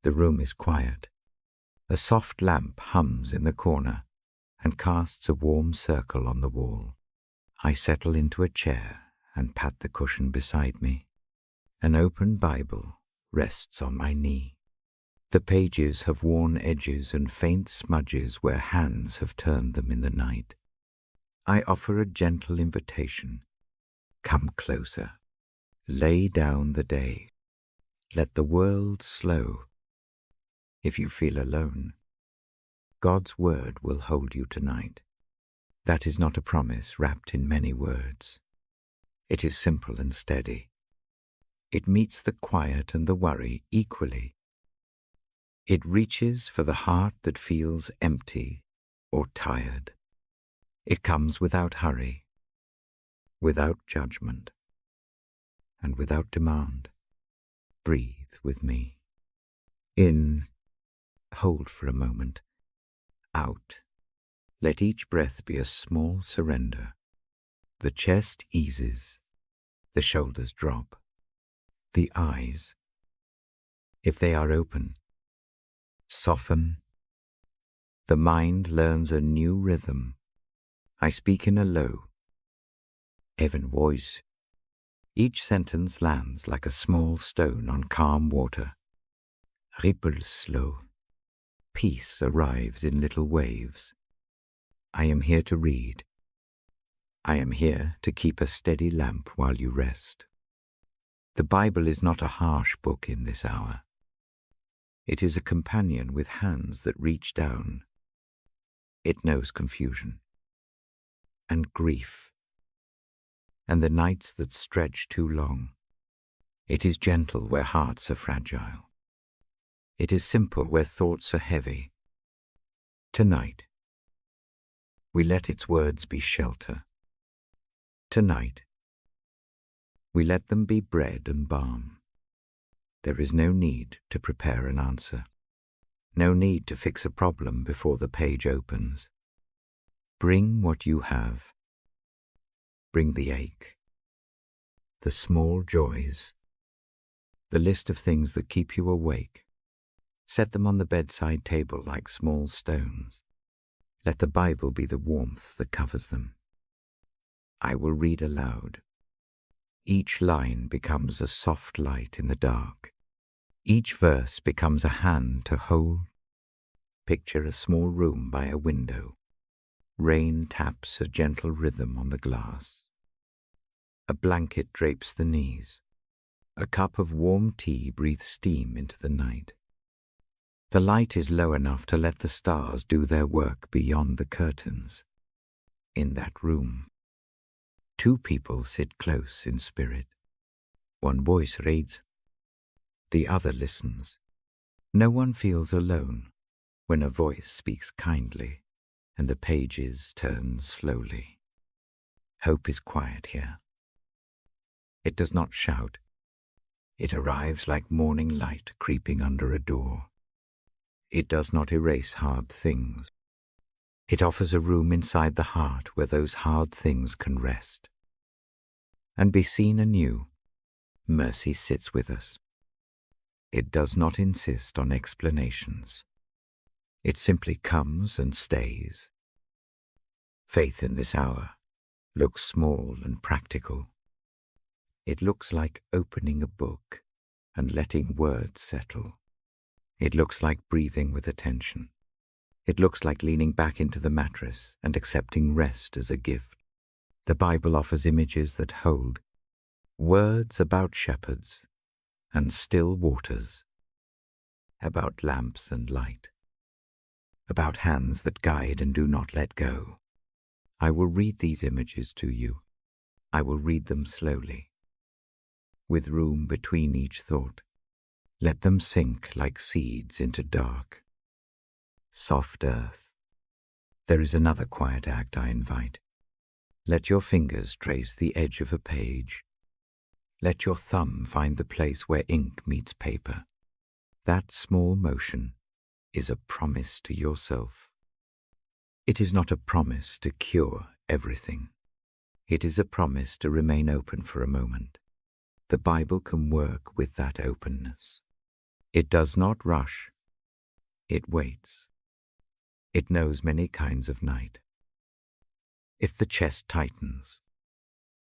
The room is quiet. A soft lamp hums in the corner and casts a warm circle on the wall. I settle into a chair and pat the cushion beside me. An open Bible rests on my knee. The pages have worn edges and faint smudges where hands have turned them in the night. I offer a gentle invitation. Come closer. Lay down the day. Let the world slow. If you feel alone, God's word will hold you tonight. That is not a promise wrapped in many words. It is simple and steady. It meets the quiet and the worry equally. It reaches for the heart that feels empty or tired. It comes without hurry, without judgment, and without demand. Breathe with me. In, hold for a moment. Out. Let each breath be a small surrender. The chest eases. The shoulders drop. The eyes, if they are open, soften. The mind learns a new rhythm. I speak in a low, even voice. Each sentence lands like a small stone on calm water. Ripples slow. Peace arrives in little waves. I am here to read. I am here to keep a steady lamp while you rest. The Bible is not a harsh book in this hour. It is a companion with hands that reach down. It knows confusion and grief and the nights that stretch too long. It is gentle where hearts are fragile. It is simple where thoughts are heavy. Tonight, we let its words be shelter. Tonight, we let them be bread and balm. There is no need to prepare an answer. No need to fix a problem before the page opens. Bring what you have. Bring the ache, the small joys, the list of things that keep you awake. Set them on the bedside table like small stones. Let the Bible be the warmth that covers them. I will read aloud. Each line becomes a soft light in the dark. Each verse becomes a hand to hold. Picture a small room by a window. Rain taps a gentle rhythm on the glass. A blanket drapes the knees. A cup of warm tea breathes steam into the night. The light is low enough to let the stars do their work beyond the curtains. In that room, two people sit close in spirit. One voice reads, the other listens. No one feels alone when a voice speaks kindly and the pages turn slowly. Hope is quiet here. It does not shout. It arrives like morning light creeping under a door. It does not erase hard things. It offers a room inside the heart where those hard things can rest and be seen anew. Mercy sits with us. It does not insist on explanations. It simply comes and stays. Faith in this hour looks small and practical. It looks like opening a book and letting words settle. It looks like breathing with attention. It looks like leaning back into the mattress and accepting rest as a gift. The Bible offers images that hold, words about shepherds and still waters, about lamps and light, about hands that guide and do not let go. I will read these images to you. I will read them slowly, with room between each thought. Let them sink like seeds into dark, soft earth. There is another quiet act I invite. Let your fingers trace the edge of a page. Let your thumb find the place where ink meets paper. That small motion is a promise to yourself. It is not a promise to cure everything. It is a promise to remain open for a moment. The Bible can work with that openness. It does not rush. It waits. It knows many kinds of night. If the chest tightens,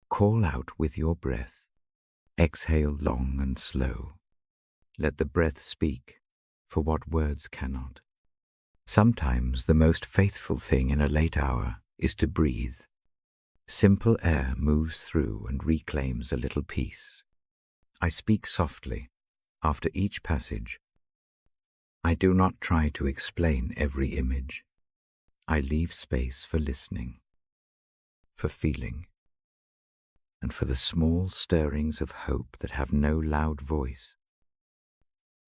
call out with your breath. Exhale long and slow. Let the breath speak for what words cannot. Sometimes the most faithful thing in a late hour is to breathe. Simple air moves through and reclaims a little peace. I speak softly after each passage. I do not try to explain every image. I leave space for listening, for feeling, and for the small stirrings of hope that have no loud voice.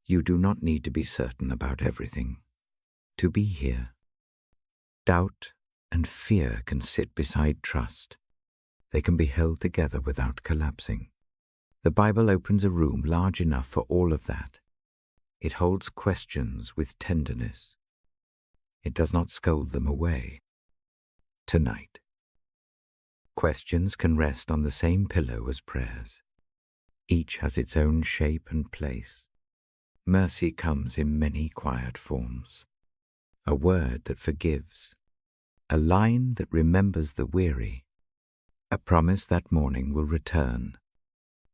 You do not need to be certain about everything to be here. Doubt and fear can sit beside trust. They can be held together without collapsing. The Bible opens a room large enough for all of that. It holds questions with tenderness. It does not scold them away. Tonight, questions can rest on the same pillow as prayers. Each has its own shape and place. Mercy comes in many quiet forms. A word that forgives, a line that remembers the weary, a promise that morning will return.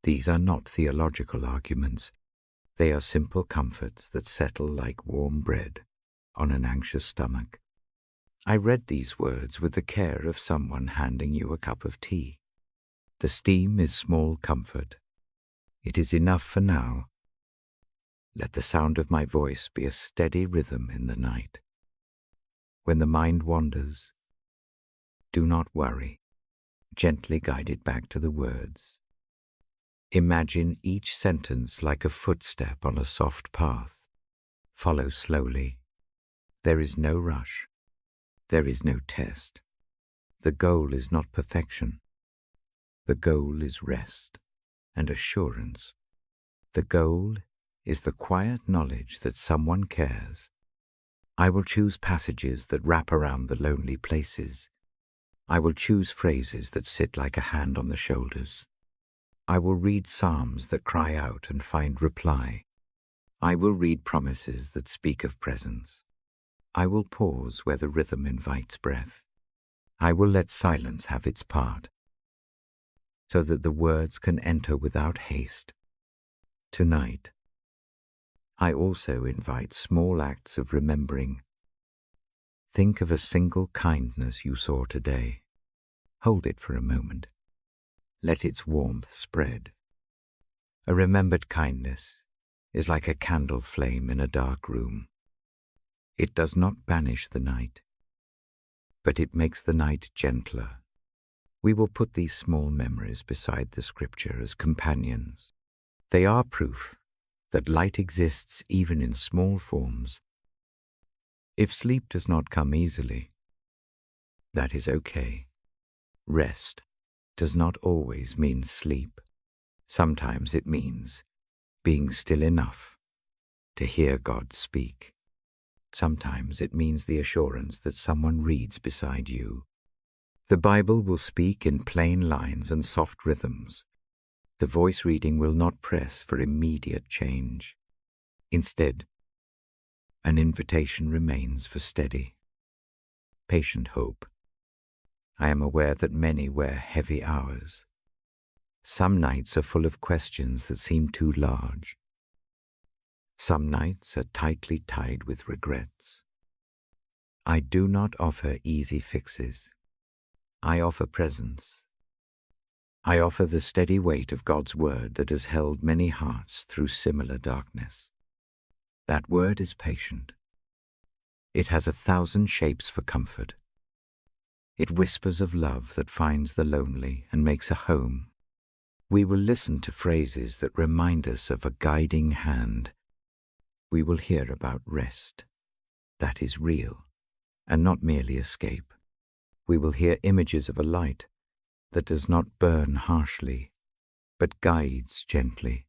These are not theological arguments. They are simple comforts that settle like warm bread on an anxious stomach. I read these words with the care of someone handing you a cup of tea. The steam is small comfort. It is enough for now. Let the sound of my voice be a steady rhythm in the night. When the mind wanders, do not worry. Gently guide it back to the words. Imagine each sentence like a footstep on a soft path. Follow slowly. There is no rush. There is no test. The goal is not perfection. The goal is rest and assurance. The goal is the quiet knowledge that someone cares. I will choose passages that wrap around the lonely places. I will choose phrases that sit like a hand on the shoulders. I will read psalms that cry out and find reply. I will read promises that speak of presence. I will pause where the rhythm invites breath. I will let silence have its part, so that the words can enter without haste. Tonight, I also invite small acts of remembering. Think of a single kindness you saw today. Hold it for a moment. Let its warmth spread. A remembered kindness is like a candle flame in a dark room. It does not banish the night, but it makes the night gentler. We will put these small memories beside the scripture as companions. They are proof that light exists even in small forms. If sleep does not come easily, that is okay. Rest does not always mean sleep. Sometimes it means being still enough to hear God speak. Sometimes it means the assurance that someone reads beside you. The Bible will speak in plain lines and soft rhythms. The voice reading will not press for immediate change. Instead, an invitation remains for steady, patient hope. I am aware that many wear heavy hours. Some nights are full of questions that seem too large. Some nights are tightly tied with regrets. I do not offer easy fixes. I offer presence. I offer the steady weight of God's word that has held many hearts through similar darkness. That word is patient. It has 1,000 shapes for comfort. It whispers of love that finds the lonely and makes a home. We will listen to phrases that remind us of a guiding hand. We will hear about rest. That is real, and not merely escape. We will hear images of a light that does not burn harshly, but guides gently.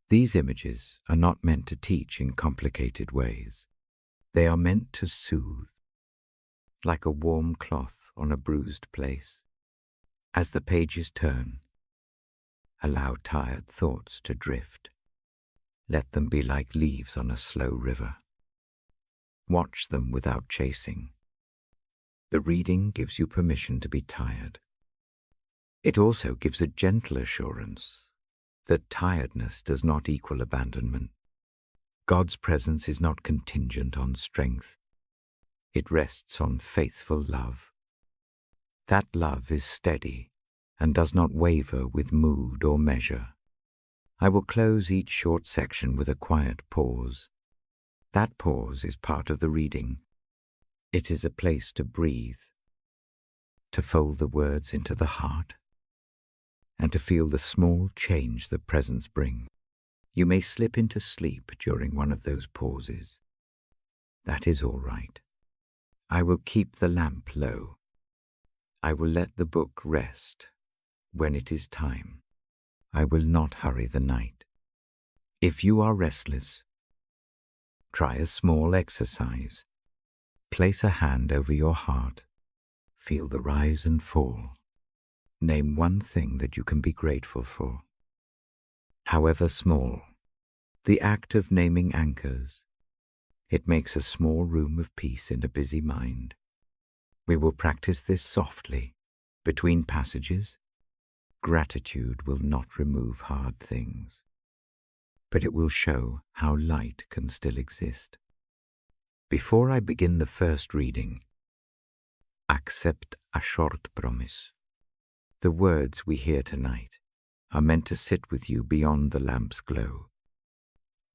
These images are not meant to teach in complicated ways. They are meant to soothe, like a warm cloth on a bruised place. As the pages turn, allow tired thoughts to drift. Let them be like leaves on a slow river. Watch them without chasing. The reading gives you permission to be tired. It also gives a gentle assurance that tiredness does not equal abandonment. God's presence is not contingent on strength. It rests on faithful love. That love is steady and does not waver with mood or measure. I will close each short section with a quiet pause. That pause is part of the reading. It is a place to breathe, to fold the words into the heart, and to feel the small change that presence brings. You may slip into sleep during one of those pauses. That is all right. I will keep the lamp low. I will let the book rest when it is time. I will not hurry the night. If you are restless, try a small exercise. Place a hand over your heart. Feel the rise and fall. Name one thing that you can be grateful for. However small, the act of naming anchors. It makes a small room of peace in a busy mind. We will practice this softly, between passages. Gratitude will not remove hard things, but it will show how light can still exist. Before I begin the first reading, accept a short promise. The words we hear tonight are meant to sit with you beyond the lamp's glow.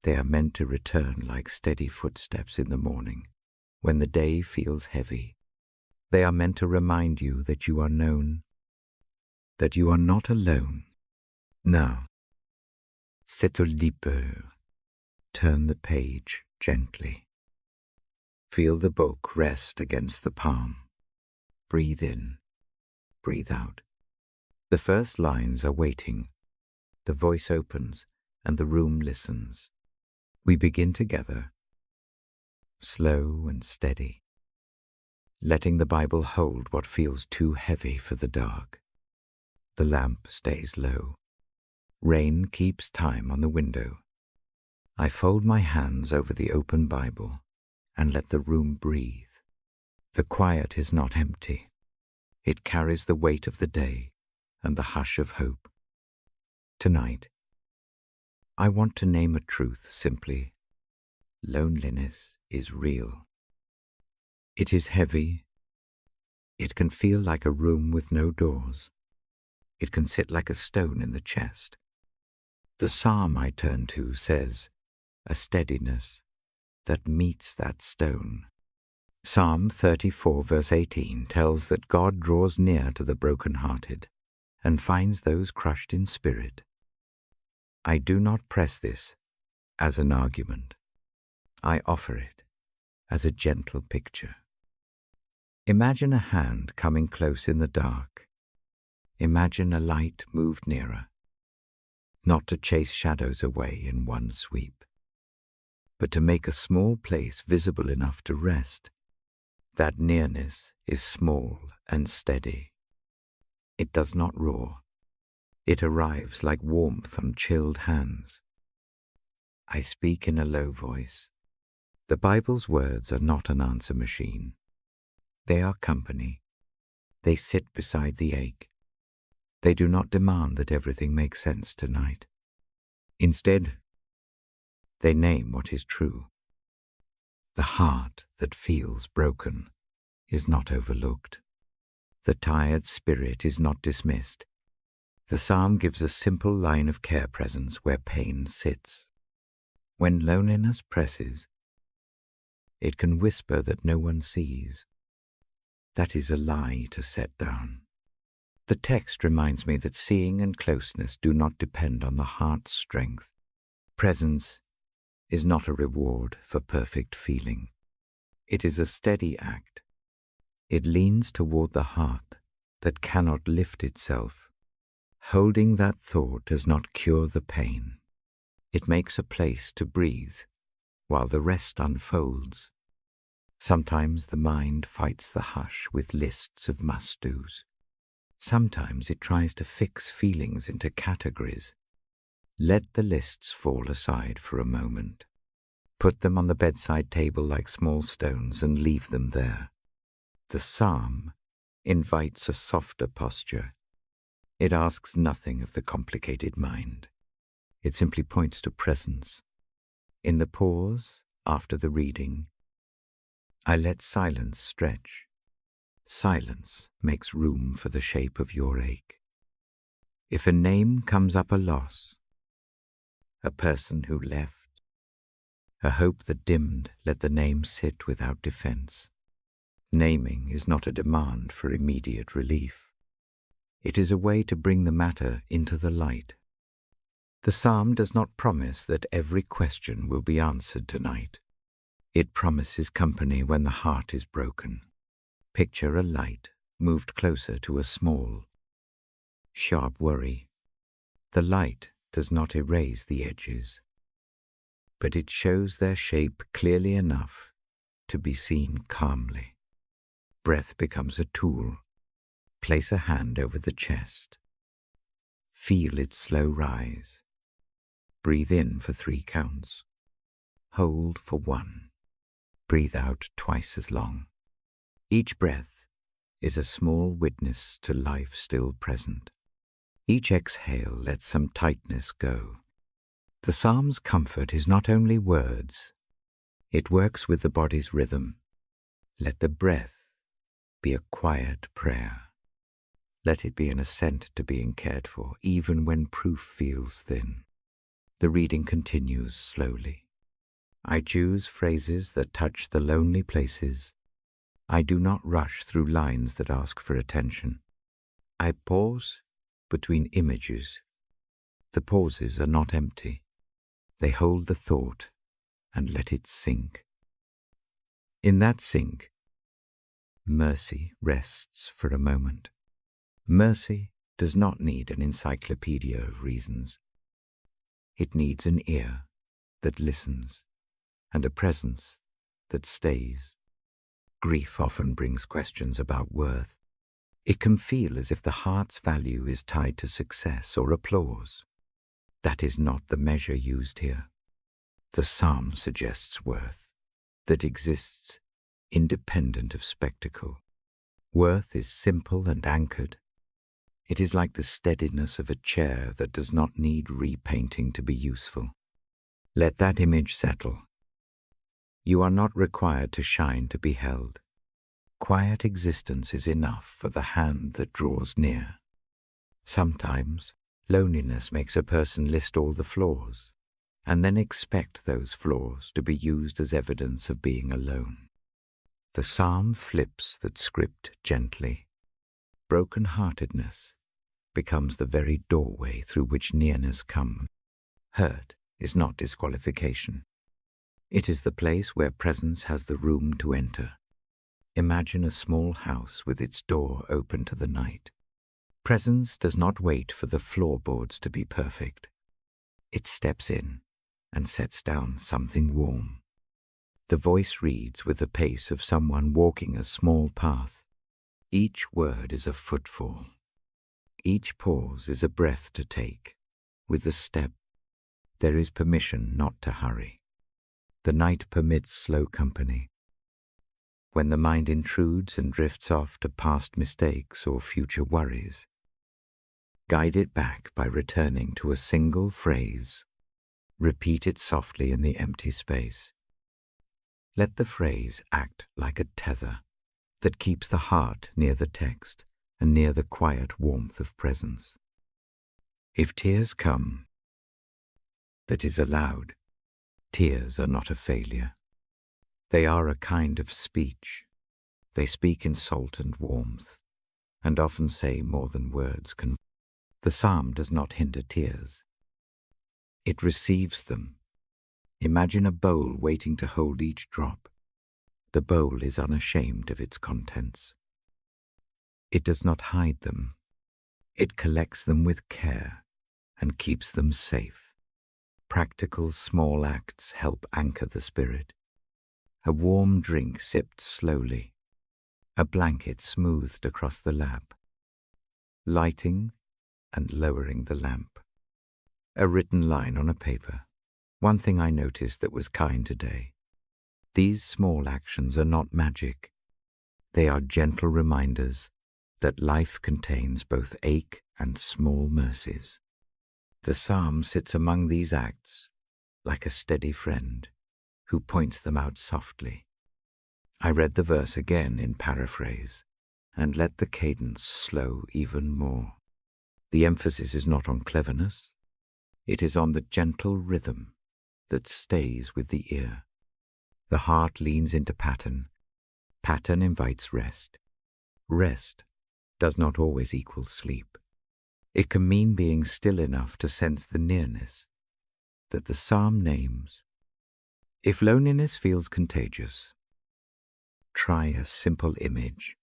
They are meant to return like steady footsteps in the morning, when the day feels heavy. They are meant to remind you that you are known, that you are not alone. Now, settle deeper. Turn the page gently. Feel the book rest against the palm. Breathe in, breathe out. The first lines are waiting. The voice opens and the room listens. We begin together, slow and steady, letting the Bible hold what feels too heavy for the dark. The lamp stays low. Rain keeps time on the window. I fold my hands over the open Bible and let the room breathe. The quiet is not empty. It carries the weight of the day and the hush of hope. Tonight, I want to name a truth simply. Loneliness is real. It is heavy. It can feel like a room with no doors. It can sit like a stone in the chest. The psalm I turn to says, a steadiness that meets that stone. Psalm 34 verse 18 tells that God draws near to the broken-hearted and finds those crushed in spirit. I do not press this as an argument. I offer it as a gentle picture. Imagine a hand coming close in the dark. Imagine a light moved nearer, not to chase shadows away in one sweep, but to make a small place visible enough to rest. That nearness is small and steady. It does not roar. It arrives like warmth on chilled hands. I speak in a low voice. The Bible's words are not an answer machine. They are company. They sit beside the ache. They do not demand that everything makes sense tonight. Instead, they name what is true. The heart that feels broken is not overlooked. The tired spirit is not dismissed. The psalm gives a simple line of care presence where pain sits. When loneliness presses, it can whisper that no one sees. That is a lie to set down. The text reminds me that seeing and closeness do not depend on the heart's strength. Presence is not a reward for perfect feeling. It is a steady act. It leans toward the heart that cannot lift itself. Holding that thought does not cure the pain. It makes a place to breathe while the rest unfolds. Sometimes the mind fights the hush with lists of must-dos. Sometimes it tries to fix feelings into categories. Let the lists fall aside for a moment. Put them on the bedside table like small stones and leave them there. The psalm invites a softer posture. It asks nothing of the complicated mind. It simply points to presence. In the pause after the reading, I let silence stretch. Silence makes room for the shape of your ache. If a name comes up a loss, a person who left, a hope that dimmed, let the name sit without defense. Naming is not a demand for immediate relief. It is a way to bring the matter into the light. The psalm does not promise that every question will be answered tonight. It promises company when the heart is broken. Picture a light moved closer to a small, sharp worry. The light does not erase the edges, but it shows their shape clearly enough to be seen calmly. Breath becomes a tool. Place a hand over the chest. Feel its slow rise. Breathe in for 3 counts. Hold for 1. Breathe out twice as long. Each breath is a small witness to life still present. Each exhale lets some tightness go. The psalm's comfort is not only words, it works with the body's rhythm. Let the breath be a quiet prayer. Let it be an assent to being cared for, even when proof feels thin. The reading continues slowly. I choose phrases that touch the lonely places. I do not rush through lines that ask for attention. I pause between images. The pauses are not empty. They hold the thought and let it sink. In that sink, mercy rests for a moment. Mercy does not need an encyclopedia of reasons. It needs an ear that listens and a presence that stays. Grief often brings questions about worth. It can feel as if the heart's value is tied to success or applause. That is not the measure used here. The psalm suggests worth that exists independent of spectacle. Worth is simple and anchored. It is like the steadiness of a chair that does not need repainting to be useful. Let that image settle. You are not required to shine to be held. Quiet existence is enough for the hand that draws near. Sometimes, loneliness makes a person list all the flaws, and then expect those flaws to be used as evidence of being alone. The psalm flips that script gently. Broken-heartedness becomes the very doorway through which nearness comes. Hurt is not disqualification. It is the place where presence has the room to enter. Imagine a small house with its door open to the night. Presence does not wait for the floorboards to be perfect. It steps in and sets down something warm. The voice reads with the pace of someone walking a small path. Each word is a footfall. Each pause is a breath to take. With the step, there is permission not to hurry. The night permits slow company. When the mind intrudes and drifts off to past mistakes or future worries, guide it back by returning to a single phrase. Repeat it softly in the empty space. Let the phrase act like a tether that keeps the heart near the text and near the quiet warmth of presence. If tears come, that is allowed. Tears are not a failure. They are a kind of speech. They speak in salt and warmth, and often say more than words can. The psalm does not hinder tears. It receives them. Imagine a bowl waiting to hold each drop. The bowl is unashamed of its contents. It does not hide them. It collects them with care and keeps them safe. Practical small acts help anchor the spirit. A warm drink sipped slowly. A blanket smoothed across the lap. Lighting and lowering the lamp. A written line on a paper. One thing I noticed that was kind today. These small actions are not magic. They are gentle reminders that life contains both ache and small mercies. The psalm sits among these acts like a steady friend who points them out softly. I read the verse again in paraphrase and let the cadence slow even more. The emphasis is not on cleverness. It is on the gentle rhythm that stays with the ear. The heart leans into pattern. Pattern invites rest. Rest does not always equal sleep. It can mean being still enough to sense the nearness that the psalm names. If loneliness feels contagious, try a simple image.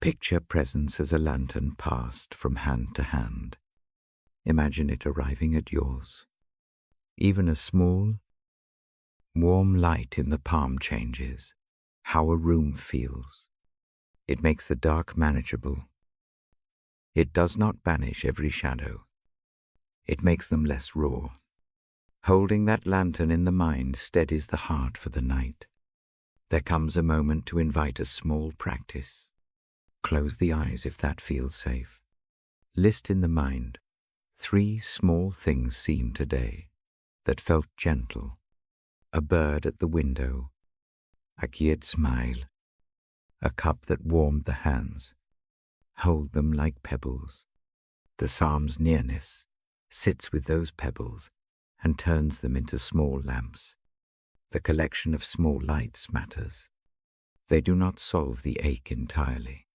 Picture presence as a lantern passed from hand to hand. Imagine it arriving at yours. Even a small, warm light in the palm changes how a room feels. It makes the dark manageable. It does not banish every shadow. It makes them less raw. Holding that lantern in the mind steadies the heart for the night. There comes a moment to invite a small practice. Close the eyes if that feels safe. List in the mind 3 small things seen today that felt gentle. A bird at the window, a quiet smile, a cup that warmed the hands. Hold them like pebbles. The psalm's nearness sits with those pebbles and turns them into small lamps. The collection of small lights matters. They do not solve the ache entirely.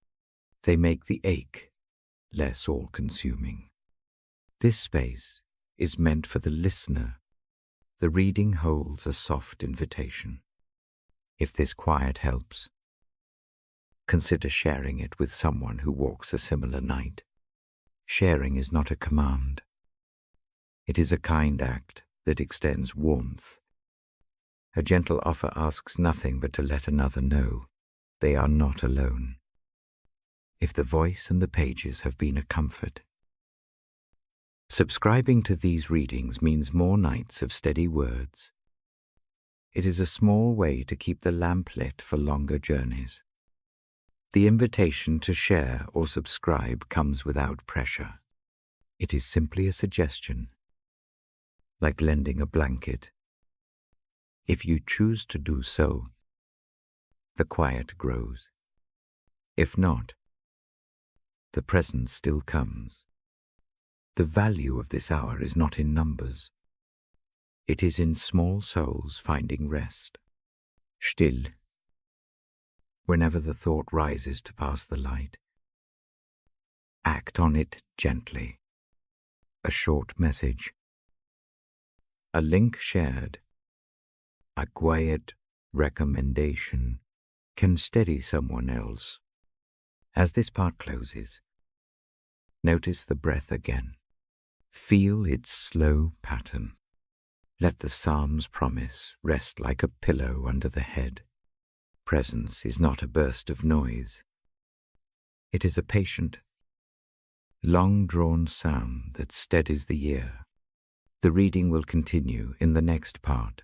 They make the ache less all-consuming. This space is meant for the listener. The reading holds a soft invitation. If this quiet helps, consider sharing it with someone who walks a similar night. Sharing is not a command. It is a kind act that extends warmth. A gentle offer asks nothing but to let another know they are not alone. If the voice and the pages have been a comfort. Subscribing to these readings means more nights of steady words. It is a small way to keep the lamp lit for longer journeys. The invitation to share or subscribe comes without pressure. It is simply a suggestion, like lending a blanket. If you choose to do so, the quiet grows. If not, the presence still comes. The value of this hour is not in numbers. It is in small souls finding rest. Still, whenever the thought rises to pass the light, act on it gently. A short message, a link shared, a quiet recommendation can steady someone else. As this part closes, notice the breath again. Feel its slow pattern. Let the psalm's promise rest like a pillow under the head. Presence is not a burst of noise. It is a patient, long-drawn sound that steadies the ear. The reading will continue in the next part.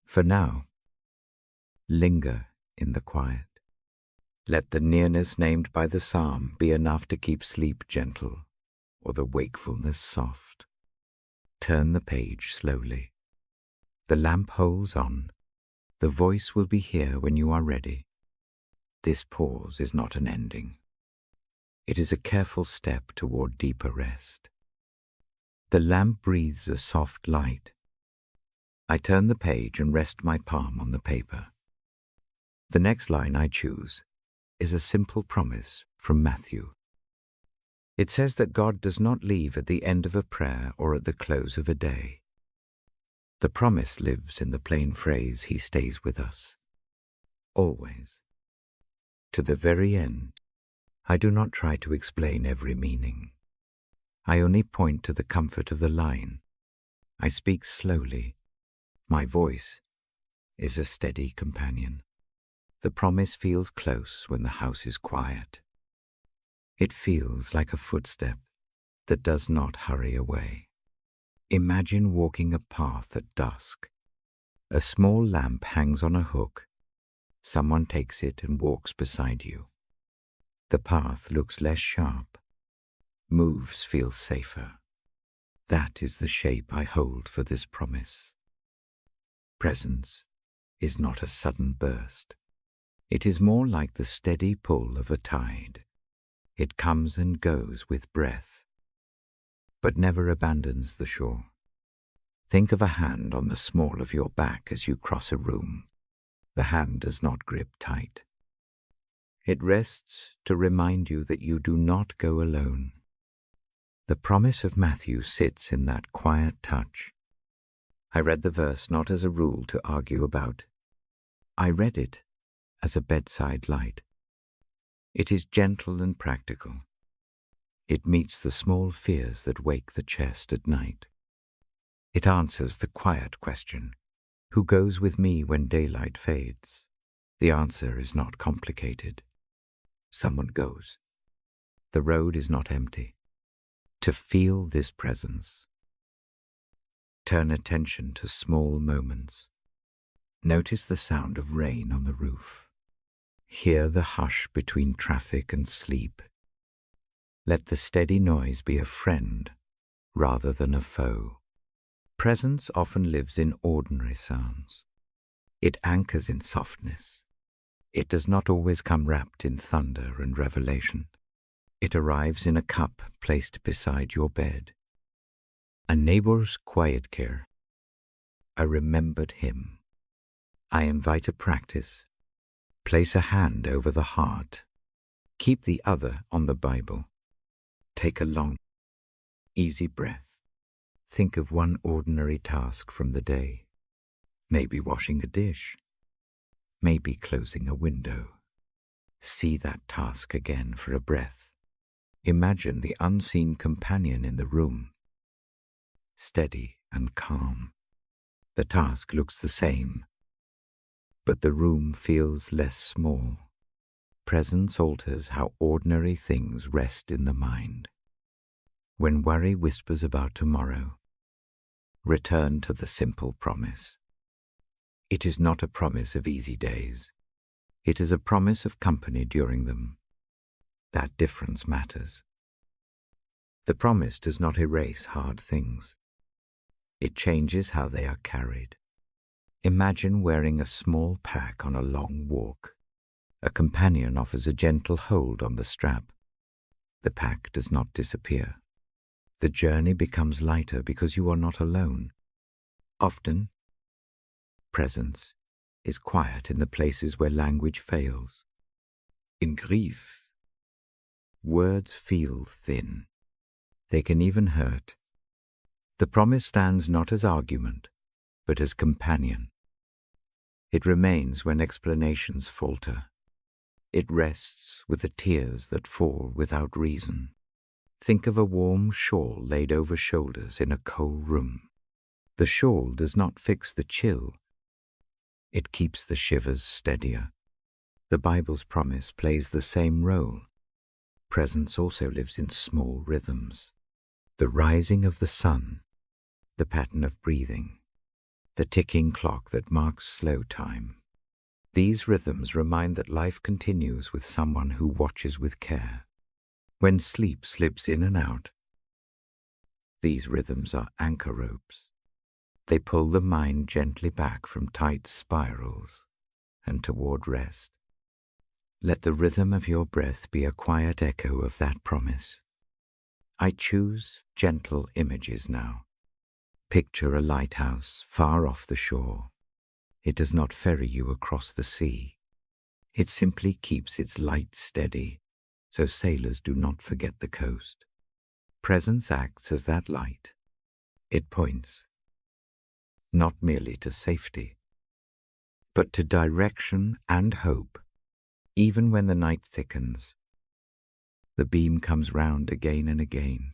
For now, linger in the quiet. Let the nearness named by the psalm be enough to keep sleep gentle, or the wakefulness soft. Turn the page slowly. The lamp holds on. The voice will be here when you are ready. This pause is not an ending. It is a careful step toward deeper rest. The lamp breathes a soft light. I turn the page and rest my palm on the paper. The next line I choose is a simple promise from Matthew. It says that God does not leave at the end of a prayer or at the close of a day. The promise lives in the plain phrase, He stays with us, always. To the very end, I do not try to explain every meaning. I only point to the comfort of the line. I speak slowly. My voice is a steady companion. The promise feels close when the house is quiet. It feels like a footstep that does not hurry away. Imagine walking a path at dusk. A small lamp hangs on a hook. Someone takes it and walks beside you. The path looks less sharp. Moves feel safer. That is the shape I hold for this promise. Presence is not a sudden burst. It is more like the steady pull of a tide. It comes and goes with breath, but never abandons the shore. Think of a hand on the small of your back as you cross a room. The hand does not grip tight. It rests to remind you that you do not go alone. The promise of Matthew sits in that quiet touch. I read the verse not as a rule to argue about. I read it as a bedside light. It is gentle and practical. It meets the small fears that wake the chest at night. It answers the quiet question, who goes with me when daylight fades? The answer is not complicated. Someone goes. The road is not empty. To feel this presence, turn attention to small moments. Notice the sound of rain on the roof. Hear the hush between traffic and sleep. Let the steady noise be a friend rather than a foe. Presence often lives in ordinary sounds. It anchors in softness. It does not always come wrapped in thunder and revelation. It arrives in a cup placed beside your bed. A neighbor's quiet care. A remembered hymn. I invite a practice. Place a hand over the heart. Keep the other on the Bible. Take a long, easy breath. Think of one ordinary task from the day. Maybe washing a dish. Maybe closing a window. See that task again for a breath. Imagine the unseen companion in the room. Steady and calm. The task looks the same, but the room feels less small. Presence alters how ordinary things rest in the mind. When worry whispers about tomorrow, return to the simple promise. It is not a promise of easy days. It is a promise of company during them. That difference matters. The promise does not erase hard things. It changes how they are carried. Imagine wearing a small pack on a long walk. A companion offers a gentle hold on the strap. The pack does not disappear. The journey becomes lighter because you are not alone. Often, presence is quiet in the places where language fails. In grief, words feel thin. They can even hurt. The promise stands not as argument, but as companion. It remains when explanations falter. It rests with the tears that fall without reason. Think of a warm shawl laid over shoulders in a cold room. The shawl does not fix the chill. It keeps the shivers steadier. The Bible's promise plays the same role. Presence also lives in small rhythms. The rising of the sun, the pattern of breathing, the ticking clock that marks slow time. These rhythms remind that life continues with someone who watches with care. When sleep slips in and out, these rhythms are anchor ropes. They pull the mind gently back from tight spirals and toward rest. Let the rhythm of your breath be a quiet echo of that promise. I choose gentle images now. Picture a lighthouse far off the shore. It does not ferry you across the sea. It simply keeps its light steady, so sailors do not forget the coast. Presence acts as that light. It points, not merely to safety, but to direction and hope. Even when the night thickens, the beam comes round again and again.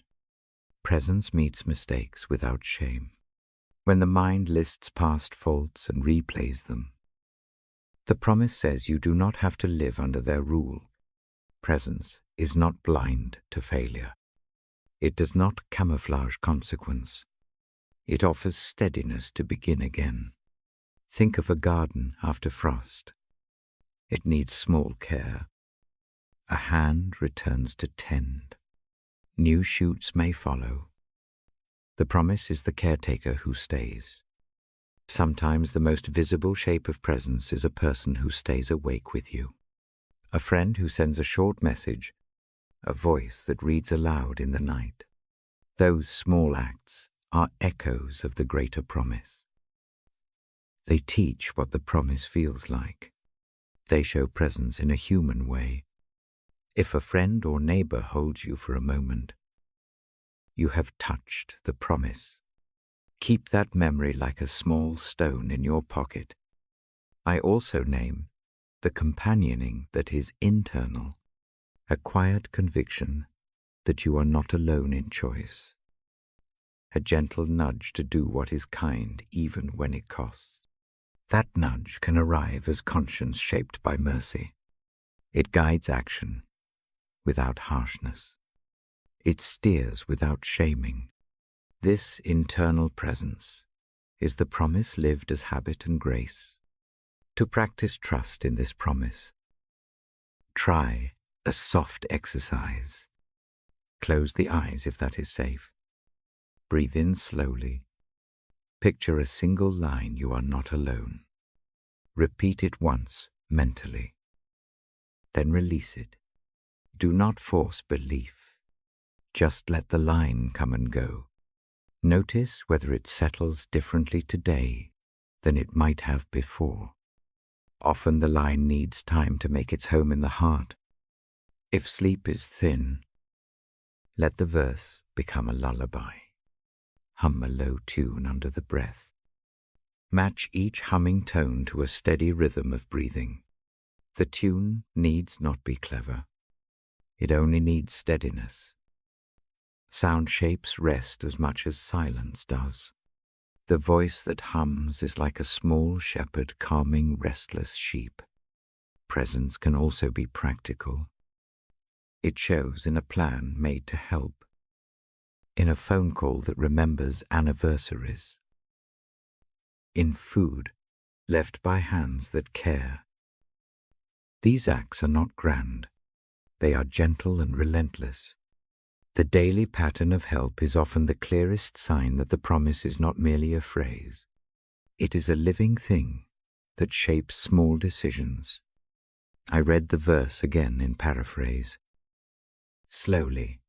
Presence meets mistakes without shame. When the mind lists past faults and replays them, the promise says you do not have to live under their rule. Presence is not blind to failure. It does not camouflage consequence. It offers steadiness to begin again. Think of a garden after frost. It needs small care. A hand returns to tend. New shoots may follow. The promise is the caretaker who stays. Sometimes the most visible shape of presence is a person who stays awake with you. A friend who sends a short message, a voice that reads aloud in the night. Those small acts are echoes of the greater promise. They teach what the promise feels like. They show presence in a human way. If a friend or neighbor holds you for a moment, you have touched the promise. Keep that memory like a small stone in your pocket. I also name the companioning that is internal, a quiet conviction that you are not alone in choice, a gentle nudge to do what is kind even when it costs. That nudge can arrive as conscience shaped by mercy. It guides action without harshness. It steers without shaming. This internal presence is the promise lived as habit and grace. To practice trust in this promise, try a soft exercise. Close the eyes if that is safe. Breathe in slowly. Picture a single line, you are not alone. Repeat it once mentally. Then release it. Do not force belief. Just let the line come and go. Notice whether it settles differently today than it might have before. Often the line needs time to make its home in the heart. If sleep is thin, let the verse become a lullaby. Hum a low tune under the breath. Match each humming tone to a steady rhythm of breathing. The tune needs not be clever. It only needs steadiness. Sound shapes rest as much as silence does. The voice that hums is like a small shepherd calming restless sheep. Presence can also be practical. It shows in a plan made to help, in a phone call that remembers anniversaries, in food left by hands that care. These acts are not grand. They are gentle and relentless. The daily pattern of help is often the clearest sign that the promise is not merely a phrase. It is a living thing that shapes small decisions. I read the verse again in paraphrase. Slowly,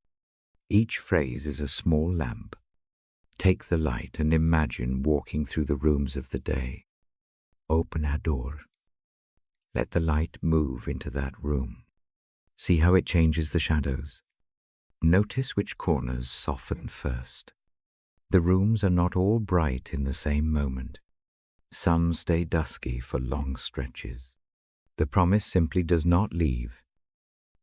each phrase is a small lamp. Take the light and imagine walking through the rooms of the day. Open a door. Let the light move into that room. See how it changes the shadows. Notice which corners soften first. The rooms are not all bright in the same moment. Some stay dusky for long stretches. The promise simply does not leave.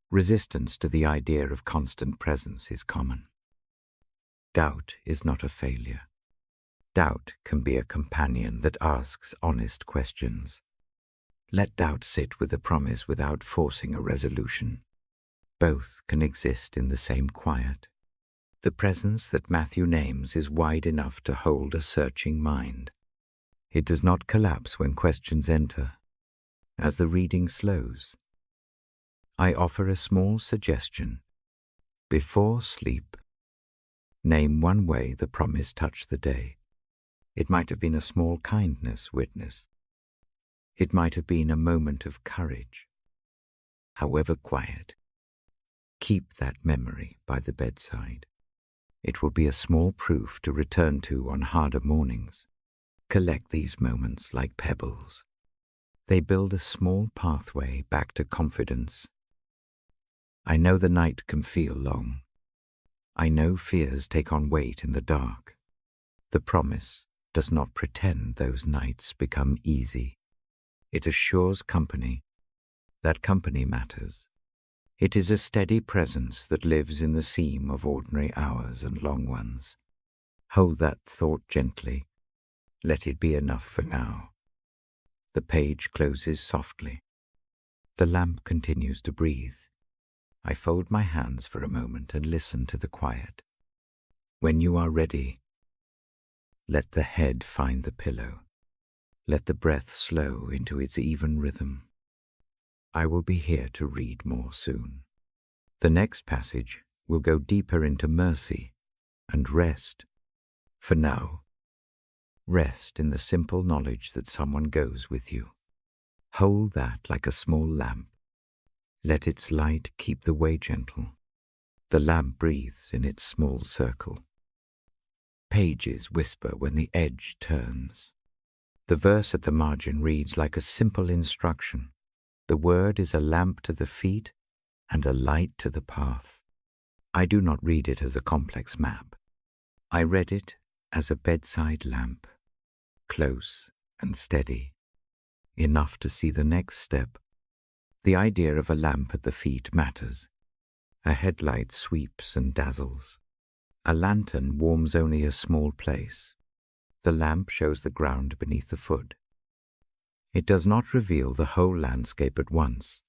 Resistance to the idea of constant presence is common. Doubt is not a failure. Doubt can be a companion that asks honest questions. Let doubt sit with the promise without forcing a resolution. Both can exist in the same quiet. The presence that Matthew names is wide enough to hold a searching mind. It does not collapse when questions enter. As the reading slows, I offer a small suggestion. Before sleep, name one way the promise touched the day. It might have been a small kindness witnessed. It might have been a moment of courage. However quiet, keep that memory by the bedside. It will be a small proof to return to on harder mornings. Collect these moments like pebbles. They build a small pathway back to confidence. I know the night can feel long. I know fears take on weight in the dark. The promise does not pretend those nights become easy. It assures company. That company matters. It is a steady presence that lives in the seam of ordinary hours and long ones. Hold that thought gently. Let it be enough for now. The page closes softly. The lamp continues to breathe. I fold my hands for a moment and listen to the quiet. When you are ready, Let the head find the pillow. Let the breath slow into its even rhythm. I will be here to read more soon. The next passage will go deeper into mercy and rest. For now, rest in the simple knowledge that someone goes with you. Hold that like a small lamp. Let its light keep the way gentle. The lamp breathes in its small circle. Pages whisper when the edge turns. The verse at the margin reads like a simple instruction. The word is a lamp to the feet and a light to the path. I do not read it as a complex map. I read it as a bedside lamp, close and steady, enough to see the next step. The idea of a lamp at the feet matters. A headlight sweeps and dazzles. A lantern warms only a small place. The lamp shows the ground beneath the foot. It does not reveal the whole landscape at once.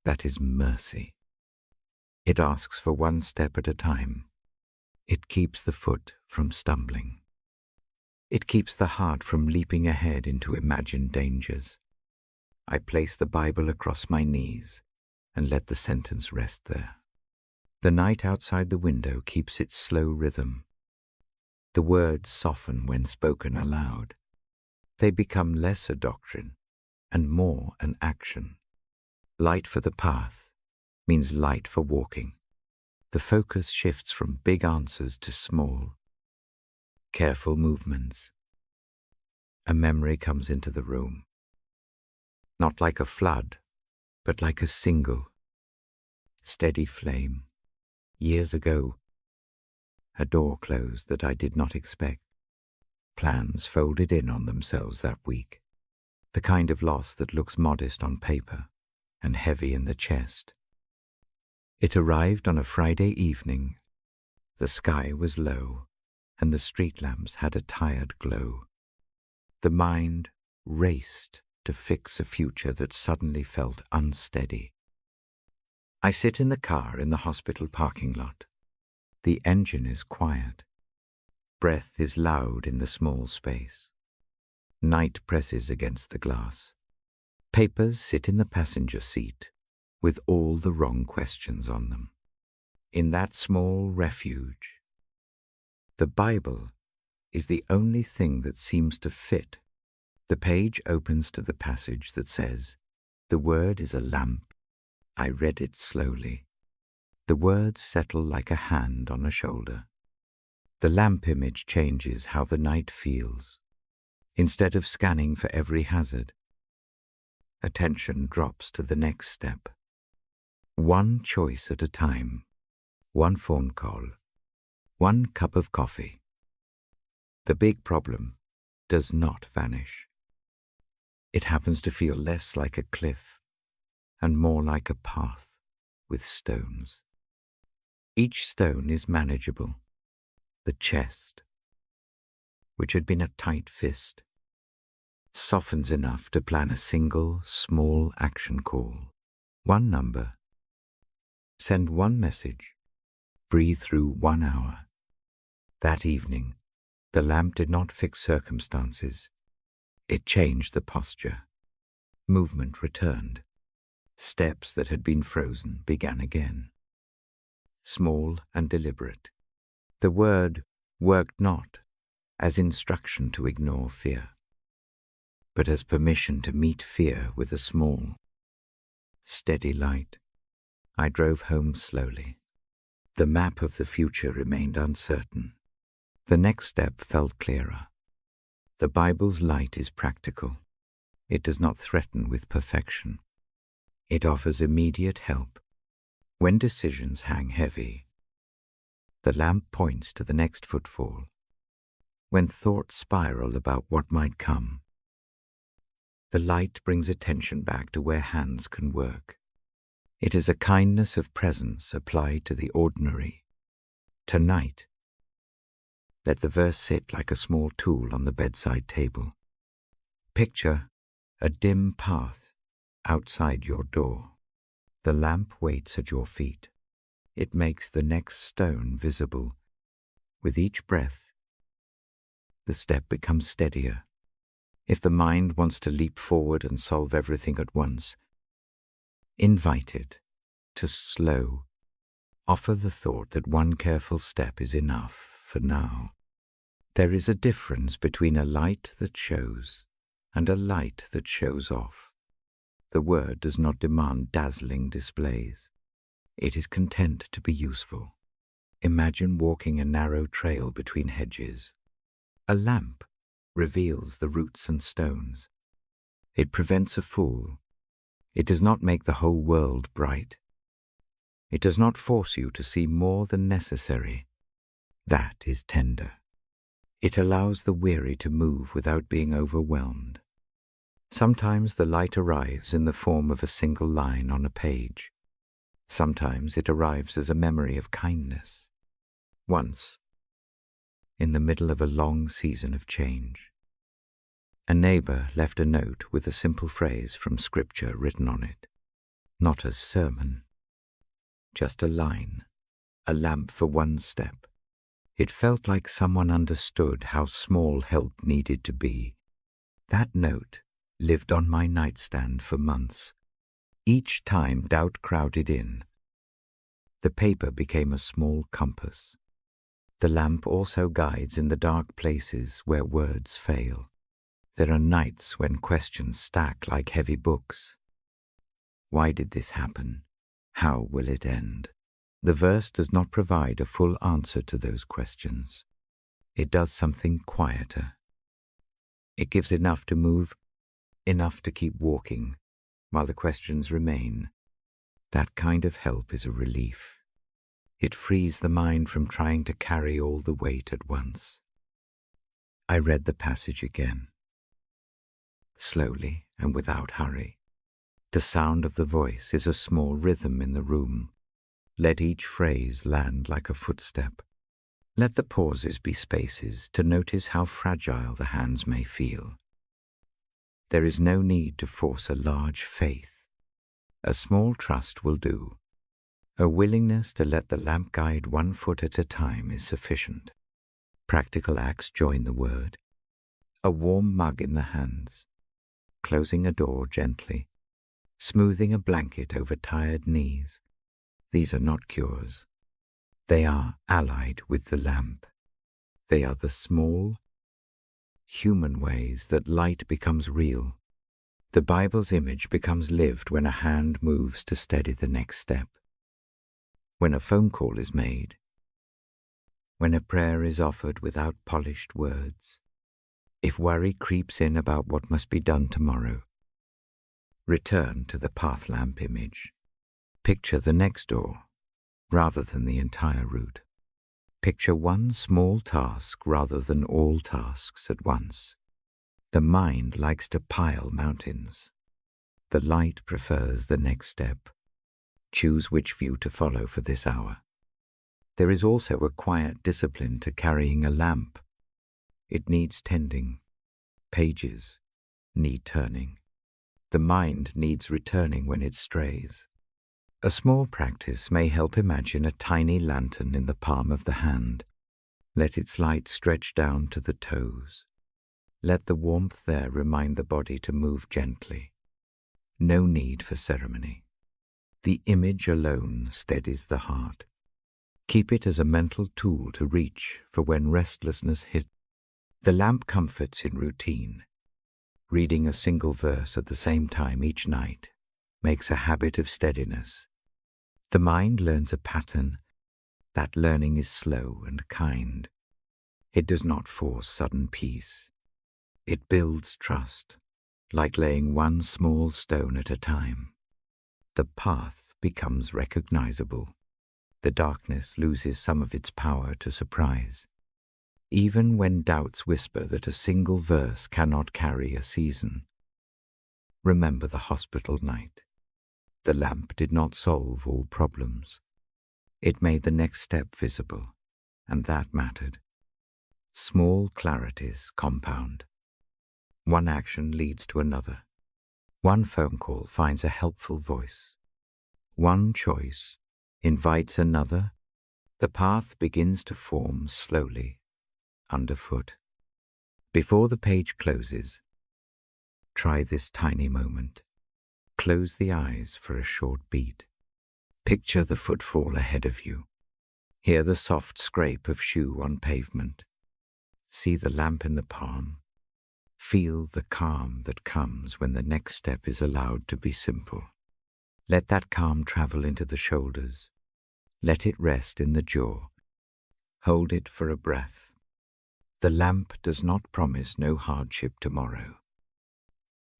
That is mercy. It asks for one step at a time. It keeps the foot from stumbling. It keeps the heart from leaping ahead into imagined dangers. I place the Bible across my knees and let the sentence rest there. The night outside the window keeps its slow rhythm. The words soften when spoken aloud. They become less a doctrine and more an action. Light for the path means light for walking. The focus shifts from big answers to small, careful movements. A memory comes into the room. Not like a flood, but like a single, steady flame. Years ago, a door closed that I did not expect. Plans folded in on themselves that week. The kind of loss that looks modest on paper and heavy in the chest. It arrived on a Friday evening. The sky was low, and the street lamps had a tired glow. The mind raced to fix a future that suddenly felt unsteady. I sit in the car in the hospital parking lot. The engine is quiet. Breath is loud in the small space. Night presses against the glass. Papers sit in the passenger seat with all the wrong questions on them. In that small refuge, the Bible is the only thing that seems to fit. The page opens to the passage that says, "The word is a lamp." I read it slowly. The words settle like a hand on a shoulder. The lamp image changes how the night feels. Instead of scanning for every hazard, attention drops to the next step. One choice at a time, one phone call, one cup of coffee. The big problem does not vanish. It happens to feel less like a cliff and more like a path with stones. Each stone is manageable. The chest, which had been a tight fist, softens enough to plan a single, small action call. One number. Send one message. Breathe through 1 hour. That evening, the lamp did not fix circumstances. It changed the posture. Movement returned. Steps that had been frozen began again. Small and deliberate. The word worked not as instruction to ignore fear, but as permission to meet fear with a small, steady light. I drove home slowly. The map of the future remained uncertain. The next step felt clearer. The Bible's light is practical. It does not threaten with perfection. It offers immediate help. When decisions hang heavy, the lamp points to the next footfall. When thoughts spiral about what might come, the light brings attention back to where hands can work. It is a kindness of presence applied to the ordinary. Tonight, let the verse sit like a small tool on the bedside table. Picture a dim path outside your door. The lamp waits at your feet. It makes the next stone visible. With each breath, the step becomes steadier. If the mind wants to leap forward and solve everything at once, invite it to slow. Offer the thought that one careful step is enough for now. There is a difference between a light that shows and a light that shows off. The word does not demand dazzling displays. It is content to be useful. Imagine walking a narrow trail between hedges. A lamp reveals the roots and stones. It prevents a fool. It does not make the whole world bright. It does not force you to see more than necessary. That is tender. It allows the weary to move without being overwhelmed. Sometimes the light arrives in the form of a single line on a page. Sometimes it arrives as a memory of kindness. Once, in the middle of a long season of change, a neighbor left a note with a simple phrase from Scripture written on it. Not a sermon, just a line, a lamp for one step. It felt like someone understood how small help needed to be. That note lived on my nightstand for months. Each time doubt crowded in, the paper became a small compass. The lamp also guides in the dark places where words fail. There are nights when questions stack like heavy books. Why did this happen? How will it end? The verse does not provide a full answer to those questions. It does something quieter. It gives enough to move, enough to keep walking, while the questions remain. That kind of help is a relief. It frees the mind from trying to carry all the weight at once. I read the passage again, slowly and without hurry. The sound of the voice is a small rhythm in the room. Let each phrase land like a footstep. Let the pauses be spaces to notice how fragile the hands may feel. There is no need to force a large faith. A small trust will do. A willingness to let the lamp guide 1 foot at a time is sufficient. Practical acts join the word. A warm mug in the hands. Closing a door gently. Smoothing a blanket over tired knees. These are not cures. They are allied with the lamp. They are the small, human ways that light becomes real. The Bible's image becomes lived when a hand moves to steady the next step. When a phone call is made. When a prayer is offered without polished words. If worry creeps in about what must be done tomorrow, return to the path lamp image. Picture the next door, rather than the entire route. Picture one small task rather than all tasks at once. The mind likes to pile mountains. The light prefers the next step. Choose which view to follow for this hour. There is also a quiet discipline to carrying a lamp. It needs tending. Pages need turning. The mind needs returning when it strays. A small practice may help imagine a tiny lantern in the palm of the hand. Let its light stretch down to the toes. Let the warmth there remind the body to move gently. No need for ceremony. The image alone steadies the heart. Keep it as a mental tool to reach for when restlessness hits. The lamp comforts in routine. Reading a single verse at the same time each night makes a habit of steadiness. The mind learns a pattern. That learning is slow and kind. It does not force sudden peace. It builds trust, like laying one small stone at a time. The path becomes recognizable. The darkness loses some of its power to surprise. Even when doubts whisper that a single verse cannot carry a season. Remember the hospital night. The lamp did not solve all problems. It made the next step visible, and that mattered. Small clarities compound. One action leads to another. One phone call finds a helpful voice. One choice invites another. The path begins to form slowly, underfoot. Before the page closes, try this tiny moment. Close the eyes for a short beat. Picture the footfall ahead of you. Hear the soft scrape of shoe on pavement. See the lamp in the palm. Feel the calm that comes when the next step is allowed to be simple. Let that calm travel into the shoulders. Let it rest in the jaw. Hold it for a breath. The lamp does not promise no hardship tomorrow.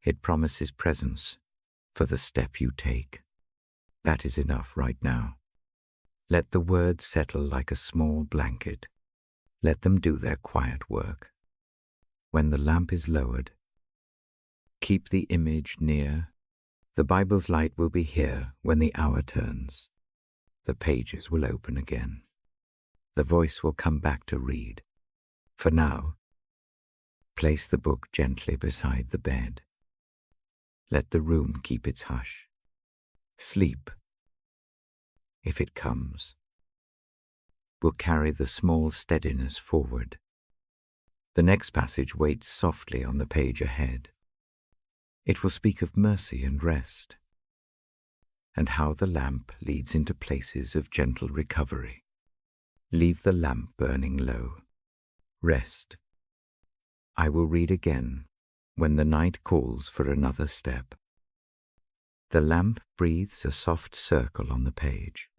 It promises presence for the step you take. That is enough right now. Let the words settle like a small blanket. Let them do their quiet work. When the lamp is lowered, keep the image near. The Bible's light will be here when the hour turns. The pages will open again. The voice will come back to read. For now, place the book gently beside the bed. Let the room keep its hush. Sleep, if it comes, will carry the small steadiness forward. The next passage waits softly on the page ahead. It will speak of mercy and rest, and how the lamp leads into places of gentle recovery. Leave the lamp burning low. Rest. I will read again when the night calls for another step. The lamp breathes a soft circle on the page.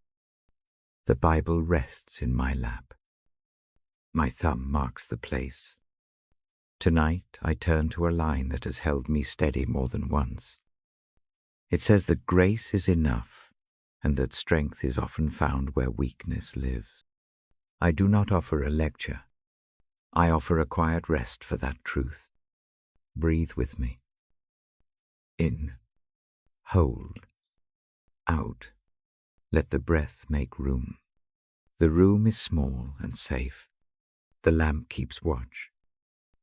The Bible rests in my lap. My thumb marks the place. Tonight I turn to a line that has held me steady more than once. It says that grace is enough and that strength is often found where weakness lives. I do not offer a lecture. I offer a quiet rest for that truth. Breathe with me. In. Hold. Out. Let the breath make room. The room is small and safe. The lamp keeps watch.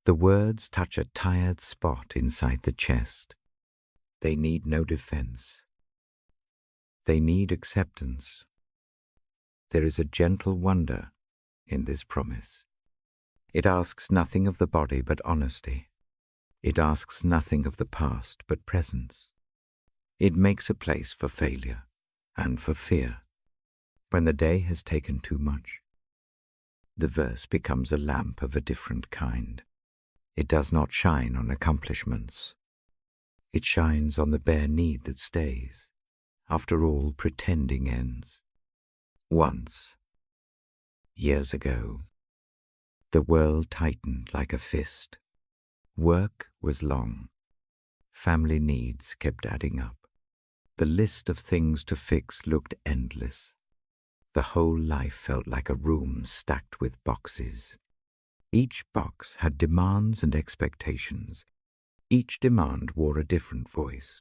The words touch a tired spot inside the chest. They need no defense. They need acceptance. There is a gentle wonder in this promise. It asks nothing of the body but honesty. It asks nothing of the past but presence. It makes a place for failure and for fear. When the day has taken too much, the verse becomes a lamp of a different kind. It does not shine on accomplishments. It shines on the bare need that stays. After all, pretending ends. Once, years ago, the world tightened like a fist. Work was long. Family needs kept adding up. The list of things to fix looked endless. The whole life felt like a room stacked with boxes. Each box had demands and expectations. Each demand wore a different voice.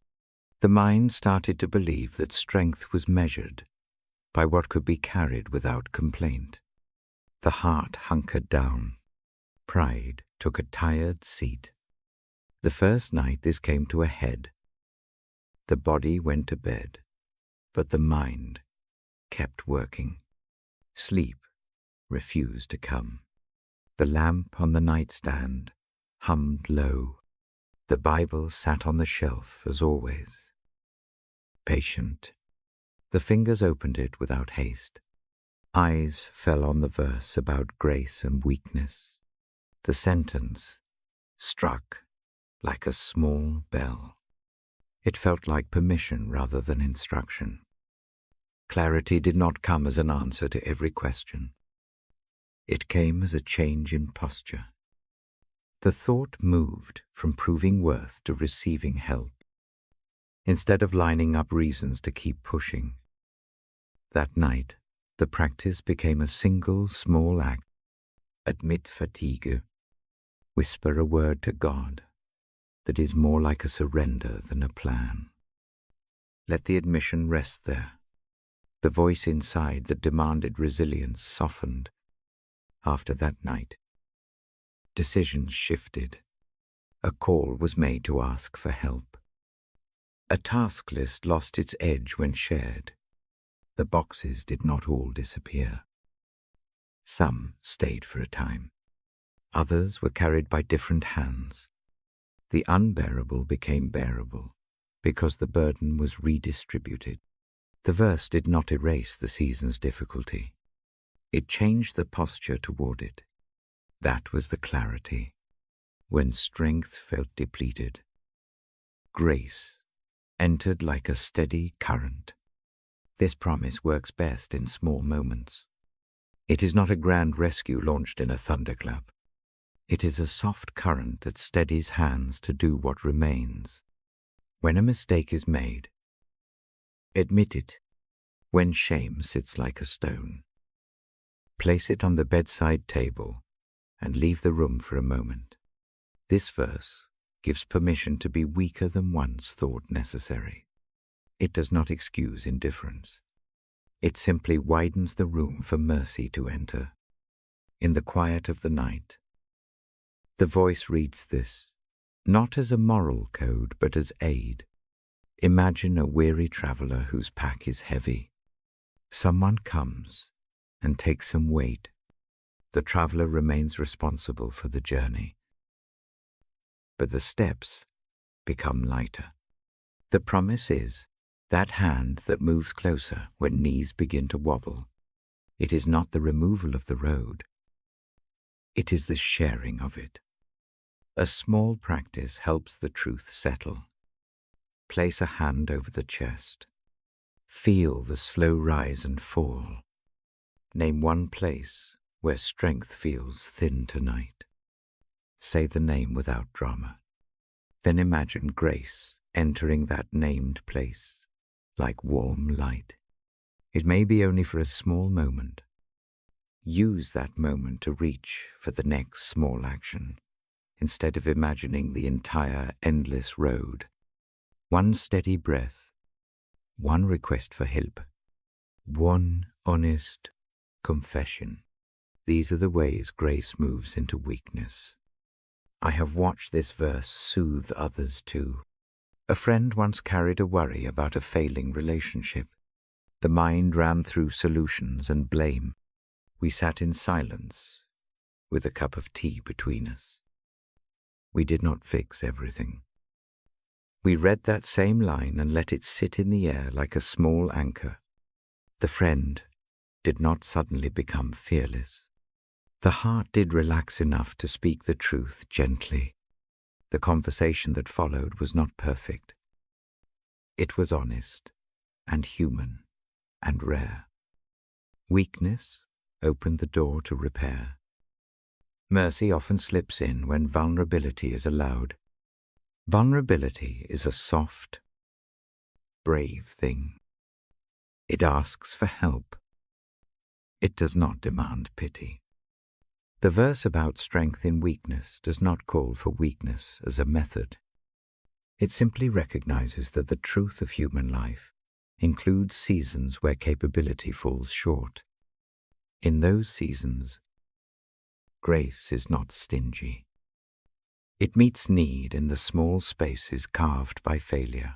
The mind started to believe that strength was measured by what could be carried without complaint. The heart hunkered down. Pride took a tired seat. The first night this came to a head. The body went to bed, but the mind kept working. Sleep refused to come. The lamp on the nightstand hummed low. The Bible sat on the shelf as always. Patient. The fingers opened it without haste. Eyes fell on the verse about grace and weakness. The sentence struck like a small bell. It felt like permission rather than instruction. Clarity did not come as an answer to every question. It came as a change in posture. The thought moved from proving worth to receiving help. Instead of lining up reasons to keep pushing. That night, the practice became a single small act. Admit fatigue. Whisper a word to God that is more like a surrender than a plan. Let the admission rest there. The voice inside that demanded resilience softened. After that night, decisions shifted. A call was made to ask for help. A task list lost its edge when shared. The boxes did not all disappear. Some stayed for a time. Others were carried by different hands. The unbearable became bearable because the burden was redistributed. The verse did not erase the season's difficulty. It changed the posture toward it. That was the clarity. When strength felt depleted, grace entered like a steady current. This promise works best in small moments. It is not a grand rescue launched in a thunderclap. It is a soft current that steadies hands to do what remains. When a mistake is made, admit it. When shame sits like a stone, place it on the bedside table and leave the room for a moment. This verse gives permission to be weaker than once thought necessary. It does not excuse indifference. It simply widens the room for mercy to enter. In the quiet of the night, the voice reads this, not as a moral code, but as aid. Imagine a weary traveler whose pack is heavy. Someone comes and takes some weight. The traveler remains responsible for the journey. But the steps become lighter. The promise is that hand that moves closer when knees begin to wobble. It is not the removal of the road. It is the sharing of it. A small practice helps the truth settle. Place a hand over the chest. Feel the slow rise and fall. Name one place where strength feels thin tonight. Say the name without drama. Then imagine grace entering that named place like warm light. It may be only for a small moment. Use that moment to reach for the next small action, instead of imagining the entire endless road. One steady breath, one request for help, one honest confession. These are the ways grace moves into weakness. I have watched this verse soothe others too. A friend once carried a worry about a failing relationship. The mind ran through solutions and blame. We sat in silence with a cup of tea between us. We did not fix everything. We read that same line and let it sit in the air like a small anchor. The friend did not suddenly become fearless. The heart did relax enough to speak the truth gently. The conversation that followed was not perfect. It was honest and human and rare. Weakness opened the door to repair. Mercy often slips in when vulnerability is allowed. Vulnerability is a soft, brave thing. It asks for help. It does not demand pity. The verse about strength in weakness does not call for weakness as a method. It simply recognizes that the truth of human life includes seasons where capability falls short. In those seasons, grace is not stingy. It meets need in the small spaces carved by failure.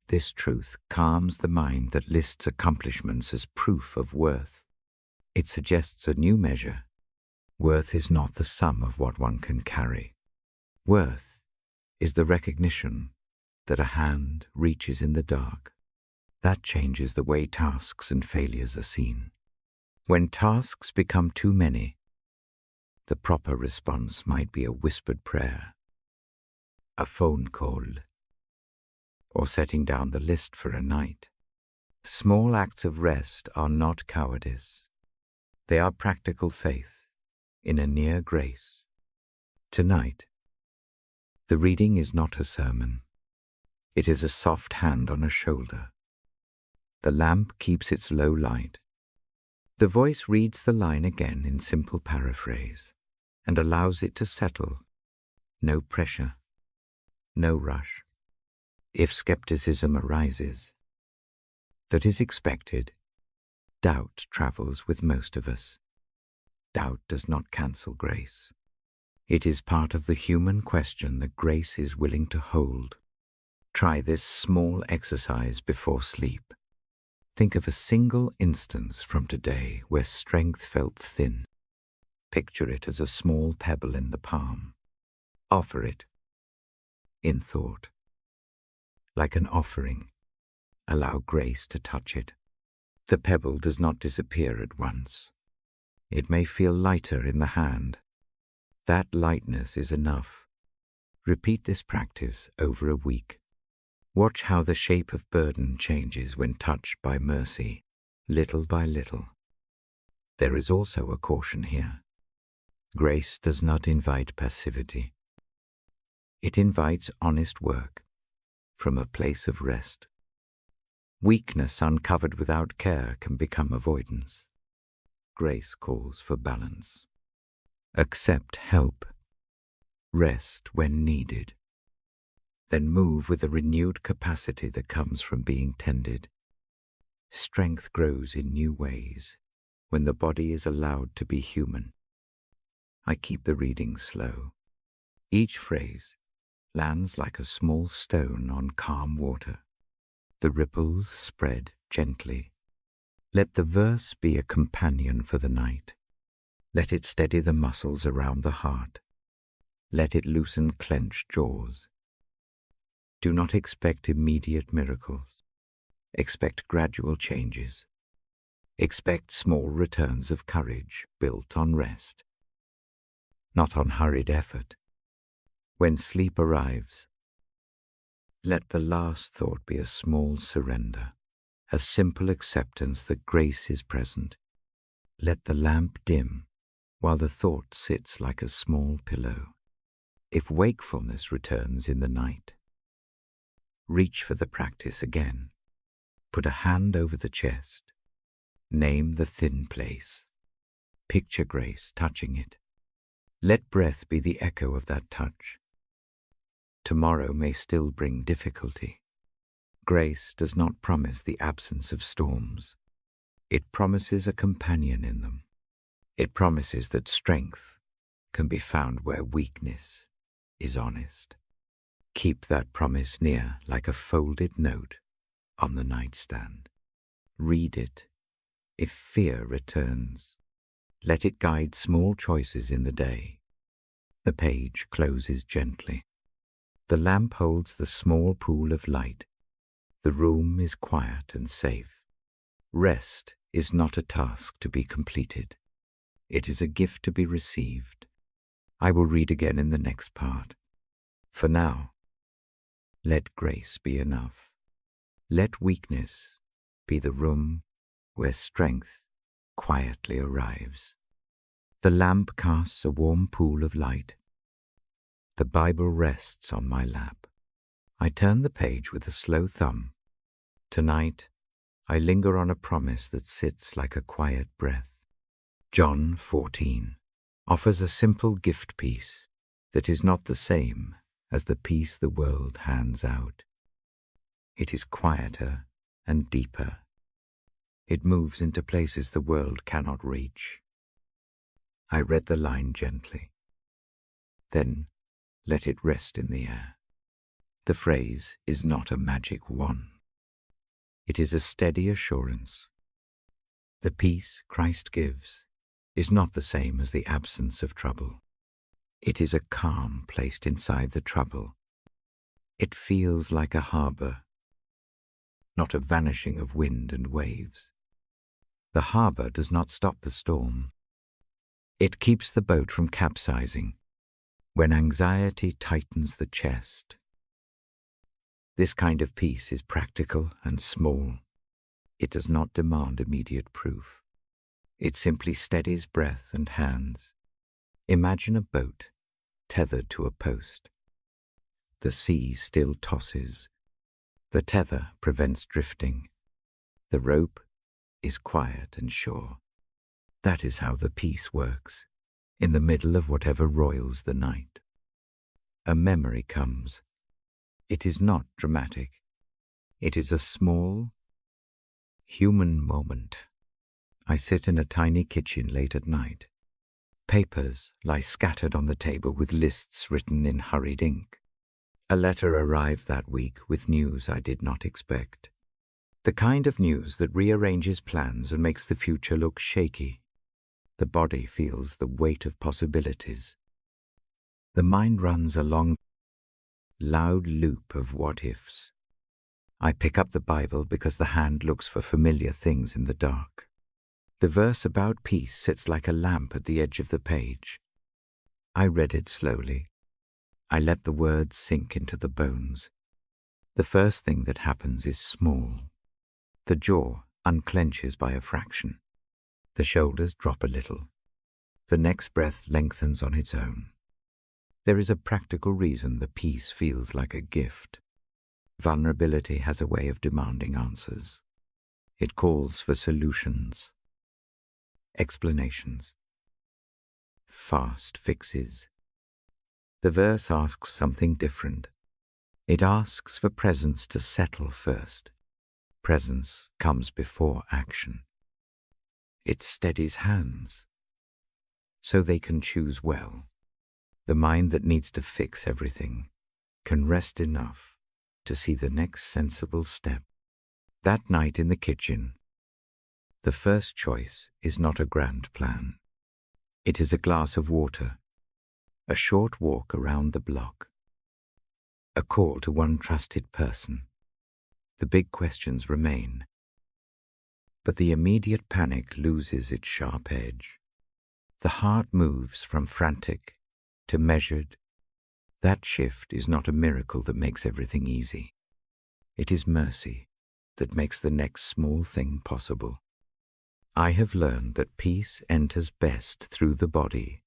This truth calms the mind that lists accomplishments as proof of worth. It suggests a new measure. Worth is not the sum of what one can carry. Worth is the recognition that a hand reaches in the dark. That changes the way tasks and failures are seen. When tasks become too many, the proper response might be a whispered prayer, a phone call, or setting down the list for a night. Small acts of rest are not cowardice. They are practical faith in a near grace. Tonight, the reading is not a sermon. It is a soft hand on a shoulder. The lamp keeps its low light. The voice reads the line again in simple paraphrase and allows it to settle. No pressure, no rush. If skepticism arises, that is expected. Doubt travels with most of us. Doubt does not cancel grace. It is part of the human question that grace is willing to hold. Try this small exercise before sleep. Think of a single instance from today where strength felt thin. Picture it as a small pebble in the palm. Offer it, in thought. Like an offering, allow grace to touch it. The pebble does not disappear at once. It may feel lighter in the hand. That lightness is enough. Repeat this practice over a week. Watch how the shape of burden changes when touched by mercy, little by little. There is also a caution here. Grace does not invite passivity. It invites honest work from a place of rest. Weakness uncovered without care can become avoidance. Grace calls for balance. Accept help. Rest when needed. Then move with the renewed capacity that comes from being tended. Strength grows in new ways when the body is allowed to be human. I keep the reading slow. Each phrase lands like a small stone on calm water. The ripples spread gently. Let the verse be a companion for the night. Let it steady the muscles around the heart. Let it loosen clenched jaws. Do not expect immediate miracles. Expect gradual changes. Expect small returns of courage built on rest, not on hurried effort. When sleep arrives, let the last thought be a small surrender, a simple acceptance that grace is present. Let the lamp dim while the thought sits like a small pillow. If wakefulness returns in the night, reach for the practice again. Put a hand over the chest. Name the thin place. Picture grace touching it. Let breath be the echo of that touch. Tomorrow may still bring difficulty. Grace does not promise the absence of storms. It promises a companion in them. It promises that strength can be found where weakness is honest. Keep that promise near like a folded note on the nightstand. Read it. If fear returns, let it guide small choices in the day. The page closes gently. The lamp holds the small pool of light. The room is quiet and safe. Rest is not a task to be completed. It is a gift to be received. I will read again in the next part. For now, let grace be enough. Let weakness be the room where strength quietly arrives. The lamp casts a warm pool of light. The Bible rests on my lap. I turn the page with a slow thumb. Tonight, I linger on a promise that sits like a quiet breath. John 14 offers a simple gift piece that is not the same as the peace the world hands out. It is quieter and deeper. It moves into places the world cannot reach. I read the line gently. Then let it rest in the air. The phrase is not a magic one. It is a steady assurance. The peace Christ gives is not the same as the absence of trouble. It is a calm placed inside the trouble. It feels like a harbor, not a vanishing of wind and waves. The harbor does not stop the storm. It keeps the boat from capsizing when anxiety tightens the chest. This kind of peace is practical and small. It does not demand immediate proof. It simply steadies breath and hands. Imagine a boat tethered to a post. The sea still tosses. The tether prevents drifting. The rope is quiet and sure. That is how the peace works, in the middle of whatever roils the night. A memory comes. It is not dramatic. It is a small, human moment. I sit in a tiny kitchen late at night. Papers lie scattered on the table with lists written in hurried ink. A letter arrived that week with news I did not expect. The kind of news that rearranges plans and makes the future look shaky. The body feels the weight of possibilities. The mind runs a long, loud loop of what-ifs. I pick up the Bible because the hand looks for familiar things in the dark. The verse about peace sits like a lamp at the edge of the page. I read it slowly. I let the words sink into the bones. The first thing that happens is small. The jaw unclenches by a fraction. The shoulders drop a little. The next breath lengthens on its own. There is a practical reason the peace feels like a gift. Vulnerability has a way of demanding answers. It calls for solutions, explanations, fast fixes. The verse asks something different. It asks for presence to settle first. Presence comes before action. It steadies hands, so they can choose well. The mind that needs to fix everything can rest enough to see the next sensible step. That night in the kitchen, the first choice is not a grand plan. It is a glass of water, a short walk around the block, a call to one trusted person. The big questions remain, but the immediate panic loses its sharp edge. The heart moves from frantic to measured. That shift is not a miracle that makes everything easy. It is mercy that makes the next small thing possible. I have learned that peace enters best through the body.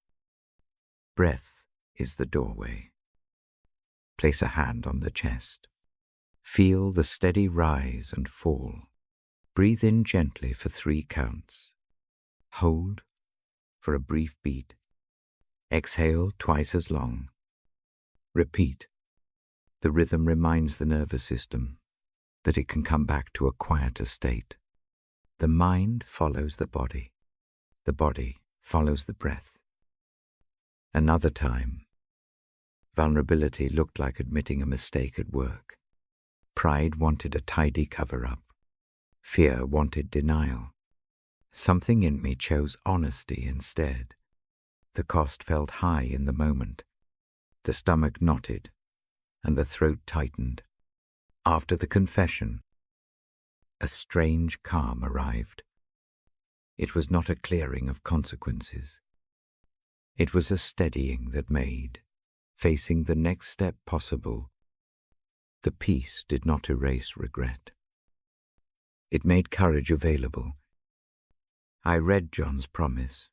Breath is the doorway. Place a hand on the chest. Feel the steady rise and fall. Breathe in gently for 3 counts. Hold for a brief beat. Exhale twice as long. Repeat. The rhythm reminds the nervous system that it can come back to a quieter state. The mind follows the body. The body follows the breath. Another time, vulnerability looked like admitting a mistake at work. Pride wanted a tidy cover-up. Fear wanted denial. Something in me chose honesty instead. The cost felt high in the moment. The stomach knotted, and the throat tightened. After the confession, a strange calm arrived. It was not a clearing of consequences. It was a steadying that made, facing the next step possible. The peace did not erase regret. It made courage available. I read John's promise,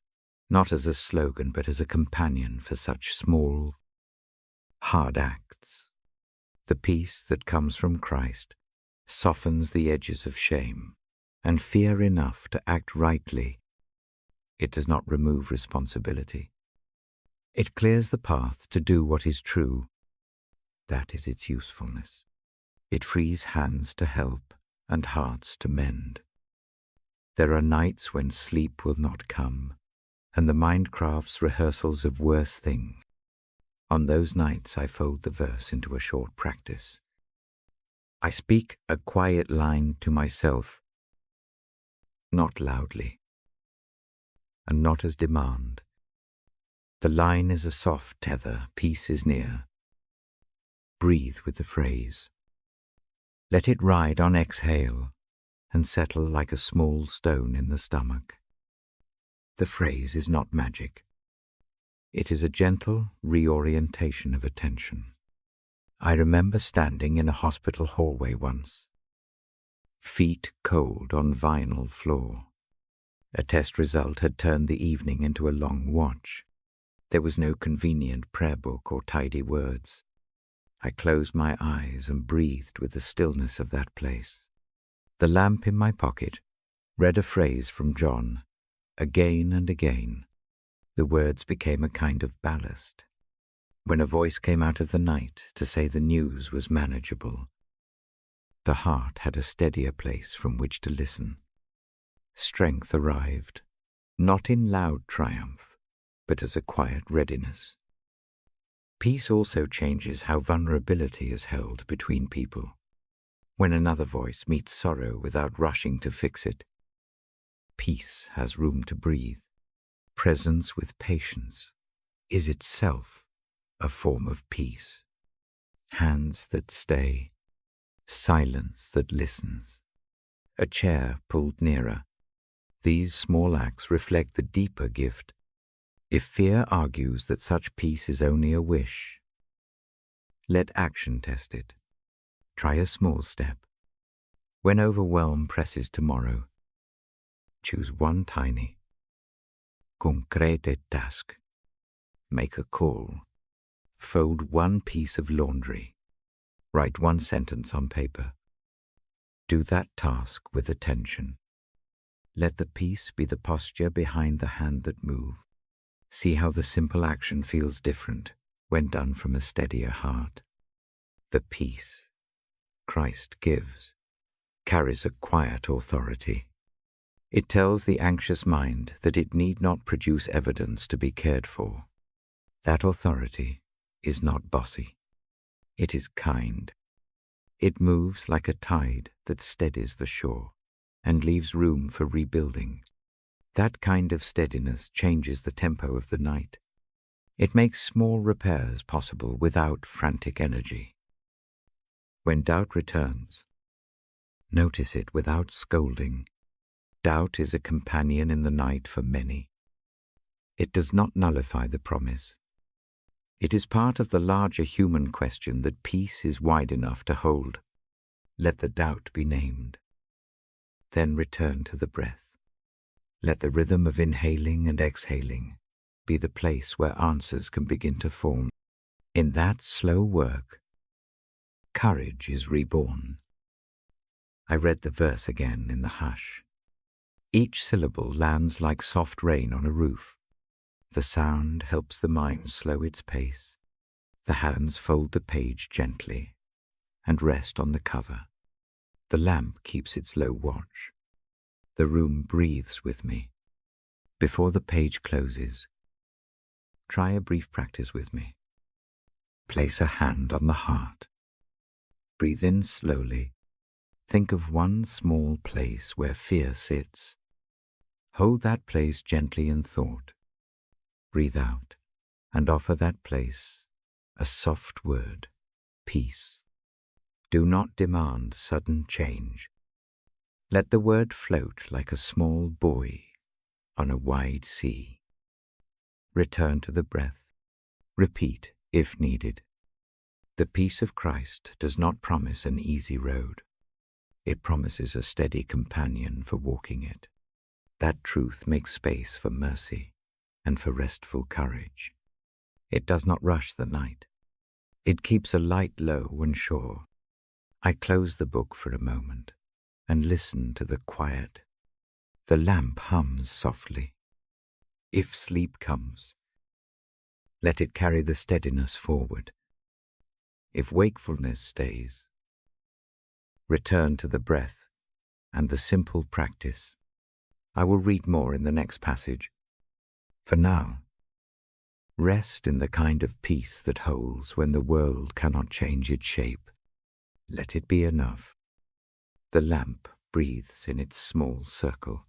not as a slogan but as a companion for such small, hard acts. The peace that comes from Christ softens the edges of shame and fear enough to act rightly. It does not remove responsibility. It clears the path to do what is true. That is its usefulness. It frees hands to help and hearts to mend. There are nights when sleep will not come, and the mind crafts rehearsals of worse things. On those nights I fold the verse into a short practice. I speak a quiet line to myself, not loudly, and not as demand. The line is a soft tether, peace is near. Breathe with the phrase. Let it ride on exhale and settle like a small stone in the stomach. The phrase is not magic. It is a gentle reorientation of attention. I remember standing in a hospital hallway once, feet cold on vinyl floor. A test result had turned the evening into a long watch. There was no convenient prayer book or tidy words. I closed my eyes and breathed with the stillness of that place. The lamp in my pocket read a phrase from John. Again and again, the words became a kind of ballast. When a voice came out of the night to say the news was manageable, the heart had a steadier place from which to listen. Strength arrived, not in loud triumph, but as a quiet readiness. Peace also changes how vulnerability is held between people. When another voice meets sorrow without rushing to fix it, peace has room to breathe. Presence with patience is itself a form of peace. Hands that stay, silence that listens, a chair pulled nearer. These small acts reflect the deeper gift. If fear argues that such peace is only a wish, let action test it. Try a small step. When overwhelm presses tomorrow, choose one tiny, concrete task. Make a call. Fold one piece of laundry. Write one sentence on paper. Do that task with attention. Let the peace be the posture behind the hand that moves. See how the simple action feels different when done from a steadier heart. The peace Christ gives carries a quiet authority. It tells the anxious mind that it need not produce evidence to be cared for. That authority is not bossy. It is kind. It moves like a tide that steadies the shore and leaves room for rebuilding. That kind of steadiness changes the tempo of the night. It makes small repairs possible without frantic energy. When doubt returns, notice it without scolding. Doubt is a companion in the night for many. It does not nullify the promise. It is part of the larger human question that peace is wide enough to hold. Let the doubt be named. Then return to the breath. Let the rhythm of inhaling and exhaling be the place where answers can begin to form. In that slow work, courage is reborn. I read the verse again in the hush. Each syllable lands like soft rain on a roof. The sound helps the mind slow its pace. The hands fold the page gently and rest on the cover. The lamp keeps its low watch. The room breathes with me. Before the page closes, try a brief practice with me. Place a hand on the heart. Breathe in slowly. Think of one small place where fear sits. Hold that place gently in thought. Breathe out and offer that place a soft word, peace. Do not demand sudden change. Let the word float like a small buoy on a wide sea. Return to the breath. Repeat if needed. The peace of Christ does not promise an easy road. It promises a steady companion for walking it. That truth makes space for mercy and for restful courage. It does not rush the night. It keeps a light low and sure. I close the book for a moment and listen to the quiet. The lamp hums softly. If sleep comes, let it carry the steadiness forward. If wakefulness stays, return to the breath and the simple practice. I will read more in the next passage. For now, rest in the kind of peace that holds when the world cannot change its shape. Let it be enough. The lamp breathes in its small circle.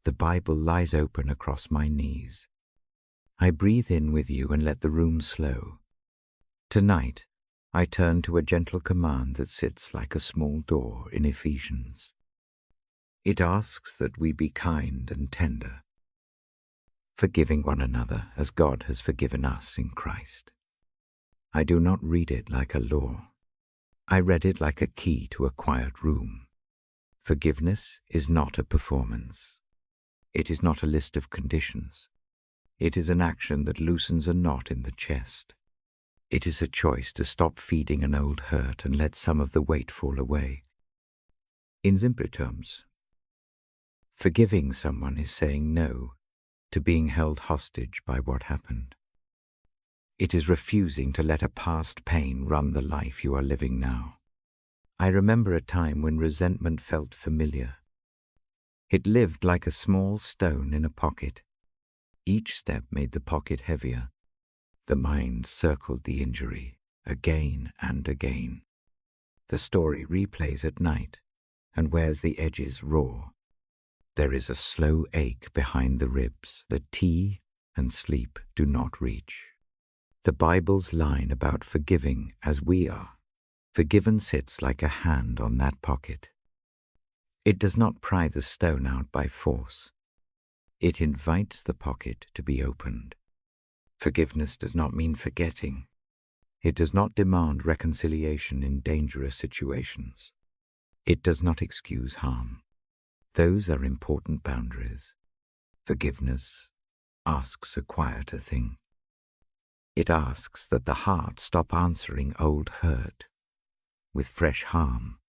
The Bible lies open across my knees. I breathe in with you and let the room slow. Tonight, I turn to a gentle command that sits like a small door in Ephesians. It asks that we be kind and tender, forgiving one another as God has forgiven us in Christ. I do not read it like a law. I read it like a key to a quiet room. Forgiveness is not a performance. It is not a list of conditions. It is an action that loosens a knot in the chest. It is a choice to stop feeding an old hurt and let some of the weight fall away. In simpler terms, forgiving someone is saying no to being held hostage by what happened. It is refusing to let a past pain run the life you are living now. I remember a time when resentment felt familiar. It lived like a small stone in a pocket. Each step made the pocket heavier. The mind circled the injury again and again. The story replays at night and wears the edges raw. There is a slow ache behind the ribs that tea and sleep do not reach. The Bible's line about forgiving as we are, forgiven sits like a hand on that pocket. It does not pry the stone out by force. It invites the pocket to be opened. Forgiveness does not mean forgetting. It does not demand reconciliation in dangerous situations. It does not excuse harm. Those are important boundaries. Forgiveness asks a quieter thing. It asks that the heart stop answering old hurt with fresh harm.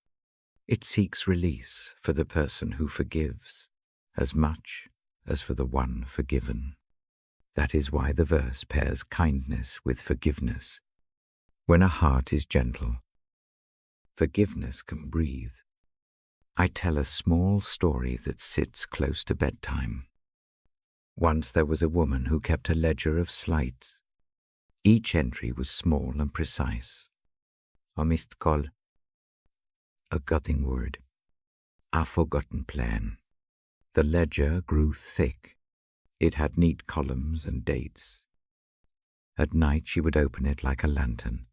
It seeks release for the person who forgives as much as for the one forgiven. That is why the verse pairs kindness with forgiveness. When a heart is gentle, forgiveness can breathe. I tell a small story that sits close to bedtime. Once there was a woman who kept a ledger of slights. Each entry was small and precise. A missed call, a gutting word, a forgotten plan. The ledger grew thick. It had neat columns and dates. At night she would open it like a lantern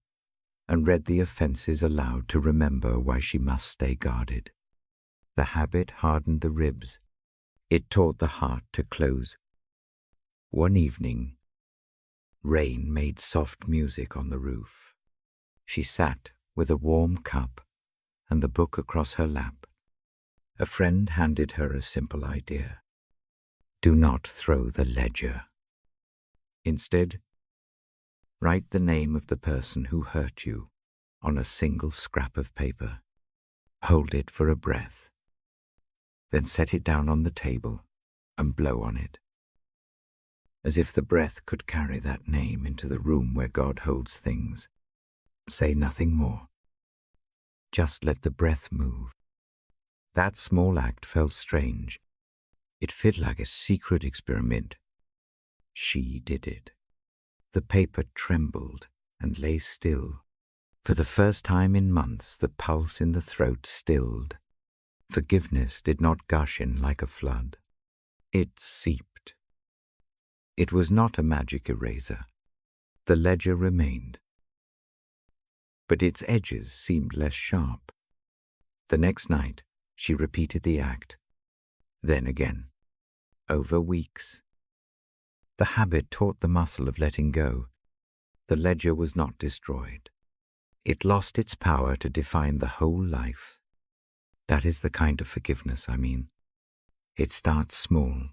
and read the offences aloud to remember why she must stay guarded. The habit hardened the ribs. It taught the heart to close. One evening, rain made soft music on the roof. She sat with a warm cup and the book across her lap. A friend handed her a simple idea. Do not throw the ledger. Instead, write the name of the person who hurt you on a single scrap of paper. Hold it for a breath. Then set it down on the table and blow on it, as if the breath could carry that name into the room where God holds things. Say nothing more. Just let the breath move. That small act felt strange. It felt like a secret experiment. She did it. The paper trembled and lay still. For the first time in months, the pulse in the throat stilled. Forgiveness did not gush in like a flood. It seeped. It was not a magic eraser. The ledger remained, but its edges seemed less sharp. The next night, she repeated the act. Then again, over weeks. The habit taught the muscle of letting go. The ledger was not destroyed. It lost its power to define the whole life. That is the kind of forgiveness I mean. It starts small.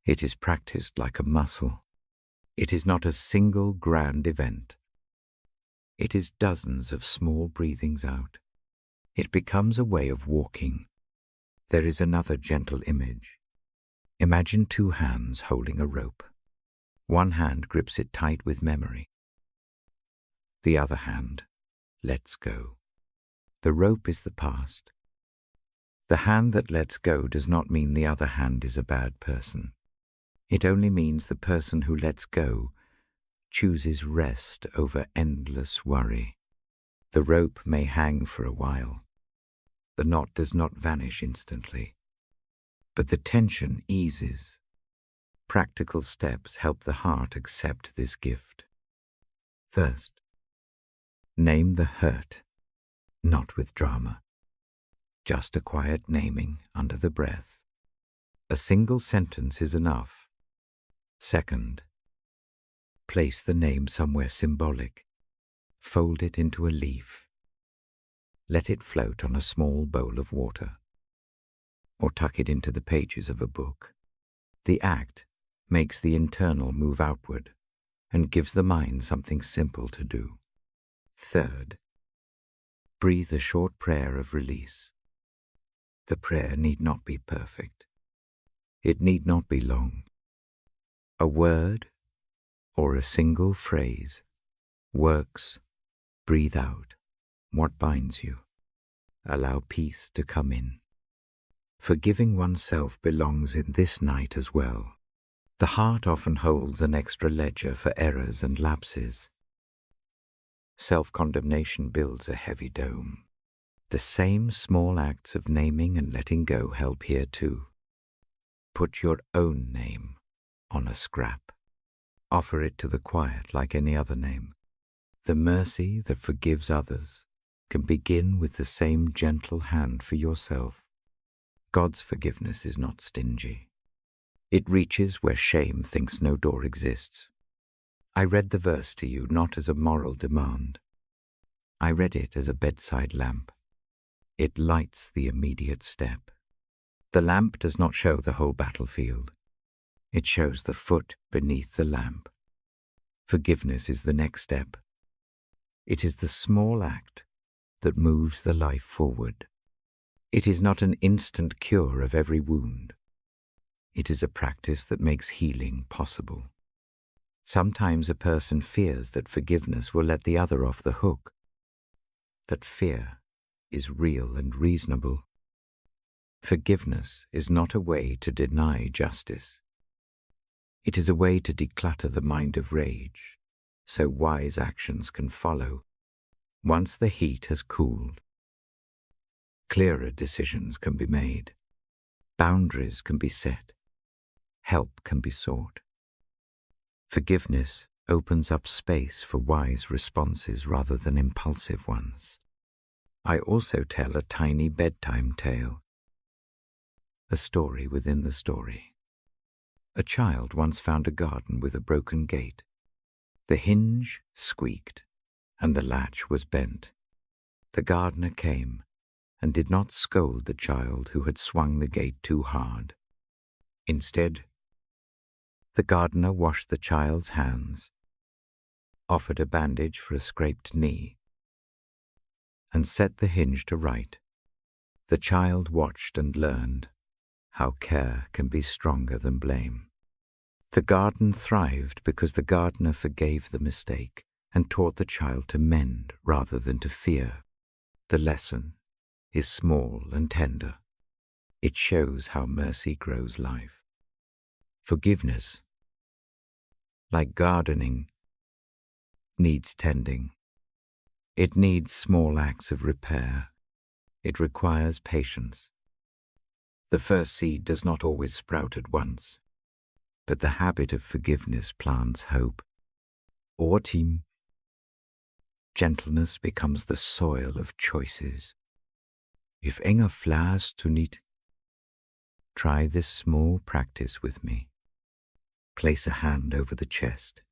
It is practiced like a muscle. It is not a single grand event. It is dozens of small breathings out. It becomes a way of walking. There is another gentle image. Imagine two hands holding a rope. One hand grips it tight with memory. The other hand lets go. The rope is the past. The hand that lets go does not mean the other hand is a bad person. It only means the person who lets go chooses rest over endless worry. The rope may hang for a while. The knot does not vanish instantly, but the tension eases. Practical steps help the heart accept this gift. First, name the hurt, not with drama. Just a quiet naming under the breath. A single sentence is enough. Second, place the name somewhere symbolic. Fold it into a leaf. Let it float on a small bowl of water, or tuck it into the pages of a book. The act makes the internal move outward and gives the mind something simple to do. Third, breathe a short prayer of release. The prayer need not be perfect. It need not be long. A word or a single phrase works. Breathe out what binds you. Allow peace to come in. Forgiving oneself belongs in this night as well. The heart often holds an extra ledger for errors and lapses. Self-condemnation builds a heavy dome. The same small acts of naming and letting go help here too. Put your own name on a scrap. Offer it to the quiet like any other name. The mercy that forgives others can begin with the same gentle hand for yourself. God's forgiveness is not stingy. It reaches where shame thinks no door exists. I read the verse to you not as a moral demand. I read it as a bedside lamp. It lights the immediate step. The lamp does not show the whole battlefield. It shows the foot beneath the lamp. Forgiveness is the next step. It is the small act that moves the life forward. It is not an instant cure of every wound. It is a practice that makes healing possible. Sometimes a person fears that forgiveness will let the other off the hook. That fear is real and reasonable. Forgiveness is not a way to deny justice. It is a way to declutter the mind of rage, so wise actions can follow. Once the heat has cooled, clearer decisions can be made. Boundaries can be set. Help can be sought. Forgiveness opens up space for wise responses rather than impulsive ones. I also tell a tiny bedtime tale, a story within the story. A child once found a garden with a broken gate. The hinge squeaked, and the latch was bent. The gardener came and did not scold the child who had swung the gate too hard. Instead, the gardener washed the child's hands, offered a bandage for a scraped knee, and set the hinge to right. The child watched and learned how care can be stronger than blame. The garden thrived because the gardener forgave the mistake and taught the child to mend rather than to fear. The lesson is small and tender. It shows how mercy grows life. Forgiveness, like gardening, needs tending. It needs small acts of repair. It requires patience. The first seed does not always sprout at once, but the habit of forgiveness plants hope. Team. Gentleness becomes the soil of choices. If enge flares to niet, try this small practice with me. Place a hand over the chest.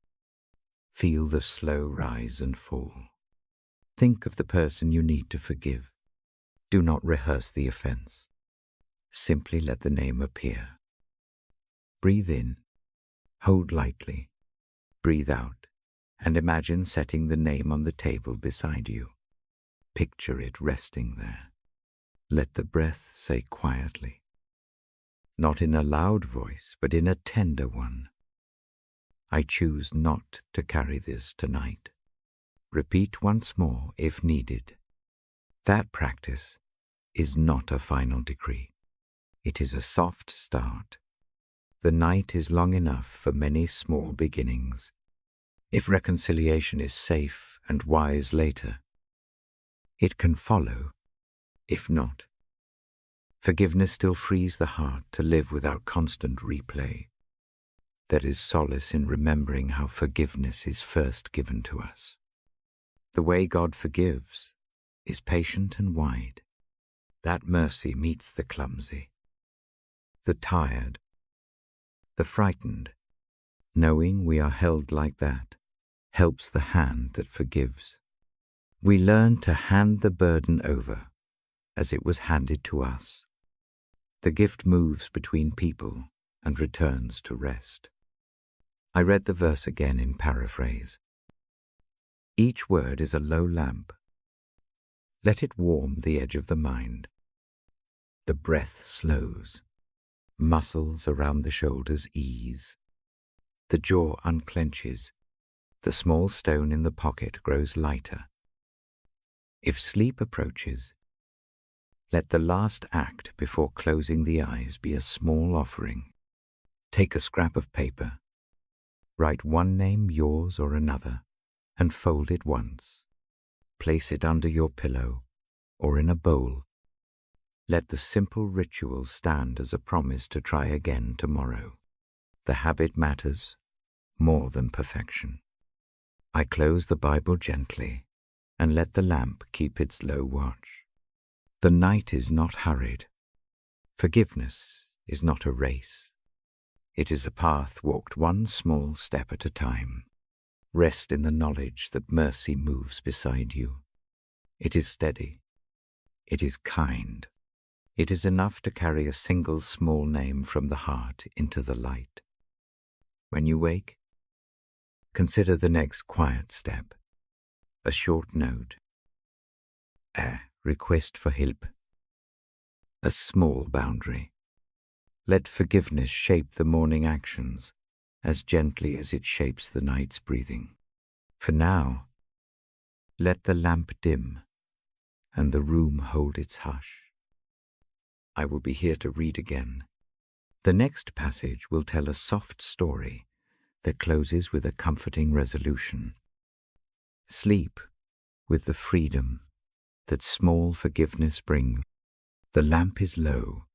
Feel the slow rise and fall. Think of the person you need to forgive. Do not rehearse the offense. Simply let the name appear. Breathe in, hold lightly, breathe out, and imagine setting the name on the table beside you. Picture it resting there. Let the breath say quietly, not in a loud voice, but in a tender one, I choose not to carry this tonight. Repeat once more if needed. That practice is not a final decree. It is a soft start. The night is long enough for many small beginnings. If reconciliation is safe and wise later, it can follow. If not, forgiveness still frees the heart to live without constant replay. There is solace in remembering how forgiveness is first given to us. The way God forgives is patient and wide. That mercy meets the clumsy, the tired, the frightened. Knowing we are held like that helps the hand that forgives. We learn to hand the burden over as it was handed to us. The gift moves between people and returns to rest. I read the verse again in paraphrase. Each word is a low lamp. Let it warm the edge of the mind. The breath slows. Muscles around the shoulders ease. The jaw unclenches. The small stone in the pocket grows lighter. If sleep approaches, let the last act before closing the eyes be a small offering. Take a scrap of paper. Write one name, yours or another, and fold it once. Place it under your pillow or in a bowl. Let the simple ritual stand as a promise to try again tomorrow. The habit matters more than perfection. I close the Bible gently and let the lamp keep its low watch. The night is not hurried. Forgiveness is not a race. It is a path walked one small step at a time. Rest in the knowledge that mercy moves beside you. It is steady. It is kind. It is enough to carry a single small name from the heart into the light. When you wake, consider the next quiet step. A short note. A request for help. A small boundary. Let forgiveness shape the morning actions as gently as it shapes the night's breathing. For now, let the lamp dim and the room hold its hush. I will be here to read again. The next passage will tell a soft story that closes with a comforting resolution. Sleep with the freedom that small forgiveness brings. The lamp is low.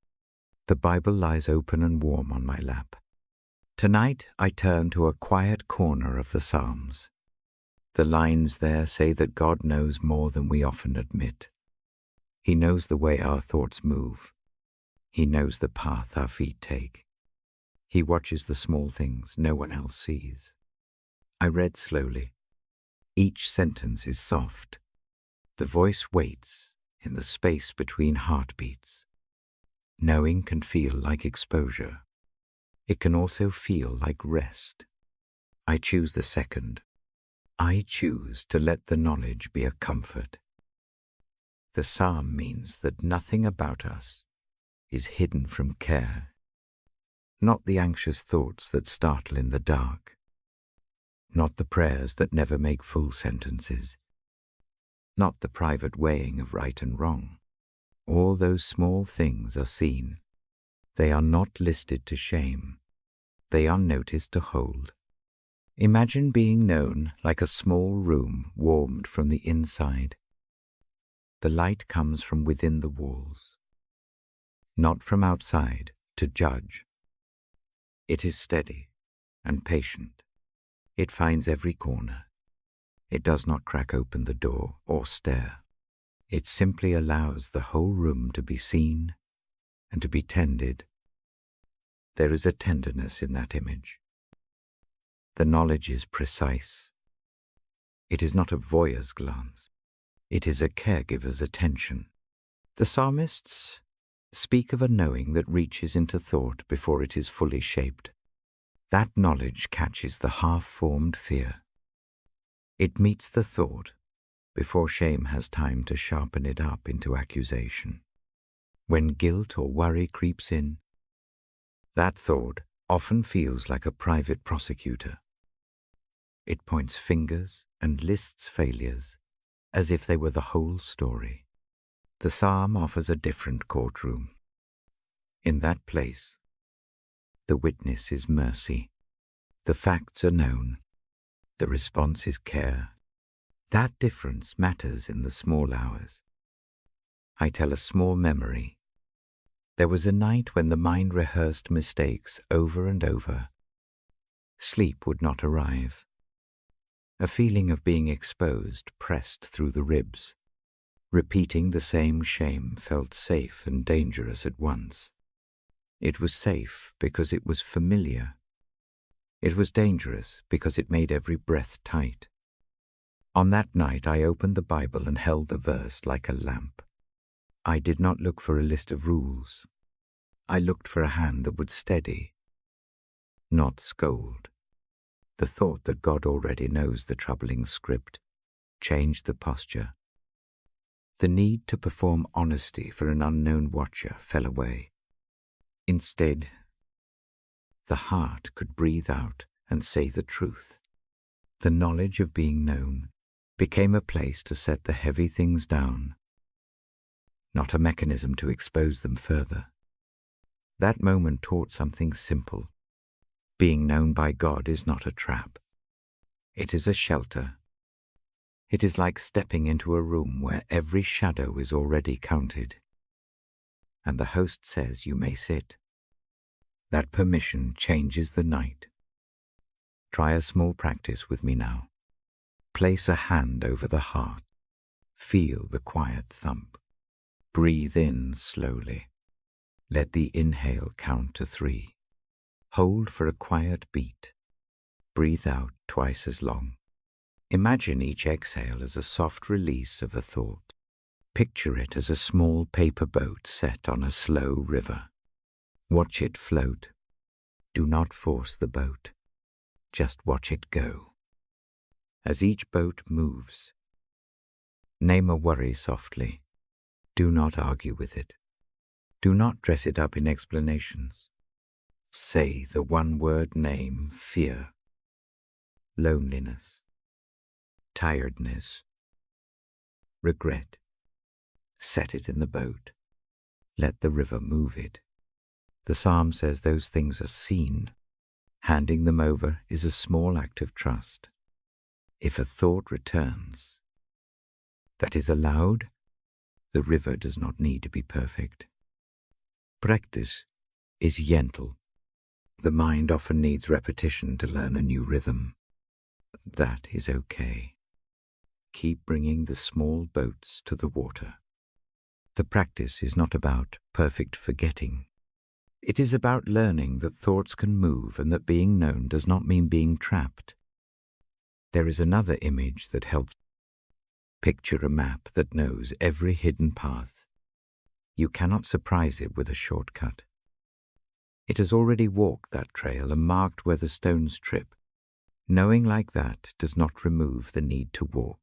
The Bible lies open and warm on my lap. Tonight I turn to a quiet corner of the Psalms. The lines there say that God knows more than we often admit. He knows the way our thoughts move. He knows the path our feet take. He watches the small things no one else sees. I read slowly. Each sentence is soft. The voice waits in the space between heartbeats. Knowing can feel like exposure. It can also feel like rest. I choose the second. I choose to let the knowledge be a comfort. The psalm means that nothing about us is hidden from care. Not the anxious thoughts that startle in the dark. Not the prayers that never make full sentences. Not the private weighing of right and wrong. All those small things are seen. They are not listed to shame. They are noticed to hold. Imagine being known like a small room warmed from the inside. The light comes from within the walls, not from outside to judge. It is steady and patient. It finds every corner. It does not crack open the door or stare. It simply allows the whole room to be seen and to be tended. There is a tenderness in that image. The knowledge is precise. It is not a voyeur's glance. It is a caregiver's attention. The psalmists speak of a knowing that reaches into thought before it is fully shaped. That knowledge catches the half-formed fear. It meets the thought before shame has time to sharpen it up into accusation. When guilt or worry creeps in, that thought often feels like a private prosecutor. It points fingers and lists failures as if they were the whole story. The psalm offers a different courtroom. In that place, the witness is mercy. The facts are known. The response is care. That difference matters in the small hours. I tell a small memory. There was a night when the mind rehearsed mistakes over and over. Sleep would not arrive. A feeling of being exposed pressed through the ribs. Repeating the same shame felt safe and dangerous at once. It was safe because it was familiar. It was dangerous because it made every breath tight. On that night I opened the Bible and held the verse like a lamp. I did not look for a list of rules. I looked for a hand that would steady, not scold. The thought that God already knows the troubling script changed the posture. The need to perform honesty for an unknown watcher fell away. Instead, the heart could breathe out and say the truth. The knowledge of being known became a place to set the heavy things down, not a mechanism to expose them further. That moment taught something simple. Being known by God is not a trap. It is a shelter. It is like stepping into a room where every shadow is already counted. and the host says you may sit. That permission changes the night. Try a small practice with me now. Place a hand over the heart. Feel the quiet thump. Breathe in slowly. Let the inhale count to 3. Hold for a quiet beat. Breathe out twice as long. Imagine each exhale as a soft release of a thought. Picture it as a small paper boat set on a slow river. Watch it float. Do not force the boat. Just watch it go. As each boat moves, name a worry softly. Do not argue with it. Do not dress it up in explanations. Say the one-word name: fear, loneliness, tiredness, regret. Set it in the boat. Let the river move it. The psalm says those things are seen. Handing them over is a small act of trust. If a thought returns that is allowed, the river does not need to be perfect. Practice is gentle. The mind often needs repetition to learn a new rhythm. That is okay. Keep bringing the small boats to the water. The practice is not about perfect forgetting. It is about learning that thoughts can move and that being known does not mean being trapped. There is another image that helps. Picture a map that knows every hidden path. You cannot surprise it with a shortcut. It has already walked that trail and marked where the stones trip. Knowing like that does not remove the need to walk.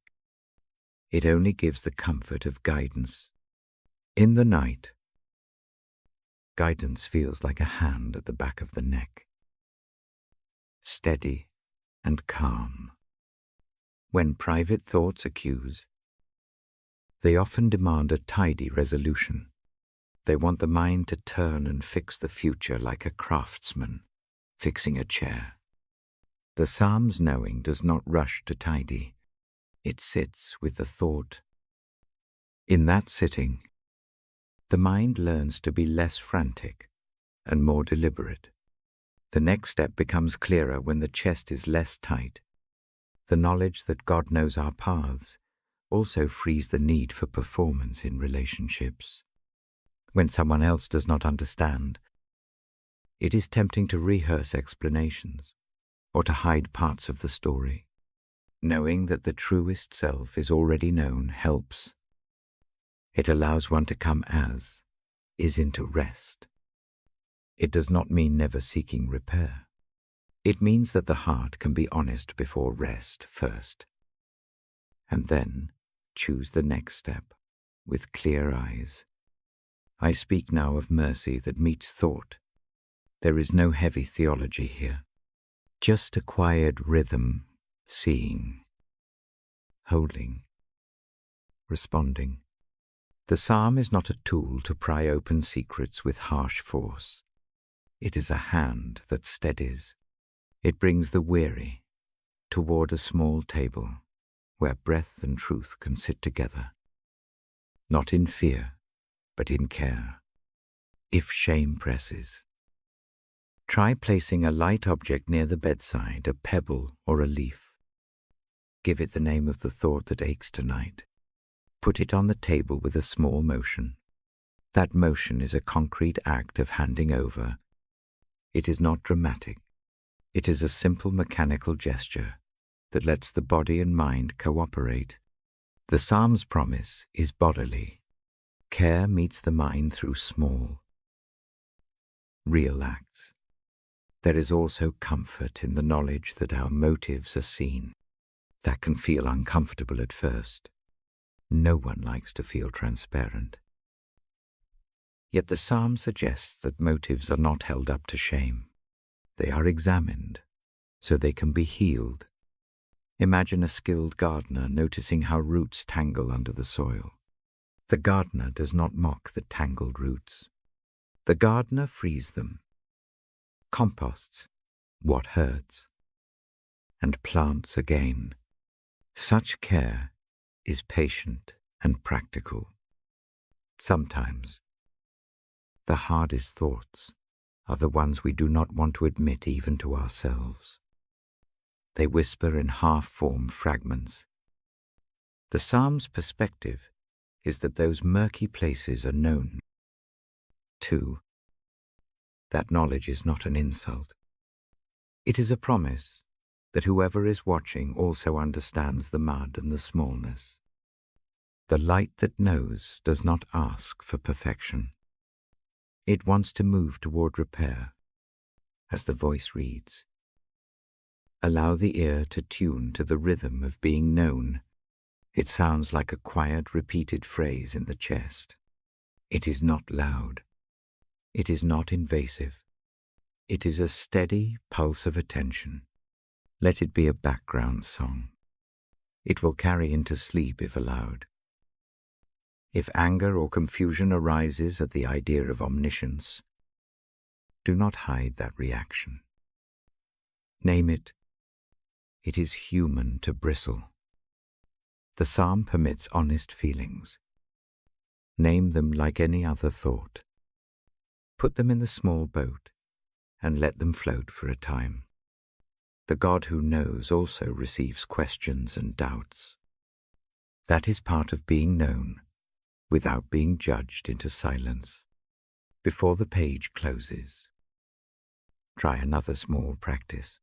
It only gives the comfort of guidance. In the night, guidance feels like a hand at the back of the neck. Steady and calm. When private thoughts accuse, they often demand a tidy resolution. They want the mind to turn and fix the future like a craftsman fixing a chair. The psalm's knowing does not rush to tidy. It sits with the thought. In that sitting, the mind learns to be less frantic and more deliberate. The next step becomes clearer when the chest is less tight. The knowledge that God knows our paths also frees the need for performance in relationships. When someone else does not understand, it is tempting to rehearse explanations or to hide parts of the story. Knowing that the truest self is already known helps. It allows one to come as is into rest. It does not mean never seeking repair. It means that the heart can be honest before rest first, and then choose the next step with clear eyes. I speak now of mercy that meets thought. There is no heavy theology here, just a quiet rhythm, seeing, holding, responding. The psalm is not a tool to pry open secrets with harsh force. It is a hand that steadies. It brings the weary toward a small table where breath and truth can sit together, not in fear, but in care. If shame presses, try placing a light object near the bedside, a pebble or a leaf. Give it the name of the thought that aches tonight. Put it on the table with a small motion. That motion is a concrete act of handing over. It is not dramatic. It is a simple mechanical gesture that lets the body and mind cooperate. The psalm's promise is bodily. Care meets the mind through small, real acts. There is also comfort in the knowledge that our motives are seen. That can feel uncomfortable at first. No one likes to feel transparent. Yet the psalm suggests that motives are not held up to shame. They are examined so they can be healed. Imagine a skilled gardener noticing how roots tangle under the soil. The gardener does not mock the tangled roots. The gardener frees them, composts what hurts, and plants again. Such care is patient and practical. Sometimes The hardest thoughts are the ones we do not want to admit even to ourselves. They whisper in half-formed fragments. The Psalm's perspective is that those murky places are known. 2. That knowledge is not an insult. It is a promise that whoever is watching also understands the mud and the smallness. The light that knows does not ask for perfection. It wants to move toward repair, as the voice reads. Allow the ear to tune to the rhythm of being known. It sounds like a quiet, repeated phrase in the chest. It is not loud. It is not invasive. It is a steady pulse of attention. Let it be a background song. It will carry into sleep if allowed. If anger or confusion arises at the idea of omniscience, do not hide that reaction. Name it. It is human to bristle. The psalm permits honest feelings. Name them like any other thought. Put them in the small boat and let them float for a time. The God who knows also receives questions and doubts. That is part of being known without being judged into silence. Before the page closes, try another small practice.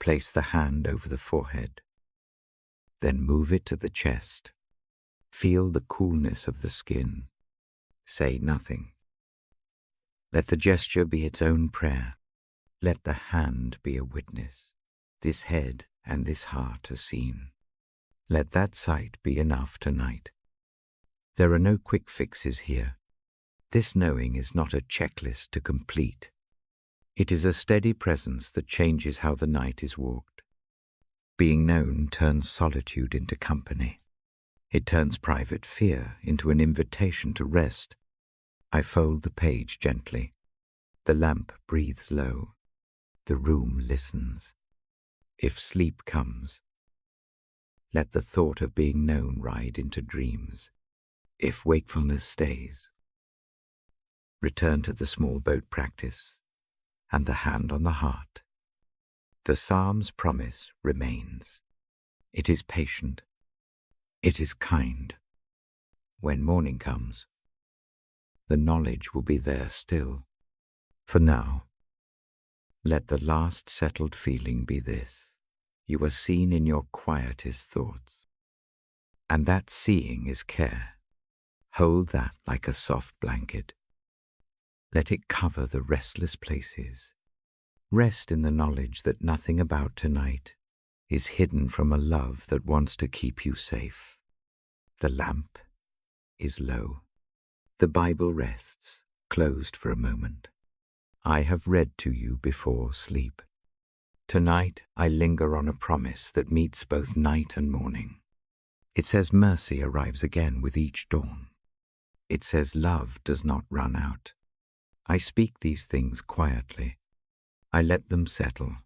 Place the hand over the forehead. Then move it to the chest. Feel the coolness of the skin. Say nothing. Let the gesture be its own prayer. Let the hand be a witness. This head and this heart are seen. Let that sight be enough tonight. There are no quick fixes here. This knowing is not a checklist to complete. It is a steady presence that changes how the night is walked. Being known turns solitude into company. It turns private fear into an invitation to rest. I fold the page gently. The lamp breathes low. The room listens. If sleep comes, let the thought of being known ride into dreams. If wakefulness stays, return to the small boat practice and the hand on the heart. The psalm's promise remains. It is patient. It is kind. When morning comes, the knowledge will be there still. For now, let the last settled feeling be this. You are seen in your quietest thoughts. And that seeing is care. Hold that like a soft blanket. Let it cover the restless places. Rest in the knowledge that nothing about tonight is hidden from a love that wants to keep you safe. The lamp is low. The Bible rests, closed for a moment. I have read to you before sleep. Tonight I linger on a promise that meets both night and morning. It says mercy arrives again with each dawn. It says love does not run out. I speak these things quietly. I let them settle.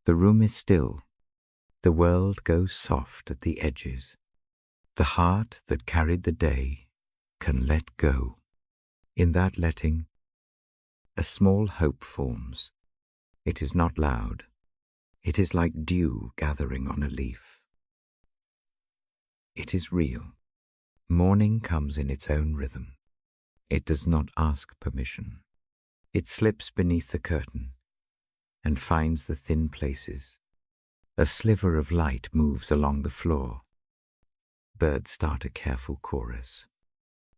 The room is still. The world goes soft at the edges. The heart that carried the day can let go. In that letting, a small hope forms. It is not loud. It is like dew gathering on a leaf. It is real. Morning comes in its own rhythm. It does not ask permission. It slips beneath the curtain and finds the thin places. A sliver of light moves along the floor. Birds start a careful chorus.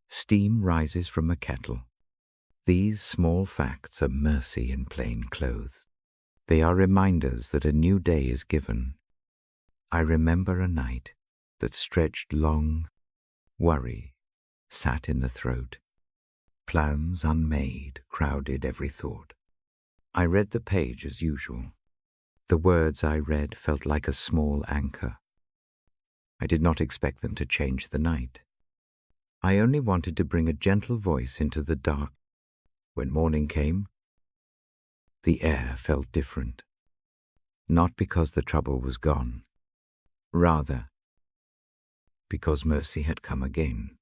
Steam rises from a kettle. These small facts are mercy in plain clothes. They are reminders that a new day is given. I remember a night that stretched long. Worry sat in the throat. Plans unmade crowded every thought. I read the page as usual. The words I read felt like a small anchor. I did not expect them to change the night. I only wanted to bring a gentle voice into the dark. When morning came, the air felt different. Not because the trouble was gone. Rather, because mercy had come again.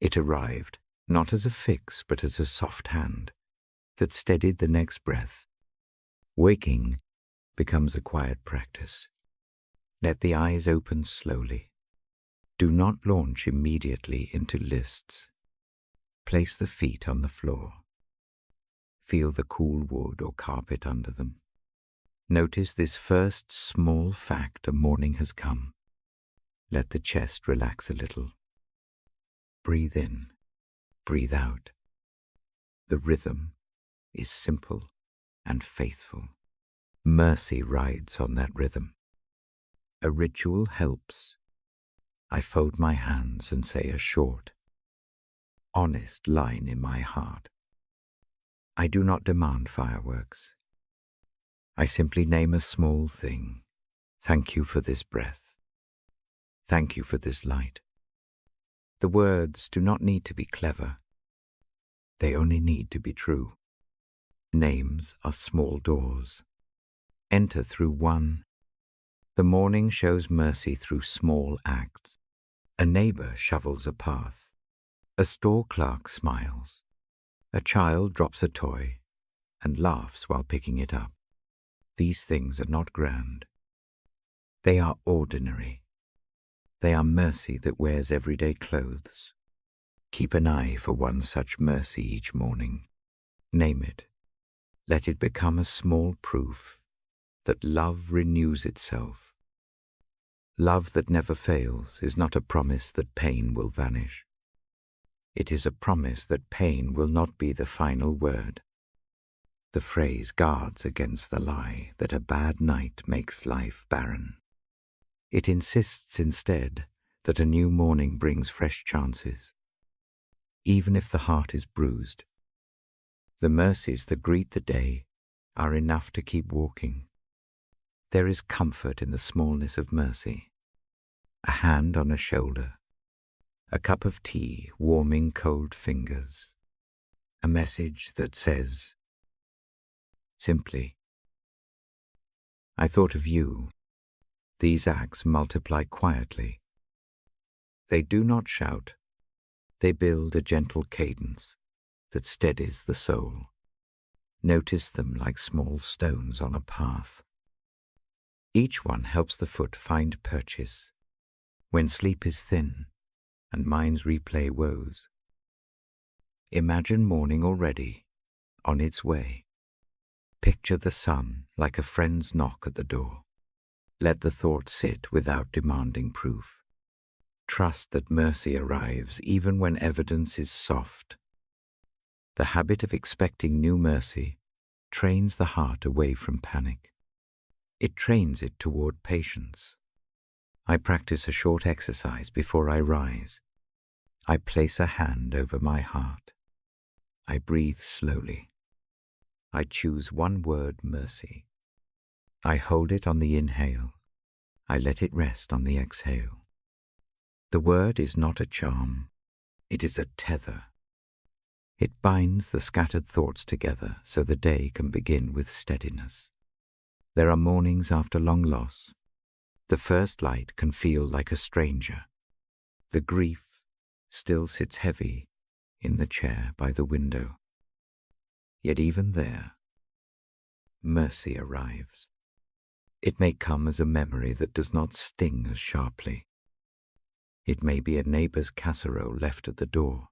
It arrived, not as a fix but as a soft hand that steadied the next breath. Waking becomes a quiet practice. Let the eyes open slowly. Do not launch immediately into lists. Place the feet on the floor. Feel the cool wood or carpet under them. Notice this first small fact: a morning has come. Let the chest relax a little. Breathe in, breathe out. The rhythm is simple and faithful. Mercy rides on that rhythm. A ritual helps. I fold my hands and say a short, honest line in my heart. I do not demand fireworks. I simply name a small thing. Thank you for this breath. Thank you for this light. The words do not need to be clever. They only need to be true. Names are small doors. Enter through one. The morning shows mercy through small acts. A neighbor shovels a path. A store clerk smiles. A child drops a toy and laughs while picking it up. These things are not grand. They are ordinary. They are mercy that wears everyday clothes. Keep an eye for one such mercy each morning. Name it. Let it become a small proof that love renews itself. Love that never fails is not a promise that pain will vanish. It is a promise that pain will not be the final word. The phrase guards against the lie that a bad night makes life barren. It insists instead that a new morning brings fresh chances. Even if the heart is bruised, the mercies that greet the day are enough to keep walking. There is comfort in the smallness of mercy. A hand on a shoulder, a cup of tea warming cold fingers, a message that says, simply, I thought of you. These acts multiply quietly. They do not shout. They build a gentle cadence that steadies the soul. Notice them like small stones on a path. Each one helps the foot find purchase when sleep is thin and minds replay woes. Imagine morning already, on its way. Picture the sun like a friend's knock at the door. Let the thought sit without demanding proof. Trust that mercy arrives even when evidence is soft. The habit of expecting new mercy trains the heart away from panic. It trains it toward patience. I practice a short exercise before I rise. I place a hand over my heart. I breathe slowly. I choose one word, mercy. I hold it on the inhale. I let it rest on the exhale. The word is not a charm. It is a tether. It binds the scattered thoughts together so the day can begin with steadiness. There are mornings after long loss. The first light can feel like a stranger. The grief still sits heavy in the chair by the window. Yet even there, mercy arrives. It may come as a memory that does not sting as sharply. It may be a neighbor's casserole left at the door.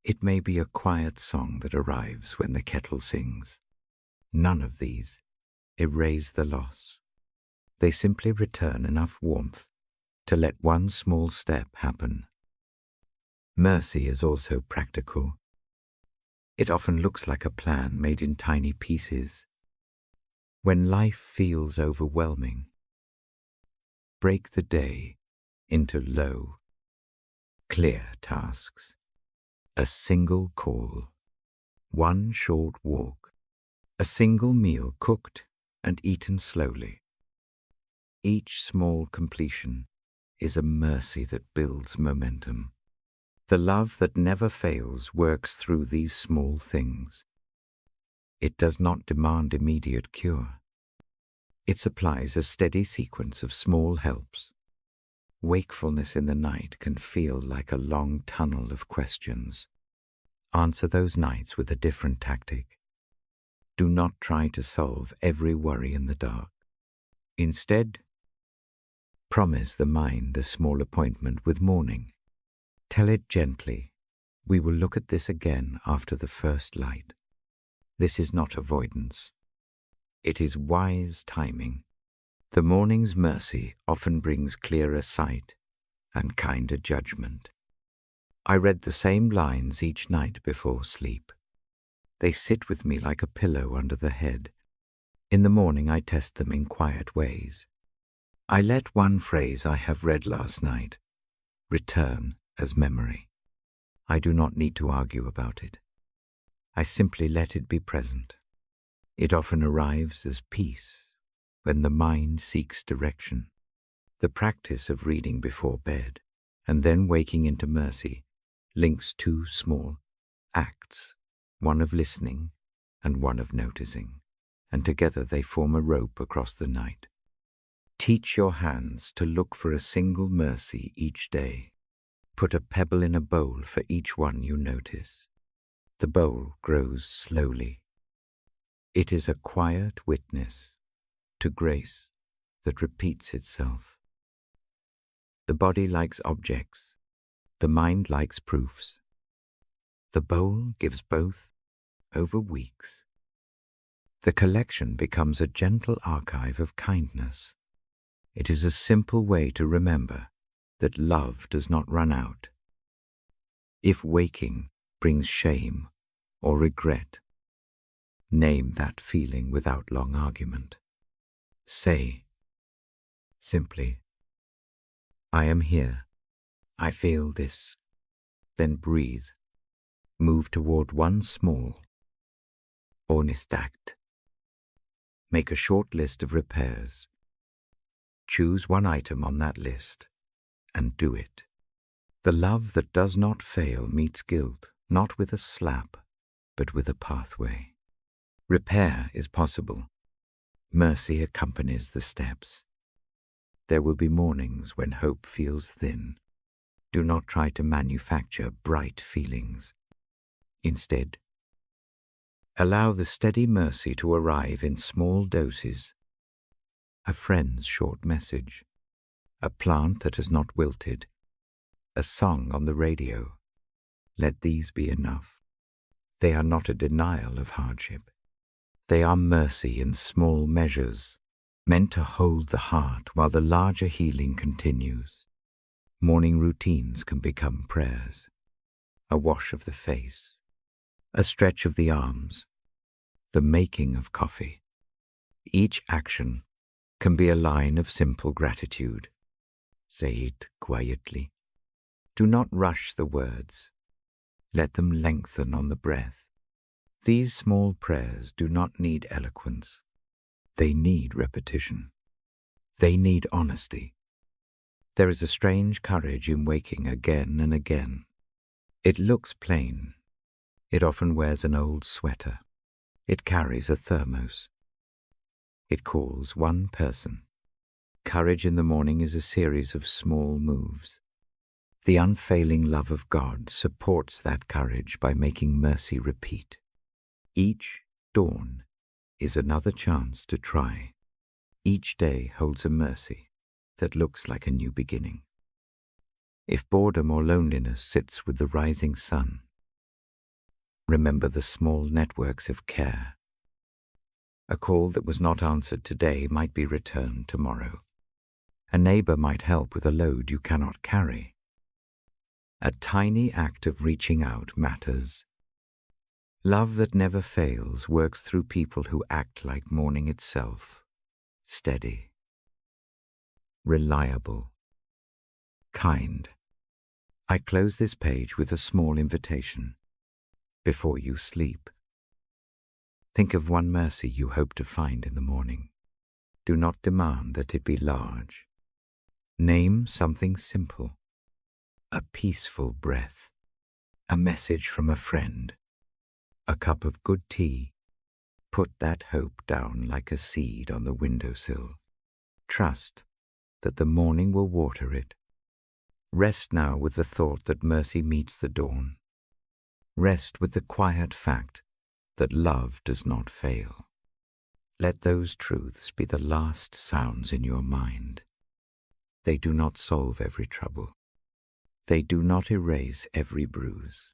It may be a quiet song that arrives when the kettle sings. None of these erase the loss. They simply return enough warmth to let one small step happen. Mercy is also practical. It often looks like a plan made in tiny pieces. When life feels overwhelming, break the day into low, clear tasks. A single call, one short walk, a single meal cooked and eaten slowly. Each small completion is a mercy that builds momentum. The love that never fails works through these small things. It does not demand immediate cure. It supplies a steady sequence of small helps. Wakefulness in the night can feel like a long tunnel of questions. Answer those nights with a different tactic. Do not try to solve every worry in the dark. Instead, promise the mind a small appointment with morning. Tell it gently, we will look at this again after the first light. This is not avoidance. It is wise timing. The morning's mercy often brings clearer sight and kinder judgment. I read the same lines each night before sleep. They sit with me like a pillow under the head. In the morning I test them in quiet ways. I let one phrase I have read last night return as memory. I do not need to argue about it. I simply let it be present. It often arrives as peace when the mind seeks direction. The practice of reading before bed and then waking into mercy links two small acts, one of listening and one of noticing, and together they form a rope across the night. Teach your hands to look for a single mercy each day. Put a pebble in a bowl for each one you notice. The bowl grows slowly. It is a quiet witness to grace that repeats itself. The body likes objects. The mind likes proofs. The bowl gives both over weeks. The collection becomes a gentle archive of kindness. It is a simple way to remember that love does not run out. If waking brings shame or regret, name that feeling without long argument. Say simply, I am here. I feel this. Then breathe. Move toward one small, honest act. Make a short list of repairs. Choose one item on that list and do it. The love that does not fail meets guilt, not with a slap, but with a pathway. Repair is possible. Mercy accompanies the steps. There will be mornings when hope feels thin. Do not try to manufacture bright feelings. Instead, allow the steady mercy to arrive in small doses. A friend's short message, a plant that has not wilted, a song on the radio. Let these be enough. They are not a denial of hardship. They are mercy in small measures, meant to hold the heart while the larger healing continues. Morning routines can become prayers. A wash of the face, a stretch of the arms, the making of coffee. Each action can be a line of simple gratitude. Say it quietly. Do not rush the words. Let them lengthen on the breath. These small prayers do not need eloquence. They need repetition. They need honesty. There is a strange courage in waking again and again. It looks plain. It often wears an old sweater. It carries a thermos. It calls one person. Courage in the morning is a series of small moves. The unfailing love of God supports that courage by making mercy repeat. Each dawn is another chance to try. Each day holds a mercy that looks like a new beginning. If boredom or loneliness sits with the rising sun, remember the small networks of care. A call that was not answered today might be returned tomorrow. A neighbor might help with a load you cannot carry. A tiny act of reaching out matters. Love that never fails works through people who act like morning itself, steady, reliable, kind. I close this page with a small invitation. Before you sleep, think of one mercy you hope to find in the morning. Do not demand that it be large. Name something simple. A peaceful breath, a message from a friend, a cup of good tea. Put that hope down like a seed on the windowsill. Trust that the morning will water it. Rest now with the thought that mercy meets the dawn. Rest with the quiet fact that love does not fail. Let those truths be the last sounds in your mind. They do not solve every trouble. They do not erase every bruise.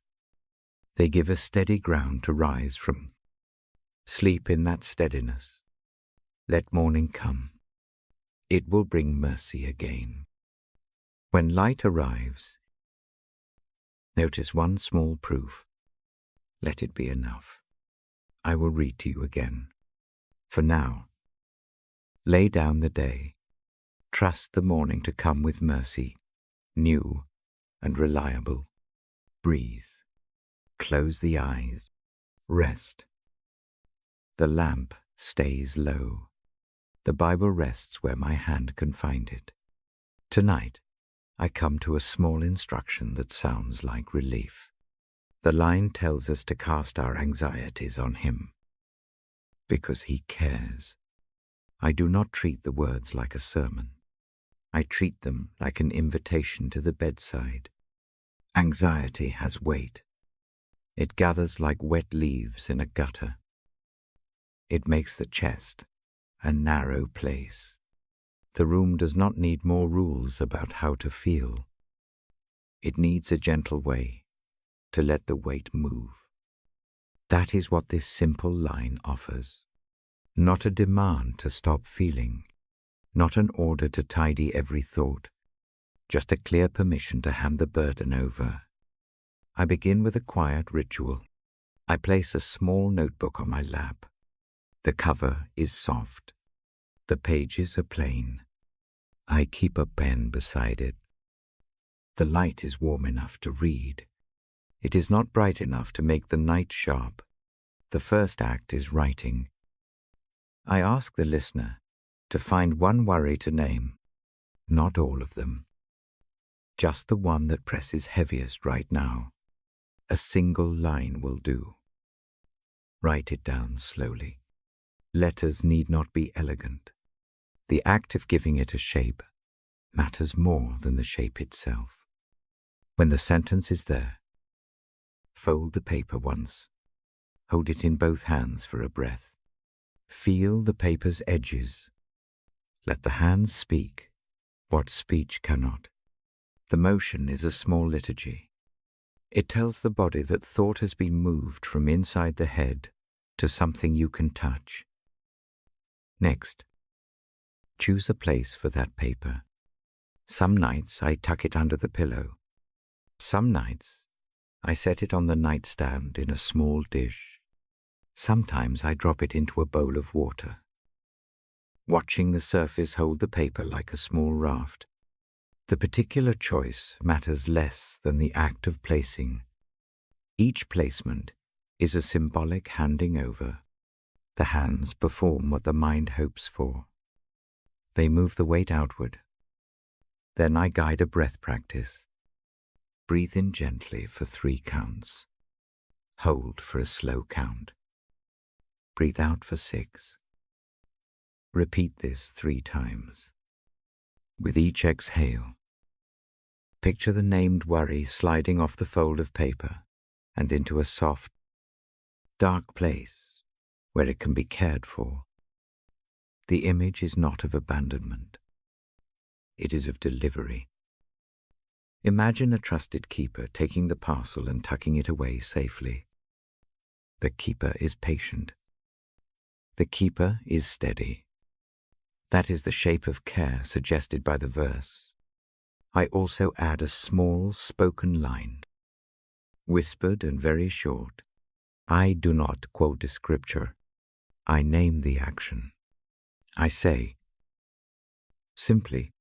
They give a steady ground to rise from. Sleep in that steadiness. Let morning come. It will bring mercy again. When light arrives, notice one small proof. Let it be enough. I will read to you again. For now, lay down the day. Trust the morning to come with mercy, new and reliable. Breathe. Close the eyes. Rest. The lamp stays low. The Bible rests where my hand can find it. Tonight, I come to a small instruction that sounds like relief. The line tells us to cast our anxieties on Him, because He cares. I do not treat the words like a sermon. I treat them like an invitation to the bedside. Anxiety has weight. It gathers like wet leaves in a gutter. It makes the chest a narrow place. The room does not need more rules about how to feel. It needs a gentle way to let the weight move. That is what this simple line offers. Not a demand to stop feeling, not an order to tidy every thought, just a clear permission to hand the burden over. I begin with a quiet ritual. I place a small notebook on my lap. The cover is soft. The pages are plain. I keep a pen beside it. The light is warm enough to read. It is not bright enough to make the night sharp. The first act is writing. I ask the listener to find one worry to name, not all of them. Just the one that presses heaviest right now. A single line will do. Write it down slowly. Letters need not be elegant. The act of giving it a shape matters more than the shape itself. When the sentence is there, fold the paper once. Hold it in both hands for a breath. Feel the paper's edges. Let the hands speak what speech cannot. The motion is a small liturgy. It tells the body that thought has been moved from inside the head to something you can touch. Next, choose a place for that paper. Some nights I tuck it under the pillow. Some nights I set it on the nightstand in a small dish. Sometimes I drop it into a bowl of water. Watching the surface hold the paper like a small raft. The particular choice matters less than the act of placing. Each placement is a symbolic handing over. The hands perform what the mind hopes for. They move the weight outward. Then I guide a breath practice. Breathe in gently for 3 counts. Hold for a slow count. Breathe out for 6. Repeat this 3 times. With each exhale, picture the named worry sliding off the fold of paper and into a soft, dark place where it can be cared for. The image is not of abandonment. It is of delivery. Imagine a trusted keeper taking the parcel and tucking it away safely. The keeper is patient. The keeper is steady. That is the shape of care suggested by the verse. I also add a small spoken line, whispered and very short. I do not quote a scripture. I name the action. I say, simply,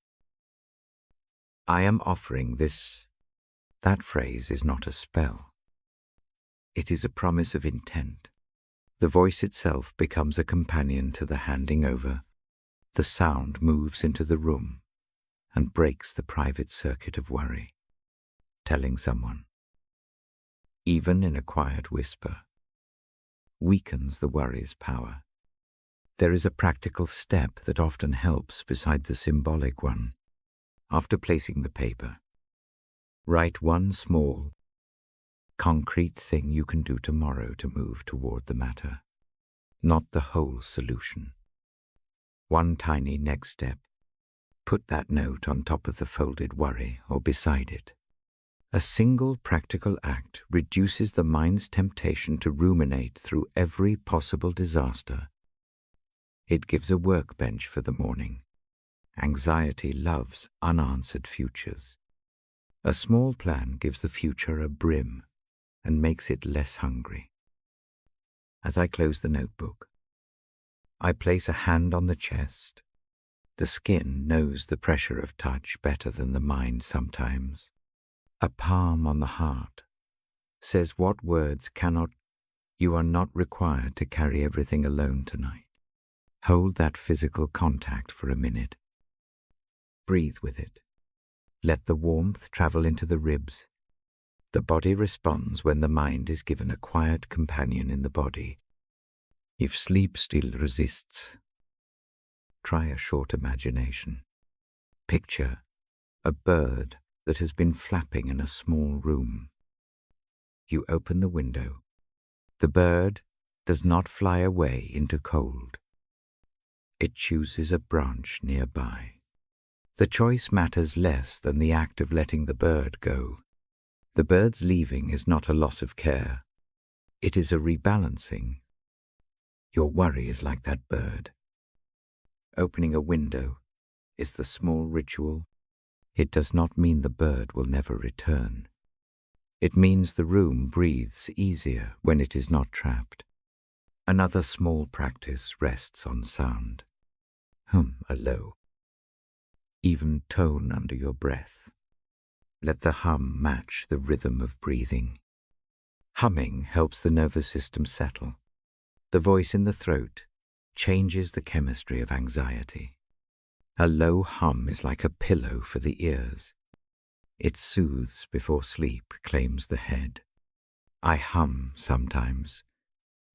I am offering this. That phrase is not a spell. It is a promise of intent. The voice itself becomes a companion to the handing over. The sound moves into the room and breaks the private circuit of worry, telling someone, even in a quiet whisper, weakens the worry's power. There is a practical step that often helps beside the symbolic one. After placing the paper, write one small, concrete thing you can do tomorrow to move toward the matter, not the whole solution. One tiny next step. Put that note on top of the folded worry or beside it. A single practical act reduces the mind's temptation to ruminate through every possible disaster. It gives a workbench for the morning. Anxiety loves unanswered futures. A small plan gives the future a brim and makes it less hungry. As I close the notebook, I place a hand on the chest. The skin knows the pressure of touch better than the mind sometimes. A palm on the heart says what words cannot. You are not required to carry everything alone tonight. Hold that physical contact for a minute. Breathe with it. Let the warmth travel into the ribs. The body responds when the mind is given a quiet companion in the body. If sleep still resists, try a short imagination. Picture a bird that has been flapping in a small room. You open the window. The bird does not fly away into cold. It chooses a branch nearby. The choice matters less than the act of letting the bird go. The bird's leaving is not a loss of care. It is a rebalancing. Your worry is like that bird. Opening a window is the small ritual. It does not mean the bird will never return. It means the room breathes easier when it is not trapped. Another small practice rests on sound. A low, even tone under your breath. Let the hum match the rhythm of breathing. Humming helps the nervous system settle. The voice in the throat changes the chemistry of anxiety. A low hum is like a pillow for the ears. It soothes before sleep claims the head. I hum sometimes,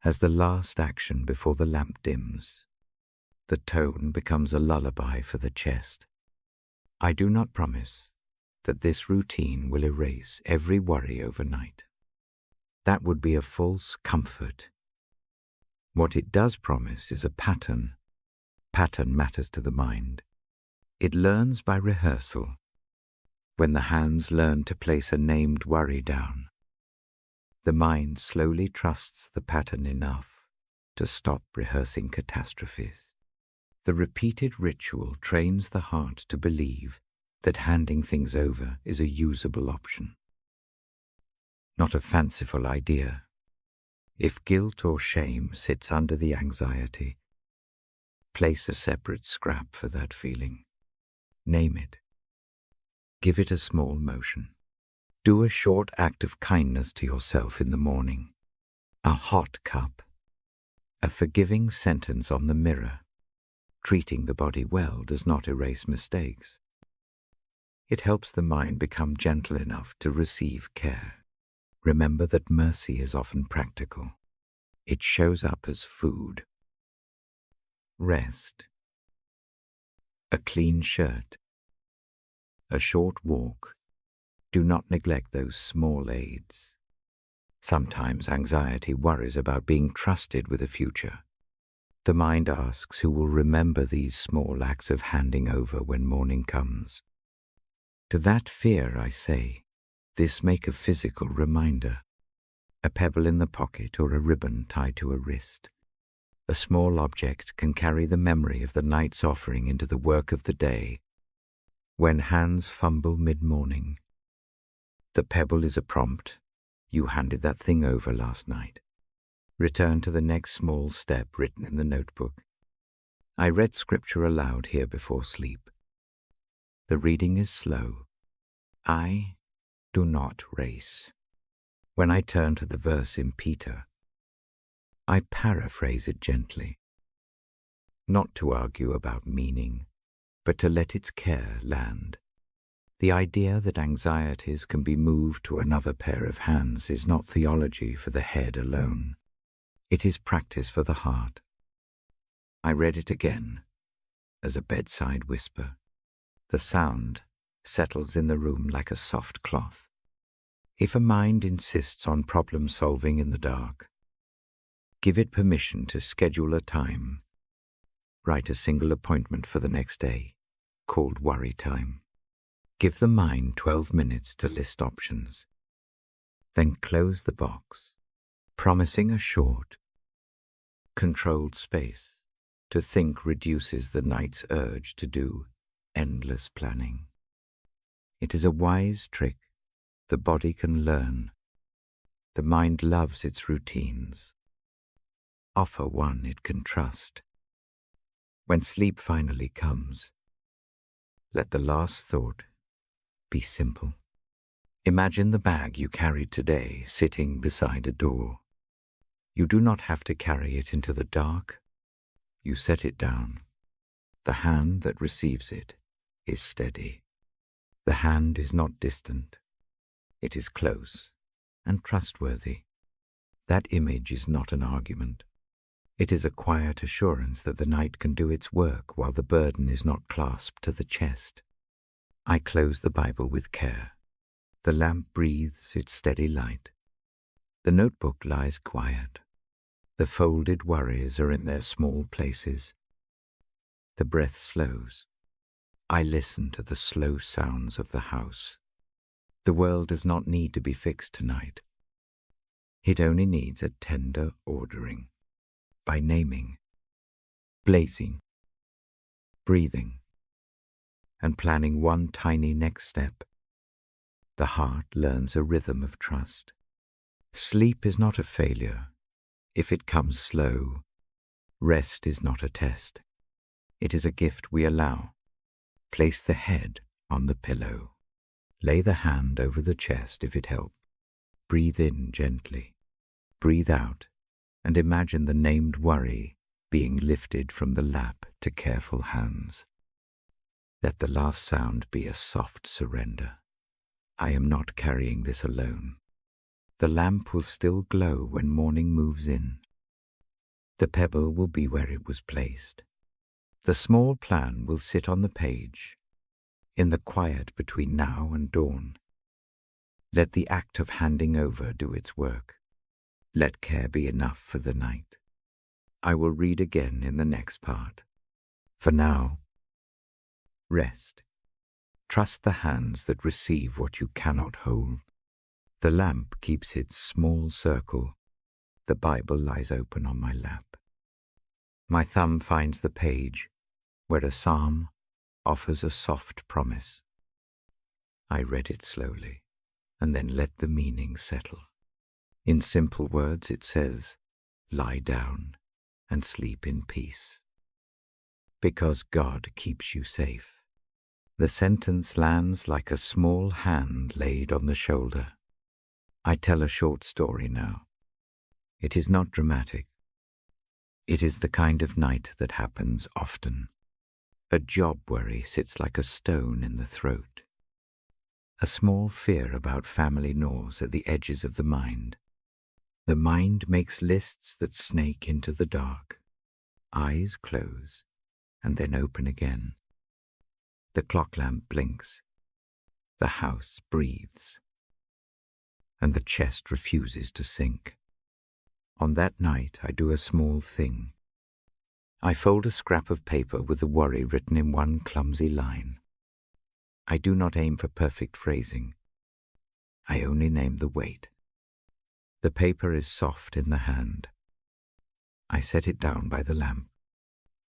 as the last action before the lamp dims. The tone becomes a lullaby for the chest. I do not promise that this routine will erase every worry overnight. That would be a false comfort. What it does promise is a pattern. Pattern matters to the mind. It learns by rehearsal. When the hands learn to place a named worry down, the mind slowly trusts the pattern enough to stop rehearsing catastrophes. The repeated ritual trains the heart to believe that handing things over is a usable option, not a fanciful idea. If guilt or shame sits under the anxiety, place a separate scrap for that feeling. Name it. Give it a small motion. Do a short act of kindness to yourself in the morning. A hot cup. A forgiving sentence on the mirror. Treating the body well does not erase mistakes. It helps the mind become gentle enough to receive care. Remember that mercy is often practical. It shows up as food. Rest. A clean shirt. A short walk. Do not neglect those small aids. Sometimes anxiety worries about being trusted with the future. The mind asks who will remember these small acts of handing over when morning comes. To that fear I say, this make a physical reminder. A pebble in the pocket or a ribbon tied to a wrist. A small object can carry the memory of the night's offering into the work of the day. When hands fumble mid-morning, the pebble is a prompt. You handed that thing over last night. Return to the next small step written in the notebook. I read scripture aloud here before sleep. The reading is slow. I do not race. When I turn to the verse in Peter, I paraphrase it gently. Not to argue about meaning, but to let its care land. The idea that anxieties can be moved to another pair of hands is not theology for the head alone. It is practice for the heart. I read it again, as a bedside whisper. The sound settles in the room like a soft cloth. If a mind insists on problem solving in the dark, give it permission to schedule a time. Write a single appointment for the next day, called worry time. Give the mind 12 minutes to list options. Then close the box, promising a short, controlled space. To think reduces the night's urge to do endless planning. It is a wise trick the body can learn. The mind loves its routines. Offer one it can trust. When sleep finally comes, let the last thought be simple. Imagine the bag you carried today sitting beside a door. You do not have to carry it into the dark. You set it down. The hand that receives it is steady. The hand is not distant. It is close and trustworthy. That image is not an argument. It is a quiet assurance that the night can do its work while the burden is not clasped to the chest. I close the Bible with care. The lamp breathes its steady light. The notebook lies quiet. The folded worries are in their small places. The breath slows. I listen to the slow sounds of the house. The world does not need to be fixed tonight. It only needs a tender ordering, by naming, blazing, breathing, and planning one tiny next step. The heart learns a rhythm of trust. Sleep is not a failure. If it comes slow, rest is not a test. It is a gift we allow. Place the head on the pillow. Lay the hand over the chest if it helps. Breathe in gently. Breathe out, and imagine the named worry being lifted from the lap to careful hands. Let the last sound be a soft surrender. I am not carrying this alone. The lamp will still glow when morning moves in. The pebble will be where it was placed. The small plan will sit on the page, in the quiet between now and dawn. Let the act of handing over do its work. Let care be enough for the night. I will read again in the next part. For now, rest. Trust the hands that receive what you cannot hold. The lamp keeps its small circle. The Bible lies open on my lap. My thumb finds the page where a psalm offers a soft promise. I read it slowly, and then let the meaning settle. In simple words it says, lie down and sleep in peace. Because God keeps you safe. The sentence lands like a small hand laid on the shoulder. I tell a short story now. It is not dramatic. It is the kind of night that happens often. A job worry sits like a stone in the throat. A small fear about family gnaws at the edges of the mind. The mind makes lists that snake into the dark. Eyes close and then open again. The clock lamp blinks. The house breathes. And the chest refuses to sink. On that night I do a small thing. I fold a scrap of paper with the worry written in one clumsy line. I do not aim for perfect phrasing. I only name the weight. The paper is soft in the hand. I set it down by the lamp.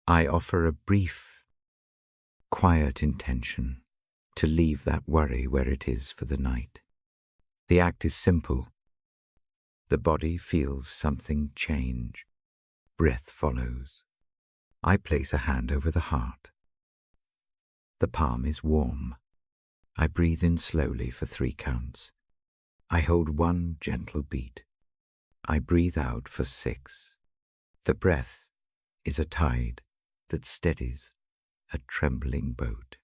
I offer a brief, quiet intention to leave that worry where it is for the night. The act is simple. The body feels something change. Breath follows. I place a hand over the heart. The palm is warm. I breathe in slowly for 3 counts. I hold 1 gentle beat. I breathe out for 6. The breath is a tide that steadies a trembling boat.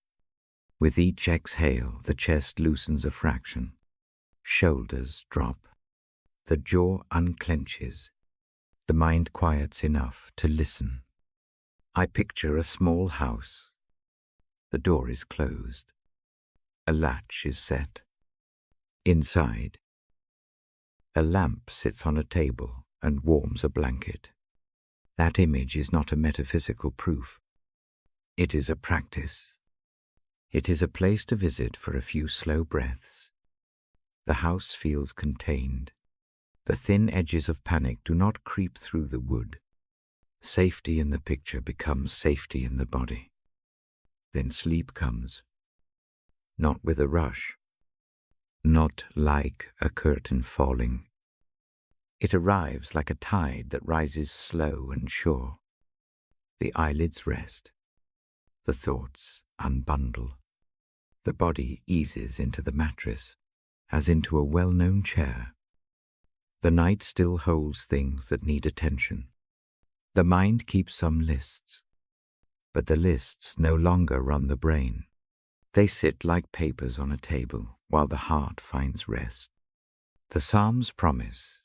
With each exhale, the chest loosens a fraction. Shoulders drop. The jaw unclenches. The mind quiets enough to listen. I picture a small house. The door is closed. A latch is set. Inside, A lamp sits on a table and warms a blanket. That image is not a metaphysical proof. It is a practice. It is a place to visit for a few slow breaths. The house feels contained. The thin edges of panic do not creep through the wood. Safety in the picture becomes safety in the body. Then sleep comes. Not with a rush. Not like a curtain falling. It arrives like a tide that rises slow and sure. The eyelids rest. The thoughts unbundle. The body eases into the mattress, as into a well-known chair. The night still holds things that need attention. The mind keeps some lists, but the lists no longer run the brain. They sit like papers on a table while the heart finds rest. The Psalm's promise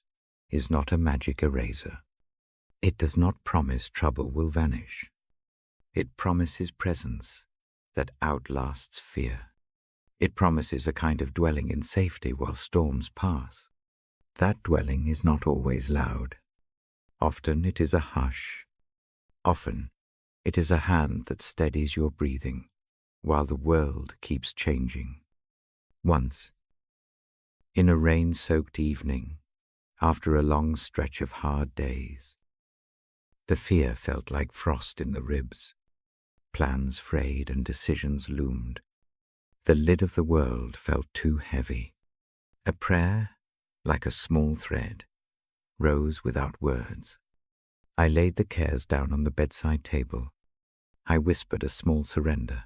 is not a magic eraser. It does not promise trouble will vanish. It promises presence that outlasts fear. It promises a kind of dwelling in safety while storms pass. That dwelling is not always loud. Often it is a hush. Often it is a hand that steadies your breathing while the world keeps changing. Once, in a rain-soaked evening, after a long stretch of hard days, the fear felt like frost in the ribs. Plans frayed and decisions loomed. The lid of the world felt too heavy. A prayer, like a small thread, rose without words. I laid the cares down on the bedside table. I whispered a small surrender.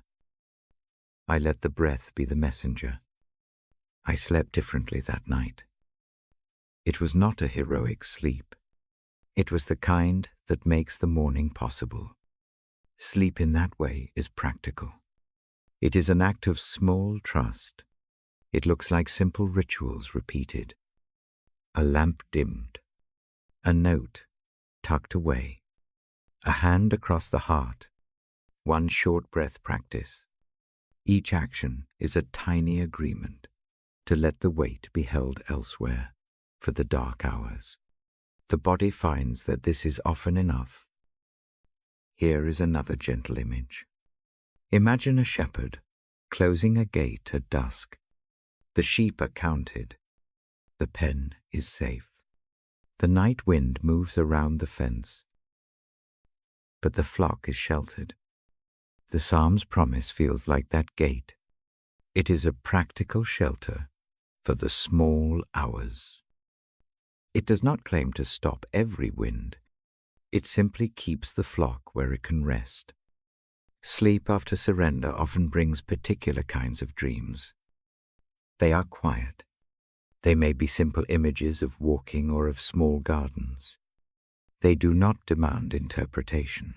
I let the breath be the messenger. I slept differently that night. It was not a heroic sleep. It was the kind that makes the morning possible. Sleep in that way is practical. It is an act of small trust. It looks like simple rituals repeated. A lamp dimmed. A note tucked away. A hand across the heart. One short breath practice. Each action is a tiny agreement to let the weight be held elsewhere for the dark hours. The body finds that this is often enough. Here is another gentle image. Imagine a shepherd closing a gate at dusk. The sheep are counted. The pen is safe. The night wind moves around the fence, but the flock is sheltered. The Psalm's promise feels like that gate. It is a practical shelter for the small hours. It does not claim to stop every wind. It simply keeps the flock where it can rest. Sleep after surrender often brings particular kinds of dreams. They are quiet. They may be simple images of walking or of small gardens. They do not demand interpretation.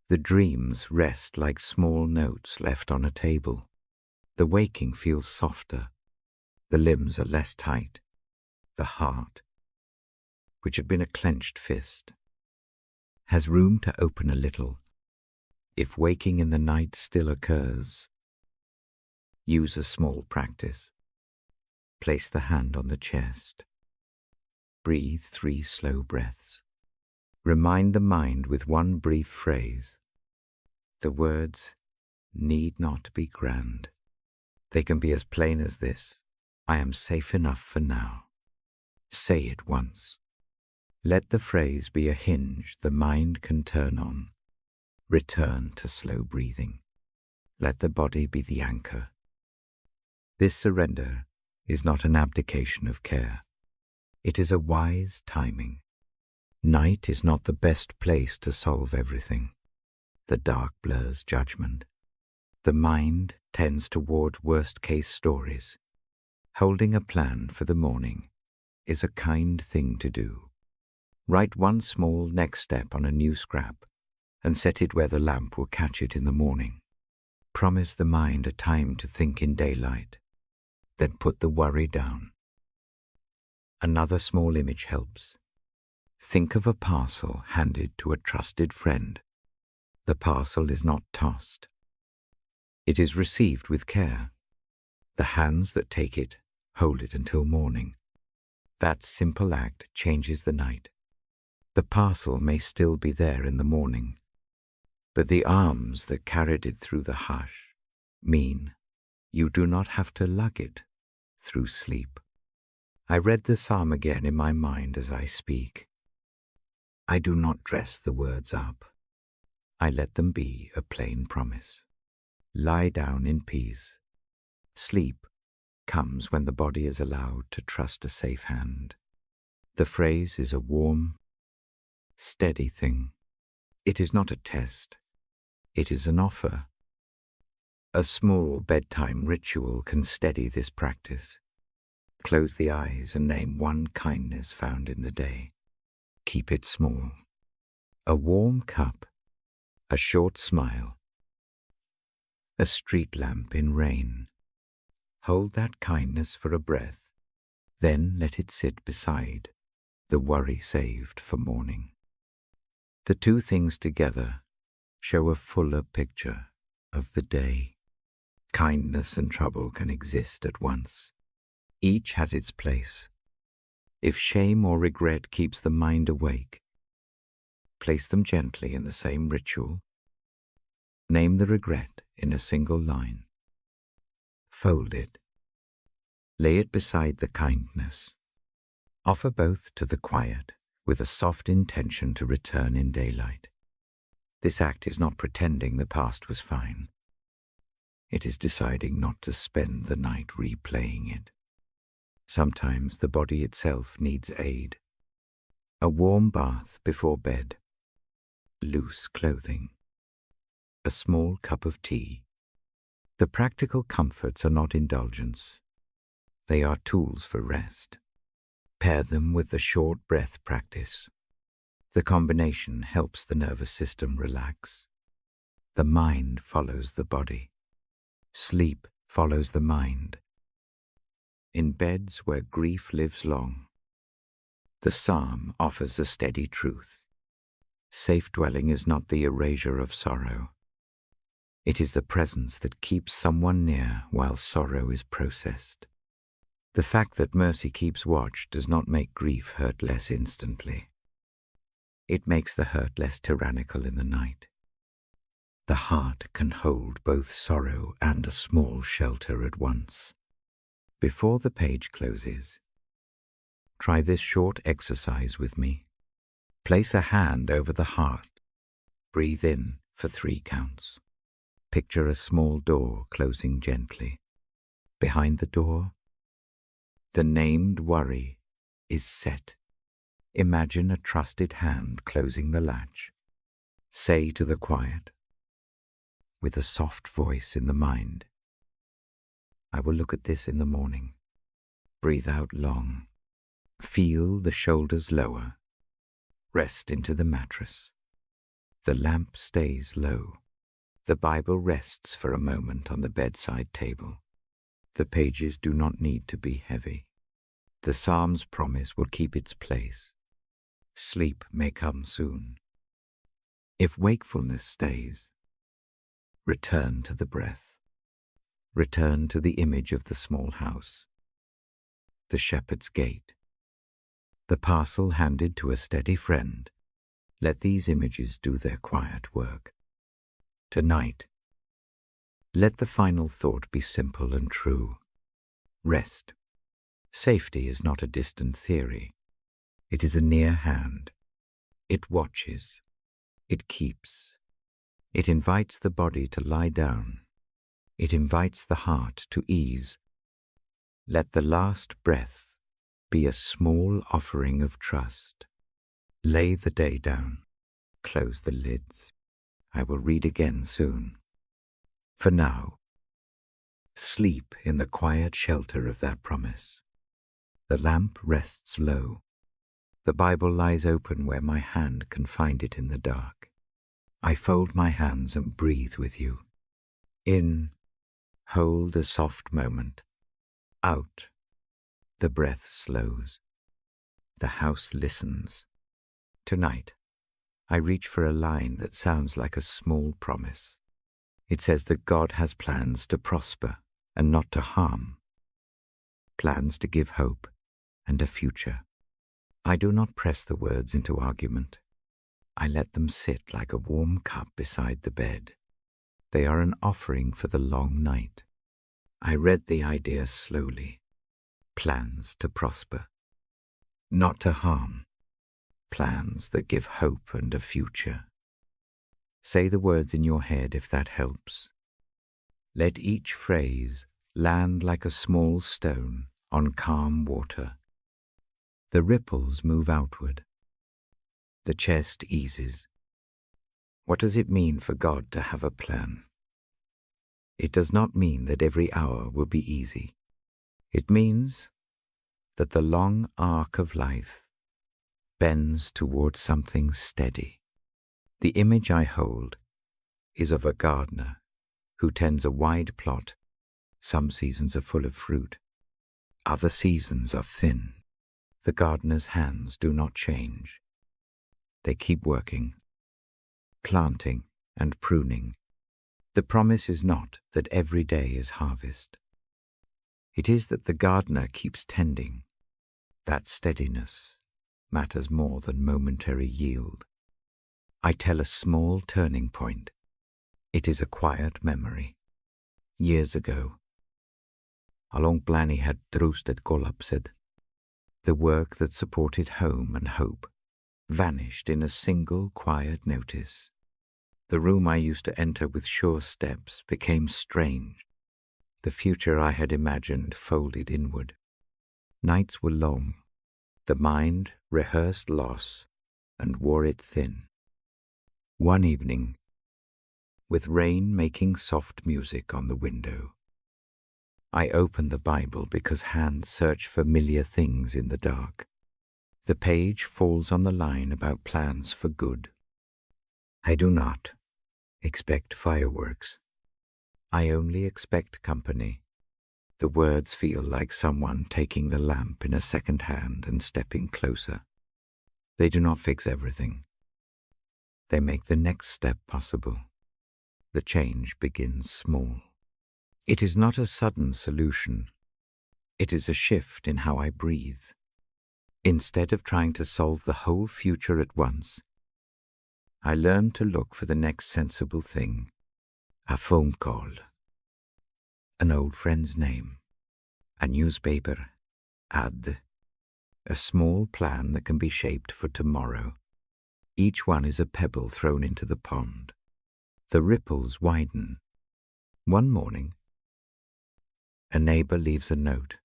The dreams rest like small notes left on a table. The waking feels softer. The limbs are less tight. The heart, which had been a clenched fist, has room to open a little. If waking in the night still occurs, use a small practice. Place the hand on the chest. Breathe 3 slow breaths. Remind the mind with one brief phrase. The words need not be grand. They can be as plain as this: I am safe enough for now. Say it once. Let the phrase be a hinge the mind can turn on. Return to slow breathing. Let the body be the anchor. This surrender is not an abdication of care. It is a wise timing. Night is not the best place to solve everything. The dark blurs judgment. The mind tends toward worst-case stories. Holding a plan for the morning is a kind thing to do. Write one small next step on a new scrap and set it where the lamp will catch it in the morning. Promise the mind a time to think in daylight. Then put the worry down. Another small image helps. Think of a parcel handed to a trusted friend. The parcel is not tossed. It is received with care. The hands that take it hold it until morning. That simple act changes the night. The parcel may still be there in the morning, but the arms that carried it through the hush mean you do not have to lug it through sleep. I read the psalm again in my mind as I speak. I do not dress the words up. I let them be a plain promise. Lie down in peace. Sleep comes when the body is allowed to trust a safe hand. The phrase is a warm, steady thing. It is not a test. It is an offer. A small bedtime ritual can steady this practice. Close the eyes and name one kindness found in the day. Keep it small. A warm cup, a short smile, a street lamp in rain. Hold that kindness for a breath, then let it sit beside the worry saved for morning. The two things together show a fuller picture of the day. Kindness and trouble can exist at once. Each has its place. If shame or regret keeps the mind awake, place them gently in the same ritual. Name the regret in a single line. Fold it. Lay it beside the kindness. Offer both to the quiet with a soft intention to return in daylight. This act is not pretending the past was fine. It is deciding not to spend the night replaying it. Sometimes the body itself needs aid. A warm bath before bed. Loose clothing. A small cup of tea. The practical comforts are not indulgence. They are tools for rest. Pair them with the short breath practice. The combination helps the nervous system relax. The mind follows the body. Sleep follows the mind. In beds where grief lives long, the psalm offers a steady truth. Safe dwelling is not the erasure of sorrow. It is the presence that keeps someone near while sorrow is processed. The fact that mercy keeps watch does not make grief hurt less instantly. It makes the hurt less tyrannical in the night. The heart can hold both sorrow and a small shelter at once. Before the page closes, try this short exercise with me. Place a hand over the heart. Breathe in for 3 counts. Picture a small door closing gently. Behind the door, the named worry is set. Imagine a trusted hand closing the latch. Say to the quiet, with a soft voice in the mind, I will look at this in the morning. Breathe out long. Feel the shoulders lower. Rest into the mattress. The lamp stays low. The Bible rests for a moment on the bedside table. The pages do not need to be heavy. The Psalm's promise will keep its place. Sleep may come soon. If wakefulness stays, return to the breath. Return to the image of the small house, the shepherd's gate, the parcel handed to a steady friend. Let these images do their quiet work. Tonight, let the final thought be simple and true. Rest. Safety is not a distant theory. It is a near hand. It watches. It keeps. It invites the body to lie down. It invites the heart to ease. Let the last breath be a small offering of trust. Lay the day down. Close the lids. I will read again soon. For now, sleep in the quiet shelter of that promise. The lamp rests low. The Bible lies open where my hand can find it in the dark. I fold my hands and breathe with you. In, hold a soft moment. Out, the breath slows. The house listens. Tonight, I reach for a line that sounds like a small promise. It says that God has plans to prosper and not to harm. Plans to give hope and a future. I do not press the words into argument. I let them sit like a warm cup beside the bed. They are an offering for the long night. I read the ideas slowly. Plans to prosper, not to harm. Plans that give hope and a future. Say the words in your head if that helps. Let each phrase land like a small stone on calm water. The ripples move outward. The chest eases. What does it mean for God to have a plan? It does not mean that every hour will be easy. It means that the long arc of life bends toward something steady. The image I hold is of a gardener who tends a wide plot. Some seasons are full of fruit. Other seasons are thin. The gardener's hands do not change. They keep working, planting and pruning. The promise is not that every day is harvest. It is that the gardener keeps tending. That steadiness matters more than momentary yield. I tell a small turning point. It is a quiet memory. Years ago, Along Blanny had trusted collapsed. The work that supported home and hope vanished in a single quiet notice. The room I used to enter with sure steps became strange. The future I had imagined folded inward. Nights were long. The mind rehearsed loss and wore it thin. One evening, with rain making soft music on the window, I opened the Bible because hands search familiar things in the dark. The page falls on the line about plans for good. I do not expect fireworks. I only expect company. The words feel like someone taking the lamp in a second hand and stepping closer. They do not fix everything. They make the next step possible. The change begins small. It is not a sudden solution. It is a shift in how I breathe. Instead of trying to solve the whole future at once, I learn to look for the next sensible thing. A phone call, an old friend's name, a newspaper ad, a small plan that can be shaped for tomorrow. Each one is a pebble thrown into the pond. The ripples widen. One morning, a neighbor leaves a note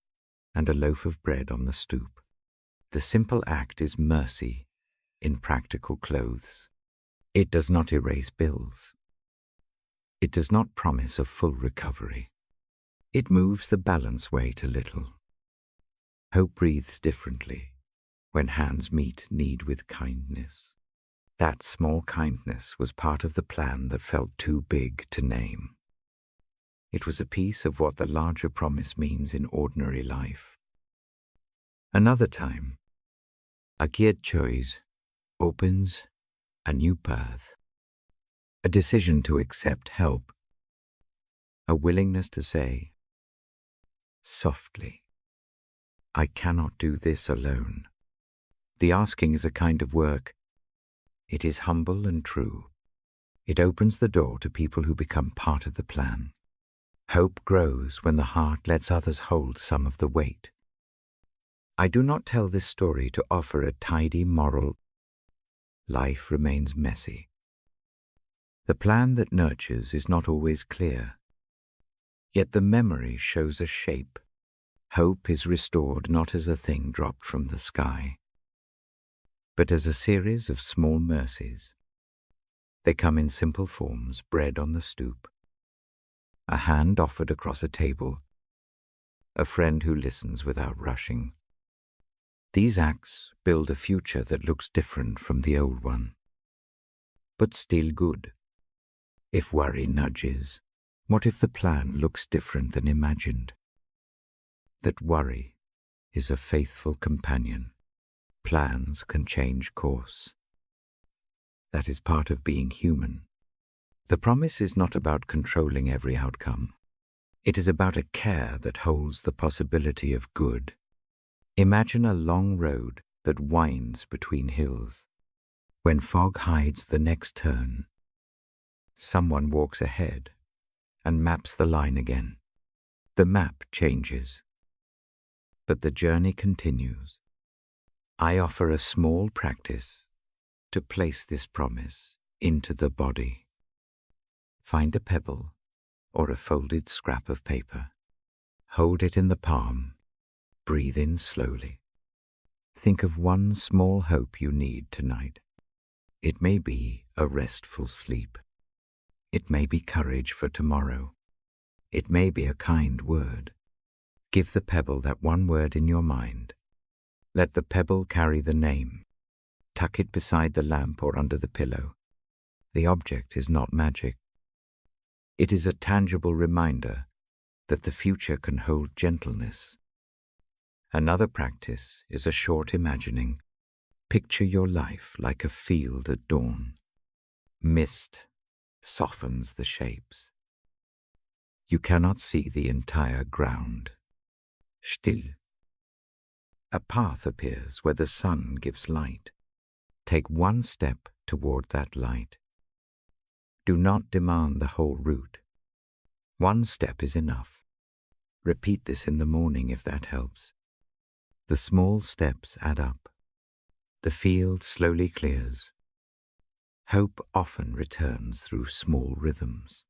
and a loaf of bread on the stoop. The simple act is mercy in practical clothes. It does not erase bills. It does not promise a full recovery. It moves the balance weight a little. Hope breathes differently when hands meet need with kindness. That small kindness was part of the plan that felt too big to name. It was a piece of what the larger promise means in ordinary life. Another time, a kid choice opens a new path, a decision to accept help, a willingness to say, softly, I cannot do this alone. The asking is a kind of work. It is humble and true. It opens the door to people who become part of the plan. Hope grows when the heart lets others hold some of the weight. I do not tell this story to offer a tidy moral. Life remains messy. The plan that nurtures is not always clear. Yet the memory shows a shape. Hope is restored not as a thing dropped from the sky, but as a series of small mercies. They come in simple forms, bread on the stoop, a hand offered across a table, a friend who listens without rushing. These acts build a future that looks different from the old one, but still good. If worry nudges, what if the plan looks different than imagined? That worry is a faithful companion. Plans can change course. That is part of being human. The promise is not about controlling every outcome. It is about a care that holds the possibility of good. Imagine a long road that winds between hills. When fog hides the next turn, someone walks ahead and maps the line again. The map changes, but the journey continues. I offer a small practice to place this promise into the body. Find a pebble or a folded scrap of paper. Hold it in the palm. Breathe in slowly. Think of one small hope you need tonight. It may be a restful sleep. It may be courage for tomorrow. It may be a kind word. Give the pebble that one word in your mind. Let the pebble carry the name. Tuck it beside the lamp or under the pillow. The object is not magic. It is a tangible reminder that the future can hold gentleness. Another practice is a short imagining. Picture your life like a field at dawn. Mist softens the shapes. You cannot see the entire ground. Still. A path appears where the sun gives light. Take one step toward that light. Do not demand the whole route. One step is enough. Repeat this in the morning if that helps. The small steps add up. The field slowly clears. Hope often returns through small rhythms.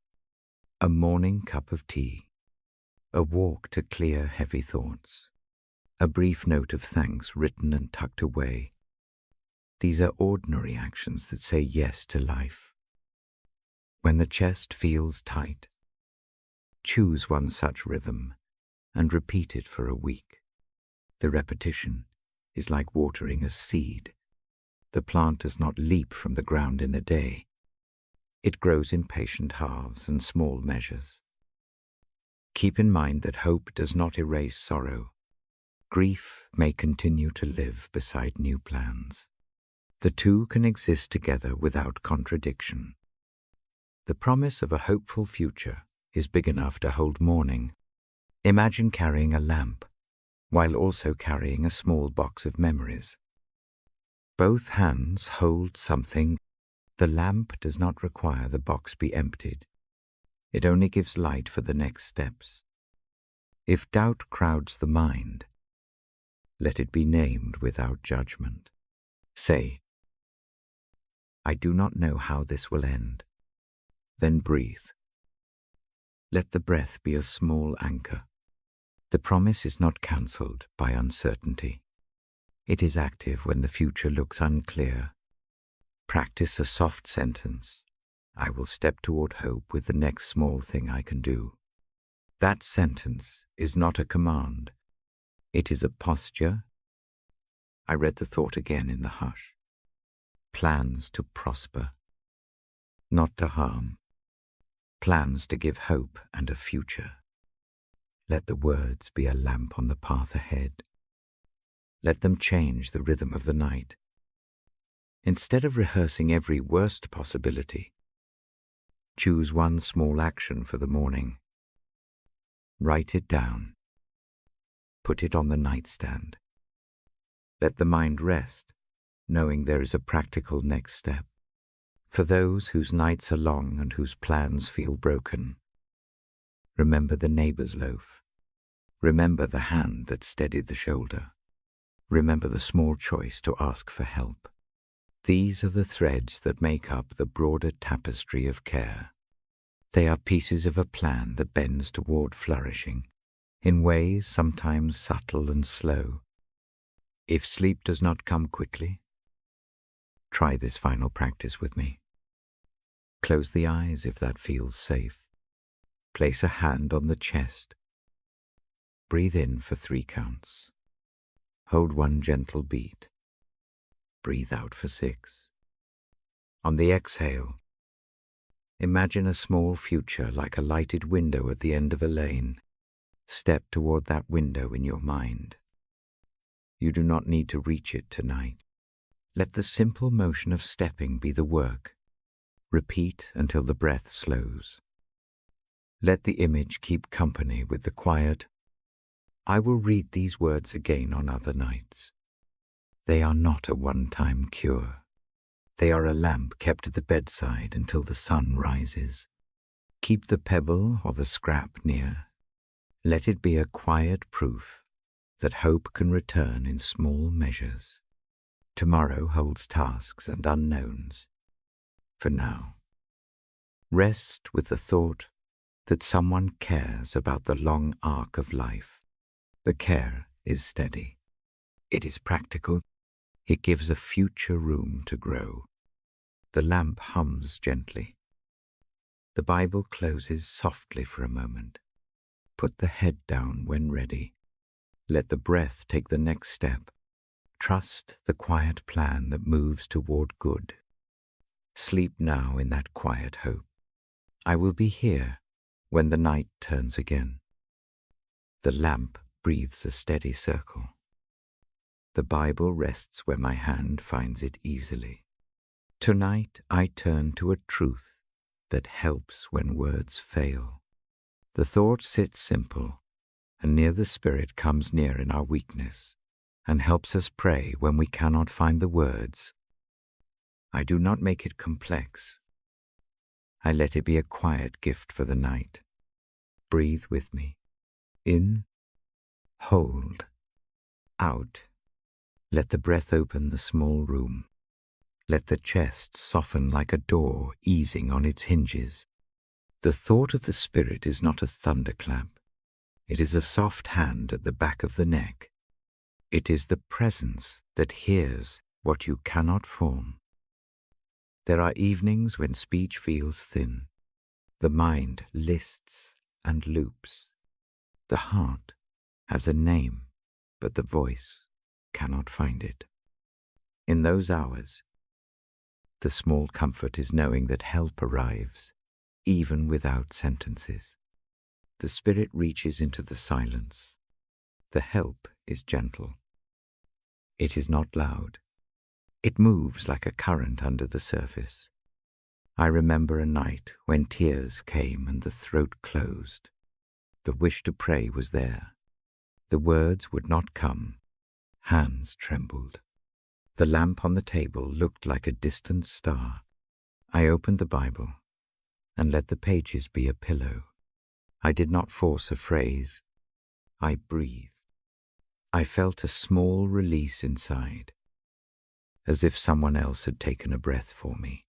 A morning cup of tea. A walk to clear heavy thoughts. A brief note of thanks written and tucked away. These are ordinary actions that say yes to life. When the chest feels tight, choose one such rhythm and repeat it for a week. The repetition is like watering a seed. The plant does not leap from the ground in a day. It grows in patient halves and small measures. Keep in mind that hope does not erase sorrow. Grief may continue to live beside new plans. The two can exist together without contradiction. The promise of a hopeful future is big enough to hold mourning. Imagine carrying a lamp, while also carrying a small box of memories. Both hands hold something. The lamp does not require the box be emptied. It only gives light for the next steps. If doubt crowds the mind, let it be named without judgment. Say, I do not know how this will end. Then breathe. Let the breath be a small anchor. The promise is not cancelled by uncertainty. It is active when the future looks unclear. Practice a soft sentence. I will step toward hope with the next small thing I can do. That sentence is not a command. It is a posture. I read the thought again in the hush. Plans to prosper, not to harm. Plans to give hope and a future. Let the words be a lamp on the path ahead. Let them change the rhythm of the night. Instead of rehearsing every worst possibility, choose one small action for the morning. Write it down. Put it on the nightstand. Let the mind rest, knowing there is a practical next step. For those whose nights are long and whose plans feel broken, remember the neighbor's loaf. Remember the hand that steadied the shoulder. Remember the small choice to ask for help. These are the threads that make up the broader tapestry of care. They are pieces of a plan that bends toward flourishing, in ways sometimes subtle and slow. If sleep does not come quickly, try this final practice with me. Close the eyes if that feels safe. Place a hand on the chest. Breathe in for 3 counts. Hold one gentle beat. Breathe out for 6. On the exhale, imagine a small future like a lighted window at the end of a lane. Step toward that window in your mind. You do not need to reach it tonight. Let the simple motion of stepping be the work. Repeat until the breath slows. Let the image keep company with the quiet, I will read these words again on other nights. They are not a one-time cure. They are a lamp kept at the bedside until the sun rises. Keep the pebble or the scrap near. Let it be a quiet proof that hope can return in small measures. Tomorrow holds tasks and unknowns. For now, rest with the thought that someone cares about the long arc of life. The care is steady. It is practical. It gives a future room to grow. The lamp hums gently. The Bible closes softly for a moment. Put the head down when ready. Let the breath take the next step. Trust the quiet plan that moves toward good. Sleep now in that quiet hope. I will be here when the night turns again. The lamp breathes a steady circle. The Bible rests where my hand finds it easily. Tonight I turn to a truth that helps when words fail. The thought sits simple, and near the Spirit comes near in our weakness, and helps us pray when we cannot find the words. I do not make it complex. I let it be a quiet gift for the night. Breathe with me. In, hold, out. Let the breath open the small room. Let the chest soften like a door easing on its hinges. The thought of the Spirit is not a thunderclap. It is a soft hand at the back of the neck. It is the presence that hears what you cannot form. There are evenings when speech feels thin. The mind lists and loops. The heart has a name, but the voice cannot find it. In those hours, the small comfort is knowing that help arrives, even without sentences. The Spirit reaches into the silence. The help is gentle. It is not loud. It moves like a current under the surface. I remember a night when tears came and the throat closed. The wish to pray was there. The words would not come. Hands trembled. The lamp on the table looked like a distant star. I opened the Bible and let the pages be a pillow. I did not force a phrase. I breathed. I felt a small release inside, as if someone else had taken a breath for me.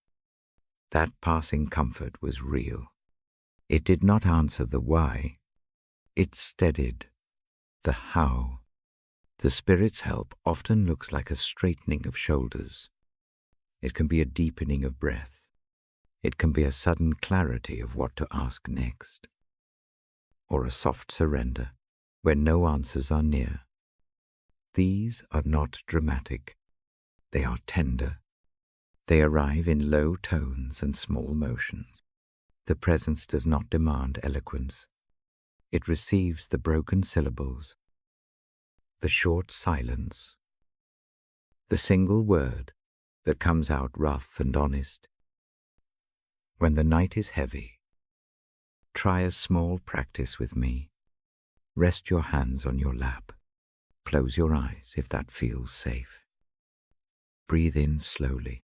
That passing comfort was real. It did not answer the why. It steadied the how. The Spirit's help often looks like a straightening of shoulders. It can be a deepening of breath. It can be a sudden clarity of what to ask next, or a soft surrender when no answers are near. These are not dramatic. They are tender. They arrive in low tones and small motions. The presence does not demand eloquence. It receives the broken syllables, the short silence, the single word that comes out rough and honest. When the night is heavy, try a small practice with me. Rest your hands on your lap. Close your eyes if that feels safe. Breathe in slowly.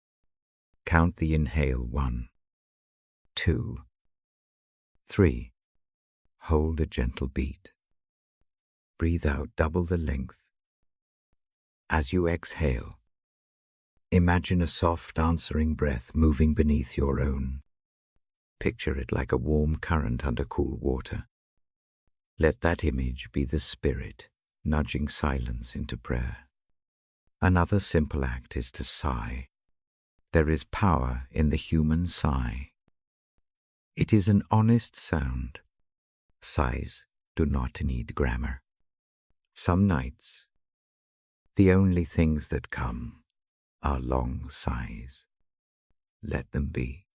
Count the inhale 1, 2, 3. Hold a gentle beat. Breathe out double the length. As you exhale, imagine a soft answering breath moving beneath your own. Picture it like a warm current under cool water. Let that image be the Spirit nudging silence into prayer. Another simple act is to sigh. There is power in the human sigh. It is an honest sound. Sighs do not need grammar. Some nights, the only things that come are long sighs. Let them be.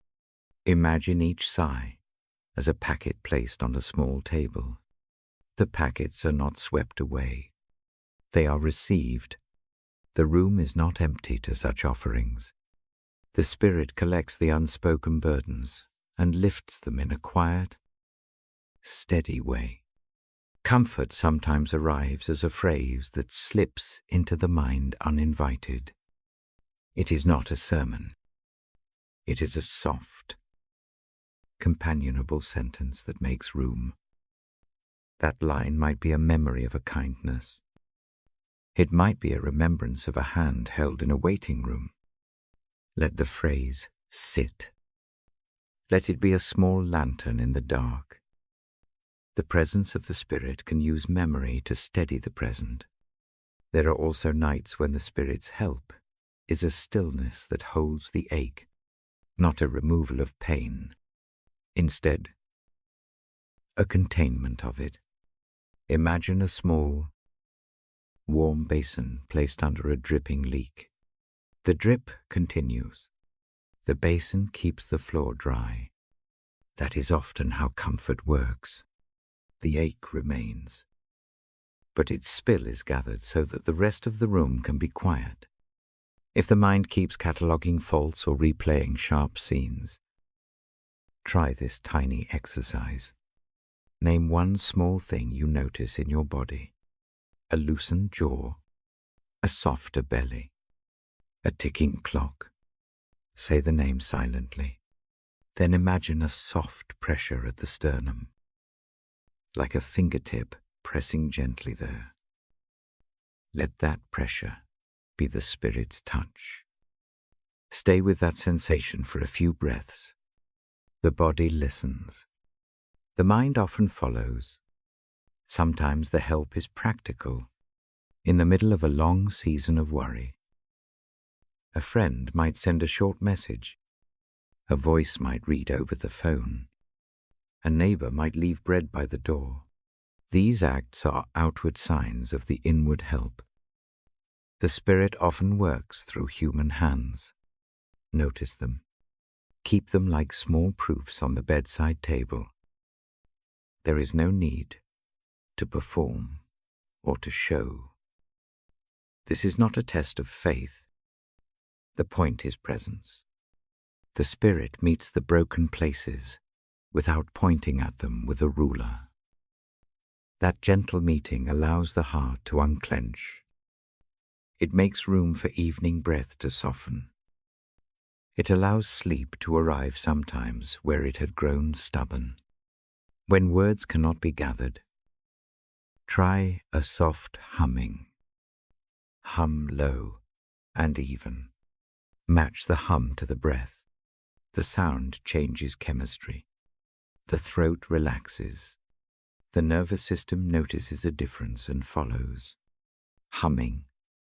Imagine each sigh as a packet placed on a small table. The packets are not swept away. They are received. The room is not empty to such offerings. The Spirit collects the unspoken burdens and lifts them in a quiet, steady way. Comfort sometimes arrives as a phrase that slips into the mind uninvited. It is not a sermon. It is a soft, companionable sentence that makes room. That line might be a memory of a kindness. It might be a remembrance of a hand held in a waiting room. Let the phrase sit. Let it be a small lantern in the dark. The presence of the Spirit can use memory to steady the present. There are also nights when the Spirit's help is a stillness that holds the ache, not a removal of pain. Instead, a containment of it. Imagine a small, warm basin placed under a dripping leak. The drip continues. The basin keeps the floor dry. That is often how comfort works. The ache remains, but its spill is gathered so that the rest of the room can be quiet. If the mind keeps cataloguing faults or replaying sharp scenes, try this tiny exercise. Name one small thing you notice in your body: a loosened jaw, a softer belly, a ticking clock. Say the name silently. Then imagine a soft pressure at the sternum, like a fingertip pressing gently there. Let that pressure be the Spirit's touch. Stay with that sensation for a few breaths. The body listens. The mind often follows. Sometimes the help is practical, in the middle of a long season of worry. A friend might send a short message. A voice might read over the phone. A neighbor might leave bread by the door. These acts are outward signs of the inward help. The Spirit often works through human hands. Notice them. Keep them like small proofs on the bedside table. There is no need to perform or to show. This is not a test of faith. The point is presence. The Spirit meets the broken places without pointing at them with a ruler. That gentle meeting allows the heart to unclench. It makes room for evening breath to soften. It allows sleep to arrive sometimes where it had grown stubborn. When words cannot be gathered, try a soft humming. Hum low and even. Match the hum to the breath. The sound changes chemistry. The throat relaxes. The nervous system notices a difference and follows. Humming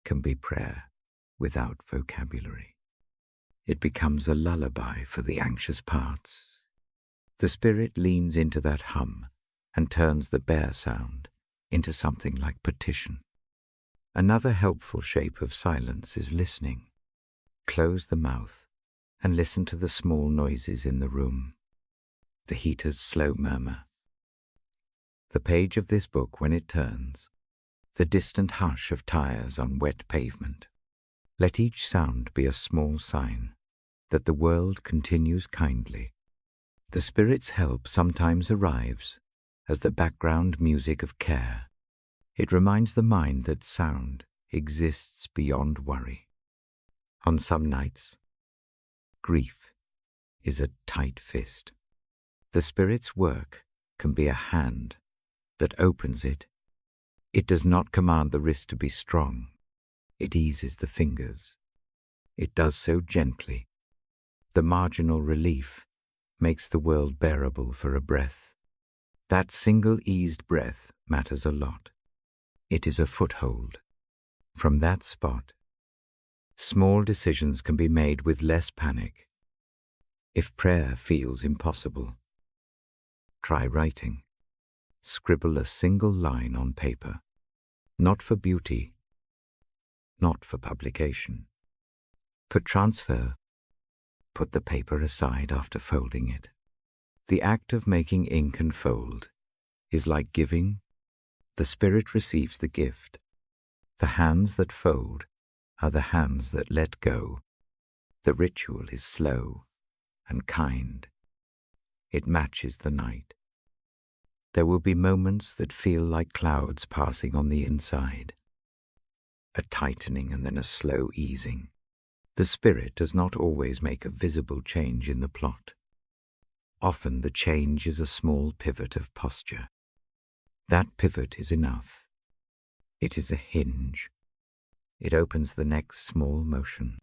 can be prayer without vocabulary. It becomes a lullaby for the anxious parts. The Spirit leans into that hum and turns the bare sound into something like petition. Another helpful shape of silence is listening. Close the mouth and listen to the small noises in the room. The heater's slow murmur. The page of this book when it turns. The distant hush of tires on wet pavement. Let each sound be a small sign that the world continues kindly. The Spirit's help sometimes arrives as the background music of care. It reminds the mind that sound exists beyond worry. On some nights, grief is a tight fist. The Spirit's work can be a hand that opens it. It does not command the wrist to be strong. It eases the fingers. It does so gently. The marginal relief makes the world bearable for a breath. That single eased breath matters a lot. It is a foothold. From that spot, small decisions can be made with less panic. If prayer feels impossible, try writing. Scribble a single line on paper, not for beauty, not for publication. For transfer, put the paper aside after folding it. The act of making ink and fold is like giving. The Spirit receives the gift. The hands that fold are the hands that let go. The ritual is slow and kind. It matches the night. There will be moments that feel like clouds passing on the inside, a tightening and then a slow easing. The spirit does not always make a visible change in the plot. Often the change is a small pivot of posture. That pivot is enough. It is a hinge. It opens the next small motion.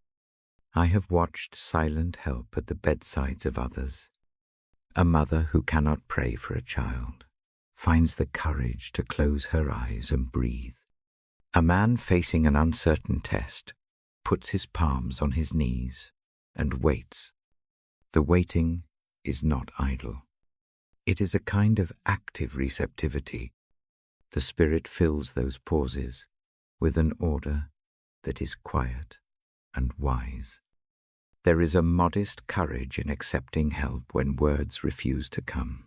I have watched silent help at the bedsides of others. A mother who cannot pray for a child finds the courage to close her eyes and breathe. A man facing an uncertain test puts his palms on his knees and waits. The waiting is not idle. It is a kind of active receptivity. The spirit fills those pauses with an order that is quiet and wise. There is a modest courage in accepting help when words refuse to come.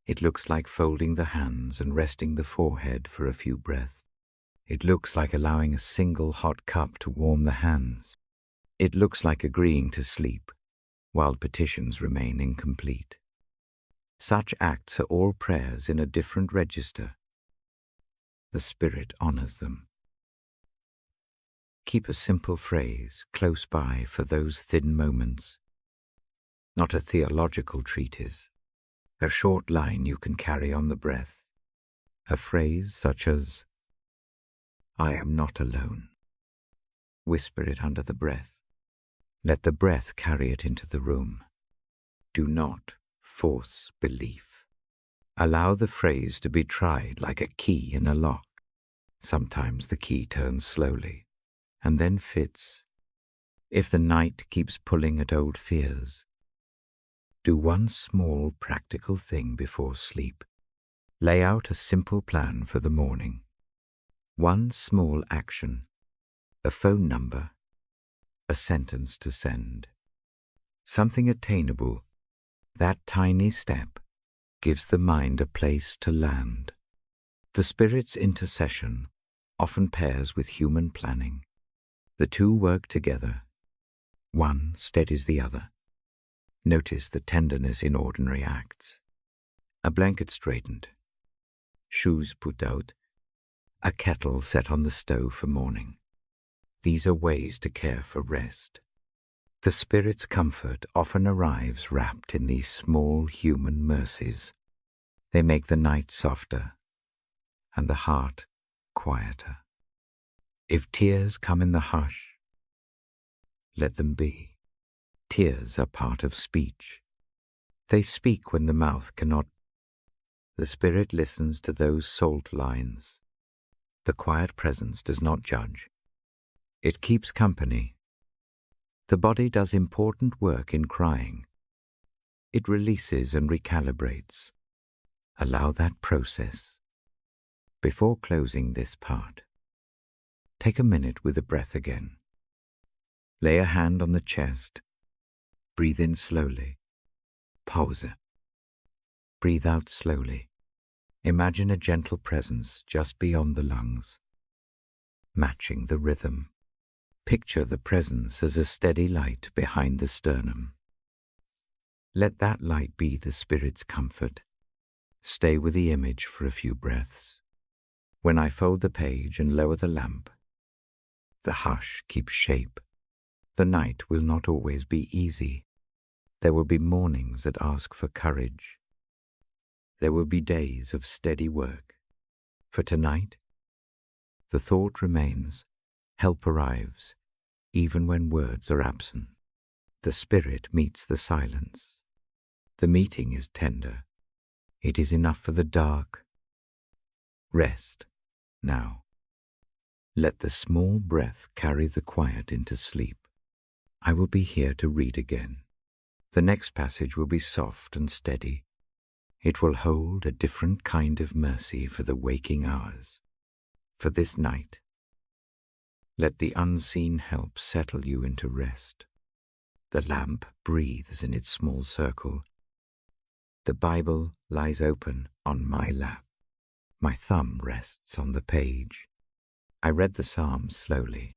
It looks like folding the hands and resting the forehead for a few breaths. It looks like allowing a single hot cup to warm the hands. It looks like agreeing to sleep while petitions remain incomplete. Such acts are all prayers in a different register. The Spirit honors them. Keep a simple phrase close by for those thin moments. Not a theological treatise. A short line you can carry on the breath. A phrase such as, "I am not alone." Whisper it under the breath. Let the breath carry it into the room. Do not force belief. Allow the phrase to be tried like a key in a lock. Sometimes the key turns slowly and then fits. If the night keeps pulling at old fears, do one small practical thing before sleep. Lay out a simple plan for the morning. One small action, a phone number, a sentence to send. Something attainable. That tiny step gives the mind a place to land. The Spirit's intercession often pairs with human planning. The two work together. One steadies the other. Notice the tenderness in ordinary acts. A blanket straightened, shoes put out, a kettle set on the stove for morning. These are ways to care for rest. The Spirit's comfort often arrives wrapped in these small human mercies. They make the night softer and the heart quieter. If tears come in the hush, let them be. Tears are part of speech. They speak when the mouth cannot. The Spirit listens to those salt lines. The quiet presence does not judge. It keeps company. The body does important work in crying. It releases and recalibrates. Allow that process. Before closing this part, take a minute with the breath again. Lay a hand on the chest. Breathe in slowly. Pause. Breathe out slowly. Imagine a gentle presence just beyond the lungs, matching the rhythm. Picture the presence as a steady light behind the sternum. Let that light be the Spirit's comfort. Stay with the image for a few breaths. When I fold the page and lower the lamp, the hush keeps shape. The night will not always be easy. There will be mornings that ask for courage. There will be days of steady work. For tonight, the thought remains, help arrives, even when words are absent. The Spirit meets the silence. The meeting is tender. It is enough for the dark. Rest, now. Let the small breath carry the quiet into sleep. I will be here to read again. The next passage will be soft and steady. It will hold a different kind of mercy for the waking hours. For this night, let the unseen help settle you into rest. The lamp breathes in its small circle. The Bible lies open on my lap. My thumb rests on the page. I read the Psalms slowly.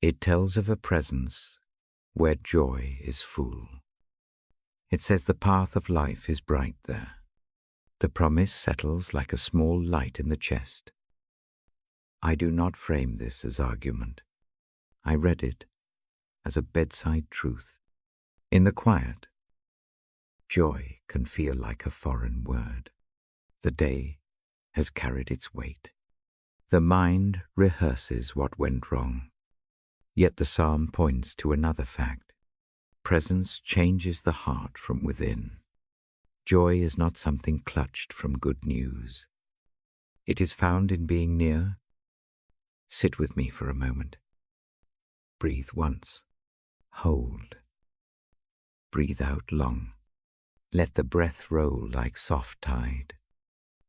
It tells of a presence where joy is full. It says the path of life is bright there. The promise settles like a small light in the chest. I do not frame this as argument. I read it as a bedside truth. In the quiet, joy can feel like a foreign word. The day has carried its weight. The mind rehearses what went wrong. Yet the psalm points to another fact. Presence changes the heart from within. Joy is not something clutched from good news. It is found in being near. Sit with me for a moment. Breathe once. Hold. Breathe out long. Let the breath roll like soft tide.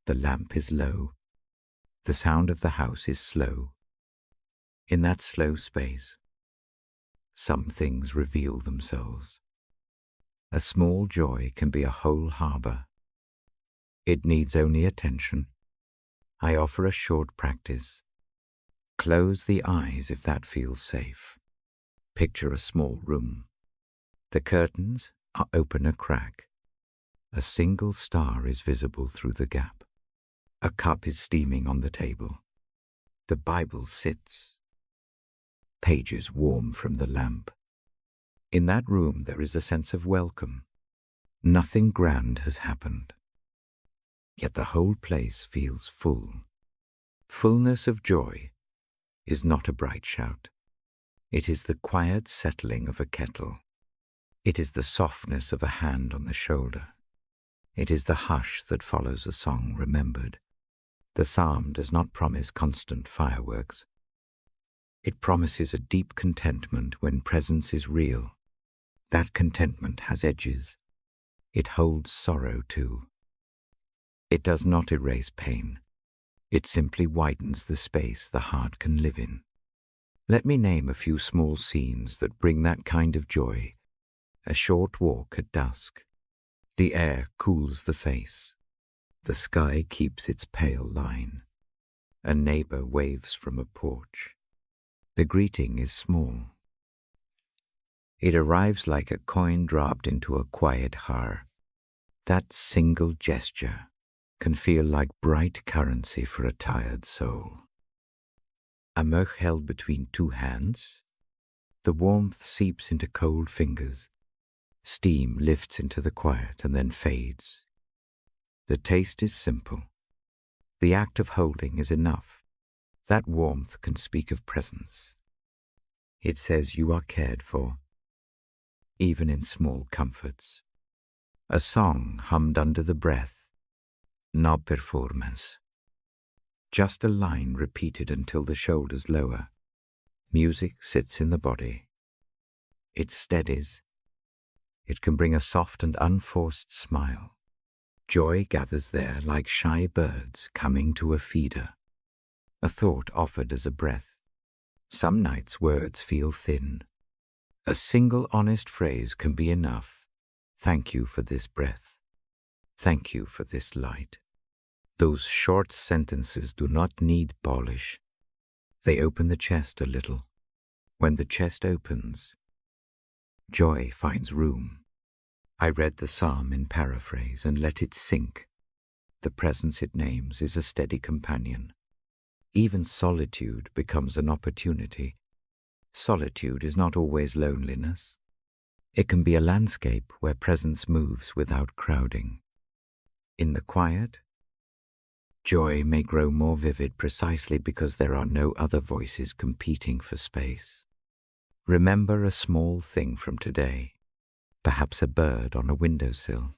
The lamp is low. The sound of the house is slow. In that slow space, some things reveal themselves. A small joy can be a whole harbor. It needs only attention. I offer a short practice. Close the eyes if that feels safe. Picture a small room. The curtains are open a crack. A single star is visible through the gap. A cup is steaming on the table. The Bible sits. Pages warm from the lamp. In that room there is a sense of welcome. Nothing grand has happened. Yet the whole place feels full. Fullness of joy is not a bright shout. It is the quiet settling of a kettle. It is the softness of a hand on the shoulder. It is the hush that follows a song remembered. The psalm does not promise constant fireworks. It promises a deep contentment when presence is real. That contentment has edges. It holds sorrow too. It does not erase pain. It simply widens the space the heart can live in. Let me name a few small scenes that bring that kind of joy. A short walk at dusk. The air cools the face. The sky keeps its pale line. A neighbor waves from a porch. The greeting is small. It arrives like a coin dropped into a quiet heart. That single gesture can feel like bright currency for a tired soul. A mug held between two hands. The warmth seeps into cold fingers. Steam lifts into the quiet and then fades. The taste is simple. The act of holding is enough. That warmth can speak of presence. It says you are cared for, even in small comforts. A song hummed under the breath, no performance. Just a line repeated until the shoulders lower. Music sits in the body. It steadies. It can bring a soft and unforced smile. Joy gathers there like shy birds coming to a feeder. A thought offered as a breath. Some nights words feel thin. A single honest phrase can be enough. Thank you for this breath. Thank you for this light. Those short sentences do not need polish. They open the chest a little. When the chest opens, joy finds room. I read the psalm in paraphrase and let it sink. The presence it names is a steady companion. Even solitude becomes an opportunity. Solitude is not always loneliness. It can be a landscape where presence moves without crowding. In the quiet, joy may grow more vivid precisely because there are no other voices competing for space. Remember a small thing from today. Perhaps a bird on a windowsill.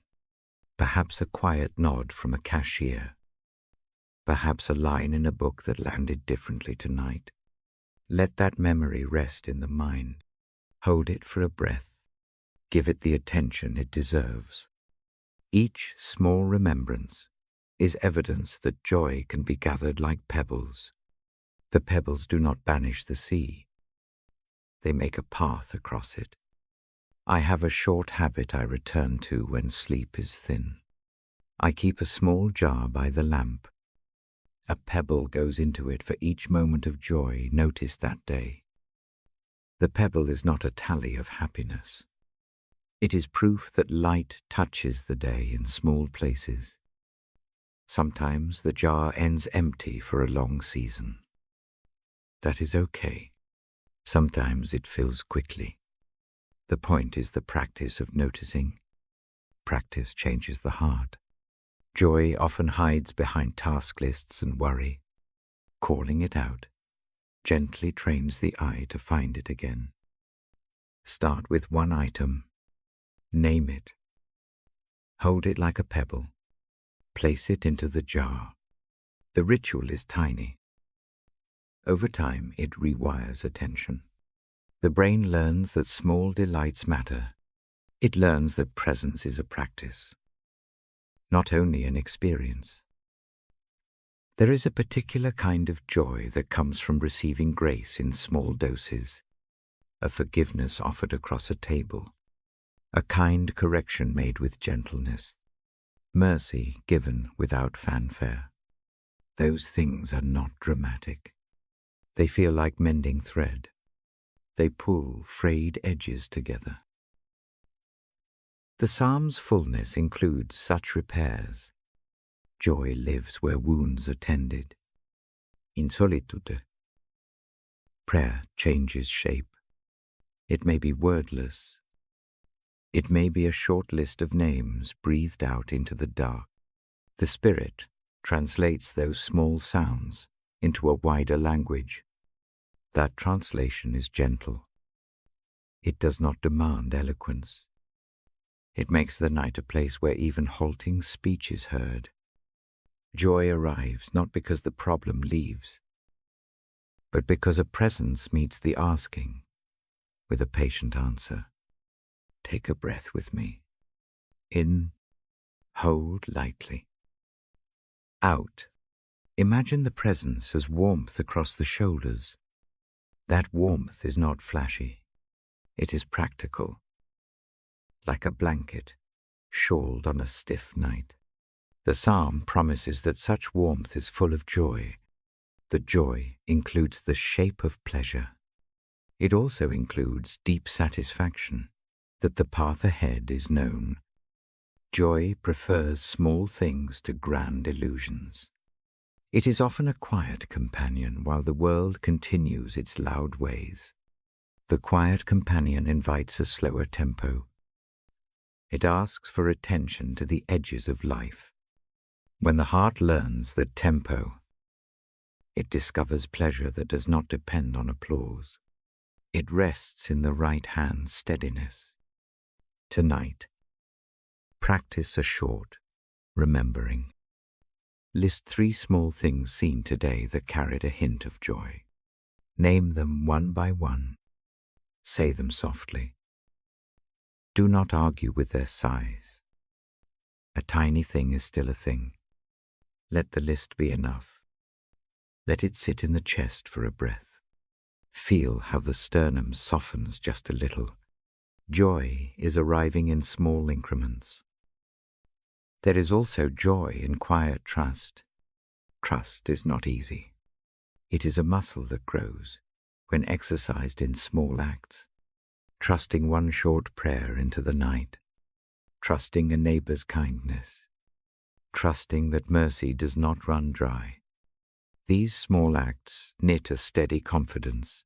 Perhaps a quiet nod from a cashier. Perhaps a line in a book that landed differently tonight. Let that memory rest in the mind. Hold it for a breath. Give it the attention it deserves. Each small remembrance is evidence that joy can be gathered like pebbles. The pebbles do not banish the sea. They make a path across it. I have a short habit I return to when sleep is thin. I keep a small jar by the lamp. A pebble goes into it for each moment of joy noticed that day. The pebble is not a tally of happiness. It is proof that light touches the day in small places. Sometimes the jar ends empty for a long season. That is okay. Sometimes it fills quickly. The point is the practice of noticing. Practice changes the heart. Joy often hides behind task lists and worry. Calling it out gently trains the eye to find it again. Start with one item. Name it. Hold it like a pebble. Place it into the jar. The ritual is tiny. Over time, it rewires attention. The brain learns that small delights matter. It learns that presence is a practice, not only an experience. There is a particular kind of joy that comes from receiving grace in small doses, a forgiveness offered across a table, a kind correction made with gentleness, mercy given without fanfare. Those things are not dramatic. They feel like mending thread. They pull frayed edges together. The psalm's fullness includes such repairs. Joy lives where wounds are tended. In solitude, prayer changes shape. It may be wordless. It may be a short list of names breathed out into the dark. The Spirit translates those small sounds into a wider language. That translation is gentle. It does not demand eloquence. It makes the night a place where even halting speech is heard. Joy arrives not because the problem leaves, but because a presence meets the asking with a patient answer. Take a breath with me. In, hold lightly. Out, imagine the presence as warmth across the shoulders. That warmth is not flashy. It is practical, like a blanket shawled on a stiff night. The psalm promises that such warmth is full of joy. The joy includes the shape of pleasure. It also includes deep satisfaction that the path ahead is known. Joy prefers small things to grand illusions. It is often a quiet companion while the world continues its loud ways. The quiet companion invites a slower tempo. It asks for attention to the edges of life. When the heart learns that tempo, it discovers pleasure that does not depend on applause. It rests in the right hand's steadiness. Tonight, practice a short remembering. List 3 small things seen today that carried a hint of joy. Name them one by one. Say them softly. Do not argue with their size. A tiny thing is still a thing. Let the list be enough. Let it sit in the chest for a breath. Feel how the sternum softens just a little. Joy is arriving in small increments. There is also joy in quiet trust. Trust is not easy. It is a muscle that grows when exercised in small acts. Trusting one short prayer into the night. Trusting a neighbor's kindness. Trusting that mercy does not run dry. These small acts knit a steady confidence.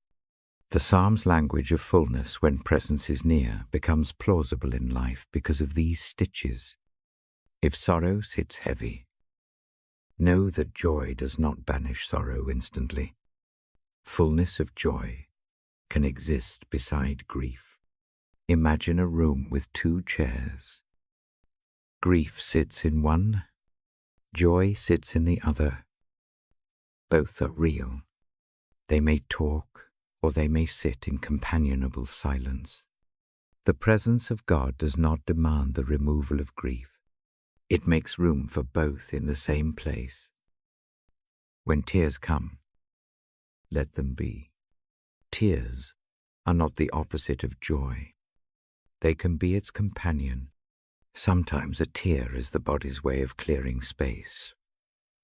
The psalm's language of fullness when presence is near becomes plausible in life because of these stitches. If sorrow sits heavy, know that joy does not banish sorrow instantly. Fullness of joy can exist beside grief. Imagine a room with 2 chairs. Grief sits in one, joy sits in the other. Both are real. They may talk or they may sit in companionable silence. The presence of God does not demand the removal of grief. It makes room for both in the same place. When tears come, let them be. Tears are not the opposite of joy. They can be its companion. Sometimes a tear is the body's way of clearing space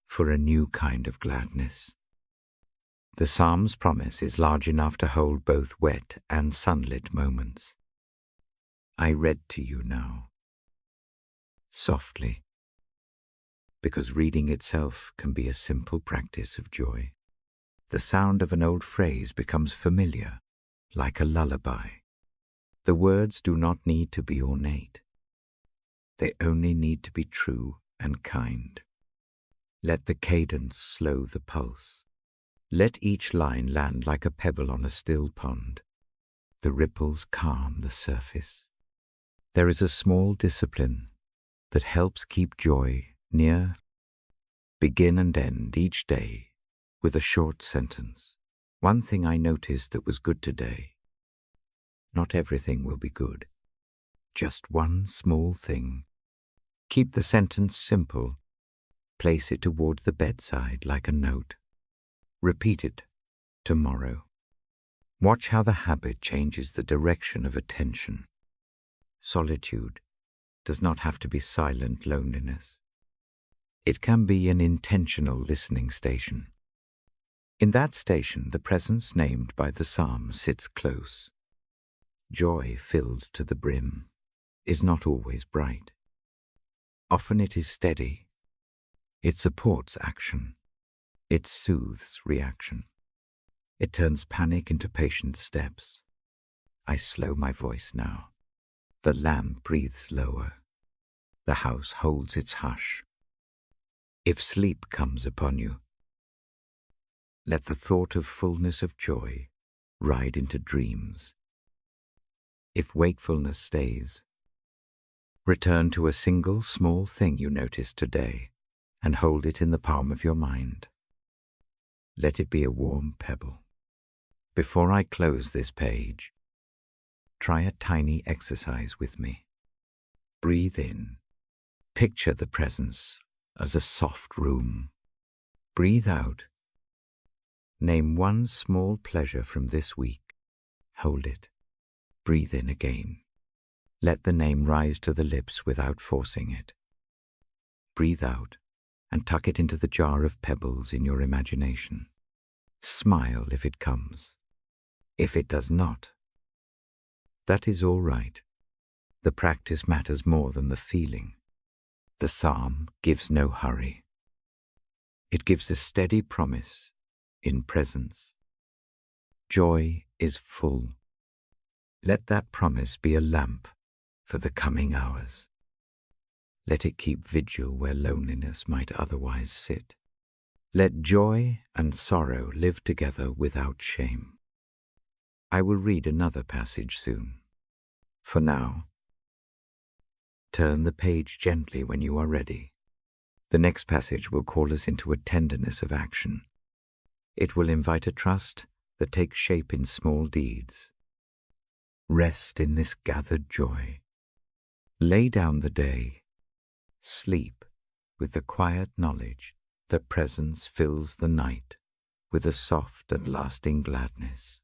for a new kind of gladness. The psalm's promise is large enough to hold both wet and sunlit moments. I read to you now, softly, because reading itself can be a simple practice of joy. The sound of an old phrase becomes familiar, like a lullaby. The words do not need to be ornate. They only need to be true and kind. Let the cadence slow the pulse. Let each line land like a pebble on a still pond. The ripples calm the surface. There is a small discipline that helps keep joy near. Begin and end each day with a short sentence. One thing I noticed that was good today. Not everything will be good. Just one small thing. Keep the sentence simple. Place it toward the bedside like a note. Repeat it tomorrow. Watch how the habit changes the direction of attention. Solitude does not have to be silent loneliness. It can be an intentional listening station. In that station, the presence named by the psalm sits close. Joy filled to the brim is not always bright. Often it is steady. It supports action. It soothes reaction. It turns panic into patient steps. I slow my voice now. The lamp breathes lower. The house holds its hush. If sleep comes upon you, let the thought of fullness of joy ride into dreams. If wakefulness stays, return to a single small thing you noticed today and hold it in the palm of your mind. Let it be a warm pebble. Before I close this page, try a tiny exercise with me. Breathe in. Picture the presence as a soft room. Breathe out. Name one small pleasure from this week. Hold it. Breathe in again. Let the name rise to the lips without forcing it. Breathe out and tuck it into the jar of pebbles in your imagination. Smile if it comes. If it does not, that is all right. The practice matters more than the feeling. The psalm gives no hurry. It gives a steady promise in presence. Joy is full. Let that promise be a lamp for the coming hours. Let it keep vigil where loneliness might otherwise sit. Let joy and sorrow live together without shame. I will read another passage soon. For now, turn the page gently when you are ready. The next passage will call us into a tenderness of action. It will invite a trust that takes shape in small deeds. Rest in this gathered joy. Lay down the day. Sleep with the quiet knowledge that presence fills the night with a soft and lasting gladness.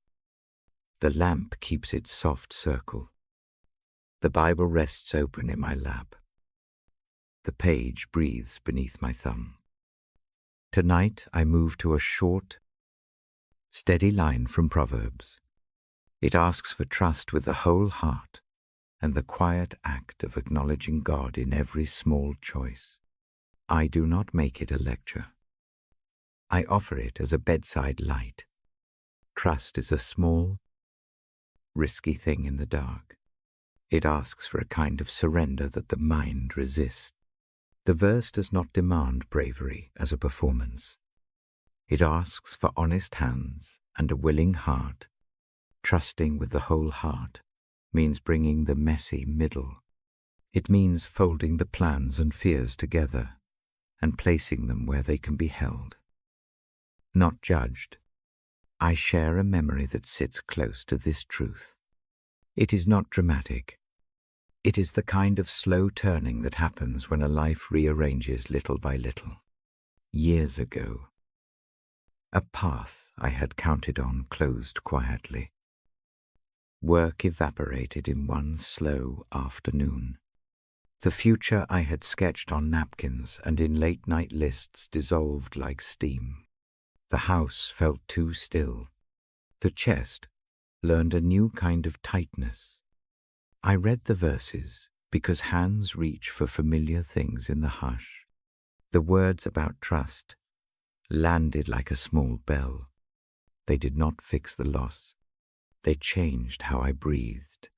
The lamp keeps its soft circle. The Bible rests open in my lap. The page breathes beneath my thumb. Tonight I move to a short, steady line from Proverbs. It asks for trust with the whole heart and the quiet act of acknowledging God in every small choice. I do not make it a lecture. I offer it as a bedside light. Trust is a small, risky thing in the dark. It asks for a kind of surrender that the mind resists. The verse does not demand bravery as a performance. It asks for honest hands and a willing heart. Trusting with the whole heart means bringing the messy middle. It means folding the plans and fears together and placing them where they can be held. Not judged, I share a memory that sits close to this truth. It is not dramatic. It is the kind of slow turning that happens when a life rearranges little by little. Years ago, a path I had counted on closed quietly. Work evaporated in one slow afternoon. The future I had sketched on napkins and in late-night lists dissolved like steam. The house felt too still. The chest learned a new kind of tightness. I read the verses because hands reach for familiar things in the hush. The words about trust landed like a small bell. They did not fix the loss. They changed how I breathed.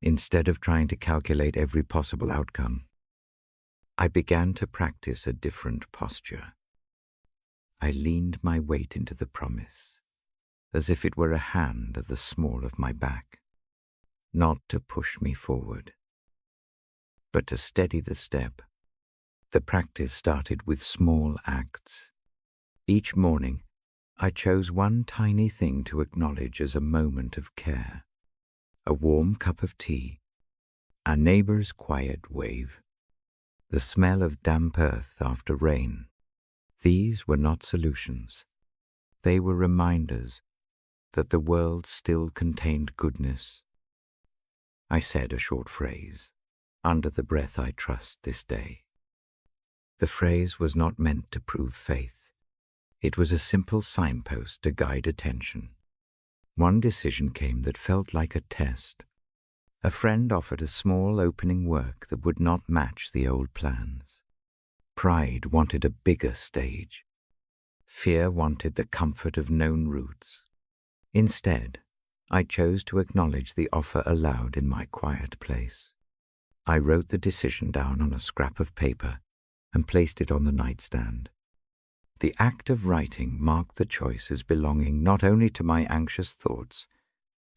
Instead of trying to calculate every possible outcome, I began to practice a different posture. I leaned my weight into the promise, as if it were a hand at the small of my back, not to push me forward, but to steady the step. The practice started with small acts. Each morning, I chose one tiny thing to acknowledge as a moment of care: a warm cup of tea, a neighbor's quiet wave, the smell of damp earth after rain. These were not solutions. They were reminders that the world still contained goodness. I said a short phrase. Under the breath, I trust this day. The phrase was not meant to prove faith. It was a simple signpost to guide attention. One decision came that felt like a test. A friend offered a small opening work that would not match the old plans. Pride wanted a bigger stage. Fear wanted the comfort of known routes. Instead, I chose to acknowledge the offer aloud in my quiet place. I wrote the decision down on a scrap of paper and placed it on the nightstand. The act of writing marked the choice as belonging not only to my anxious thoughts,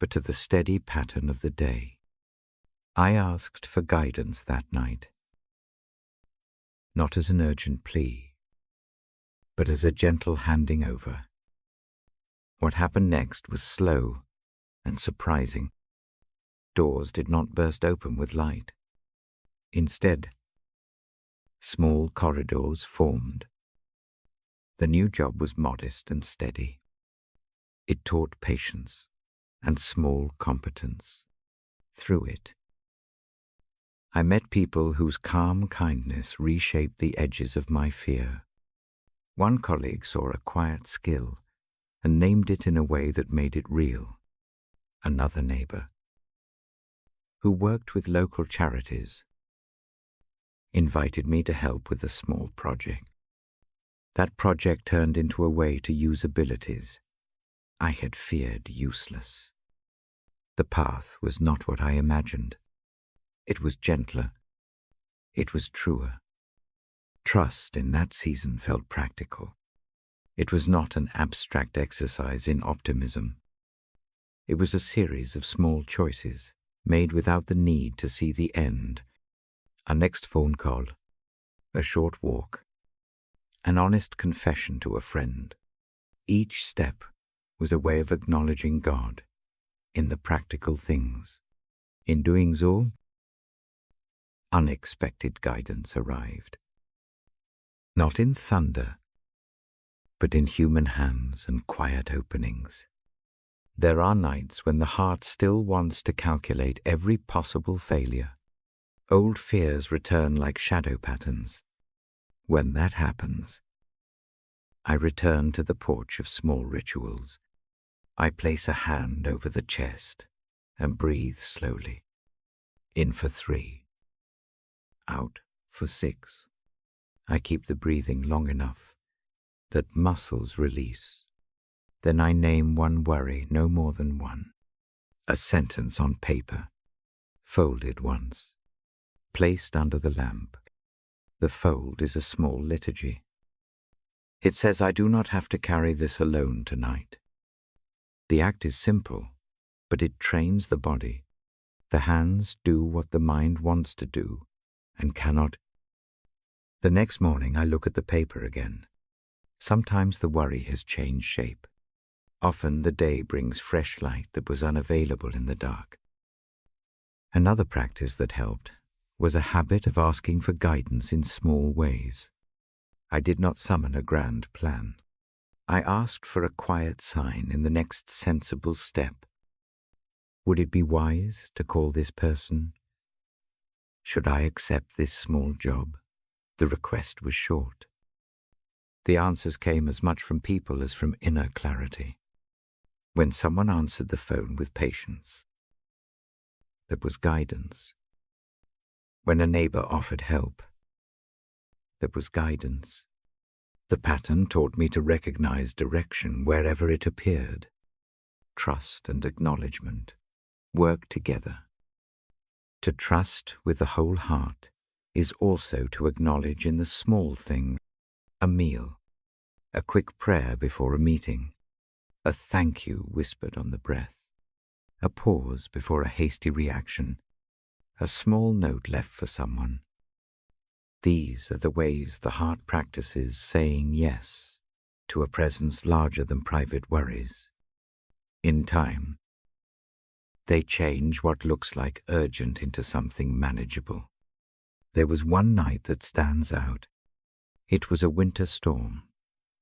but to the steady pattern of the day. I asked for guidance that night, not as an urgent plea, but as a gentle handing over. What happened next was slow and surprising. Doors did not burst open with light. Instead, small corridors formed. The new job was modest and steady. It taught patience and small competence. Through it, I met people whose calm kindness reshaped the edges of my fear. One colleague saw a quiet skill and named it in a way that made it real. Another neighbor, who worked with local charities, invited me to help with a small project. That project turned into a way to use abilities I had feared useless. The path was not what I imagined. It was gentler. It was truer. Trust in that season felt practical. It was not an abstract exercise in optimism. It was a series of small choices made without the need to see the end. A next phone call, a short walk, an honest confession to a friend. Each step was a way of acknowledging God in the practical things. In doing so, unexpected guidance arrived. Not in thunder, but in human hands and quiet openings. There are nights when the heart still wants to calculate every possible failure. Old fears return like shadow patterns. When that happens, I return to the porch of small rituals. I place a hand over the chest and breathe slowly. In for 3. Out for 6. I keep the breathing long enough that muscles release. Then I name one worry, no more than one. A sentence on paper, folded once, placed under the lamp. The fold is a small liturgy. It says I do not have to carry this alone tonight. The act is simple, but it trains the body. The hands do what the mind wants to do and cannot. The next morning I look at the paper again. Sometimes the worry has changed shape. Often the day brings fresh light that was unavailable in the dark. Another practice that helped was a habit of asking for guidance in small ways. I did not summon a grand plan. I asked for a quiet sign in the next sensible step. Would it be wise to call this person? Should I accept this small job? The request was short. The answers came as much from people as from inner clarity. When someone answered the phone with patience, there was guidance. When a neighbor offered help, there was guidance. The pattern taught me to recognize direction wherever it appeared. Trust and acknowledgement work together. To trust with the whole heart is also to acknowledge in the small thing, a meal, a quick prayer before a meeting, a thank you whispered on the breath, a pause before a hasty reaction, a small note left for someone. These are the ways the heart practices saying yes to a presence larger than private worries. In time, they change what looks like urgent into something manageable. There was one night that stands out. It was a winter storm,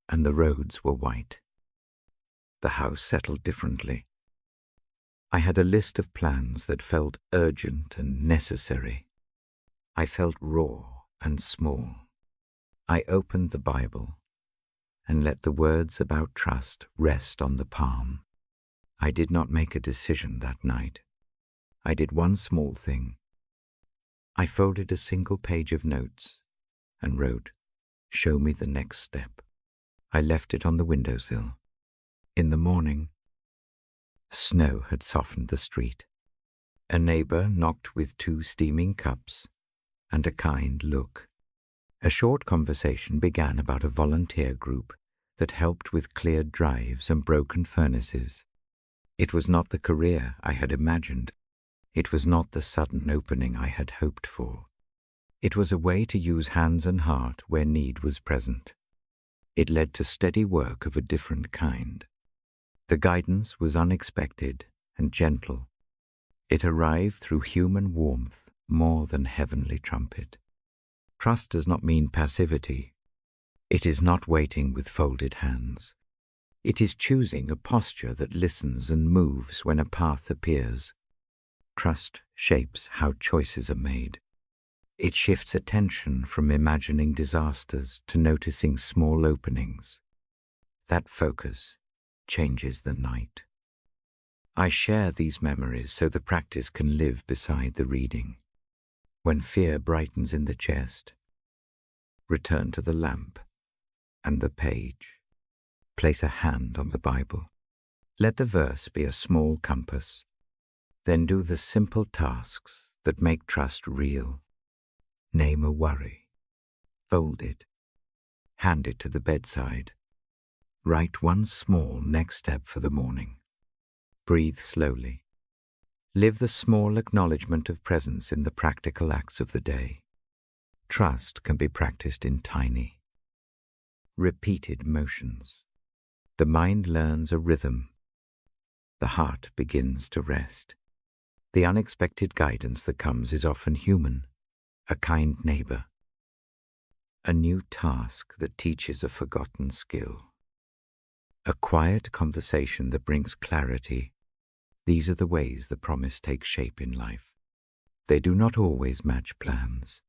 and the roads were white. The house settled differently. I had a list of plans that felt urgent and necessary. I felt raw and small. I opened the Bible and let the words about trust rest on the palm. I did not make a decision that night. I did one small thing. I folded a single page of notes and wrote, "Show me the next step." I left it on the windowsill. In the morning, snow had softened the street. A neighbor knocked with 2 steaming cups and a kind look. A short conversation began about a volunteer group that helped with cleared drives and broken furnaces. It was not the career I had imagined. It was not the sudden opening I had hoped for. It was a way to use hands and heart where need was present. It led to steady work of a different kind. The guidance was unexpected and gentle. It arrived through human warmth more than heavenly trumpet. Trust does not mean passivity. It is not waiting with folded hands. It is choosing a posture that listens and moves when a path appears. Trust shapes how choices are made. It shifts attention from imagining disasters to noticing small openings. That focus changes the night. I share these memories so the practice can live beside the reading. When fear brightens in the chest, return to the lamp and the page. Place a hand on the Bible. Let the verse be a small compass. Then do the simple tasks that make trust real. Name a worry. Fold it. Hand it to the bedside. Write one small next step for the morning. Breathe slowly. Live the small acknowledgement of presence in the practical acts of the day. Trust can be practiced in tiny, repeated motions. The mind learns a rhythm. The heart begins to rest. The unexpected guidance that comes is often human, a kind neighbor, a new task that teaches a forgotten skill, a quiet conversation that brings clarity. These are the ways the promise takes shape in life. They do not always match plans.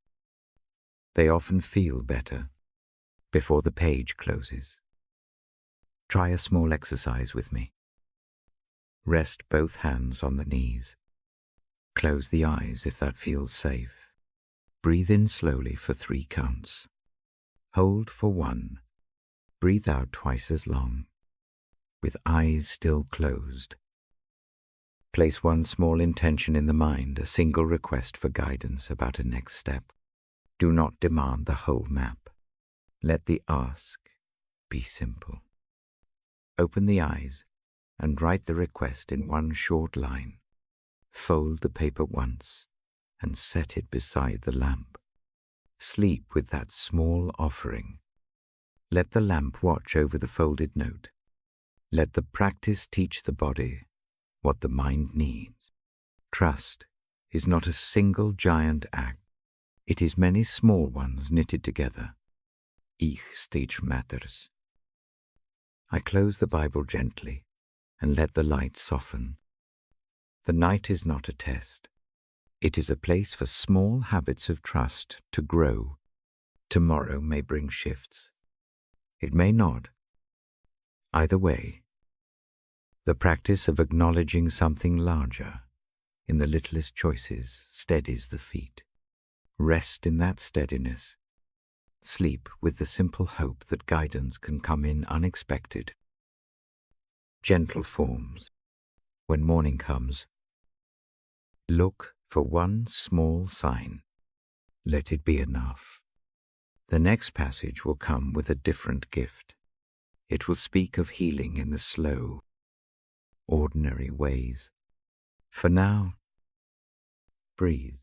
They often feel better before the page closes. Try a small exercise with me. Rest both hands on the knees. Close the eyes if that feels safe. Breathe in slowly for 3 counts. Hold for 1. Breathe out twice as long, with eyes still closed. Place one small intention in the mind, a single request for guidance about a next step. Do not demand the whole map. Let the ask be simple. Open the eyes and write the request in one short line. Fold the paper once and set it beside the lamp. Sleep with that small offering. Let the lamp watch over the folded note. Let the practice teach the body what the mind needs. Trust is not a single giant act. It is many small ones knitted together. Each stitch matters. I close the Bible gently and let the light soften. The night is not a test. It is a place for small habits of trust to grow. Tomorrow may bring shifts. It may not. Either way, the practice of acknowledging something larger in the littlest choices steadies the feet. Rest in that steadiness. Sleep with the simple hope that guidance can come in unexpected. Gentle forms. When morning comes, look for one small sign. Let it be enough. The next passage will come with a different gift. It will speak of healing in the slow, ordinary ways. For now, breathe.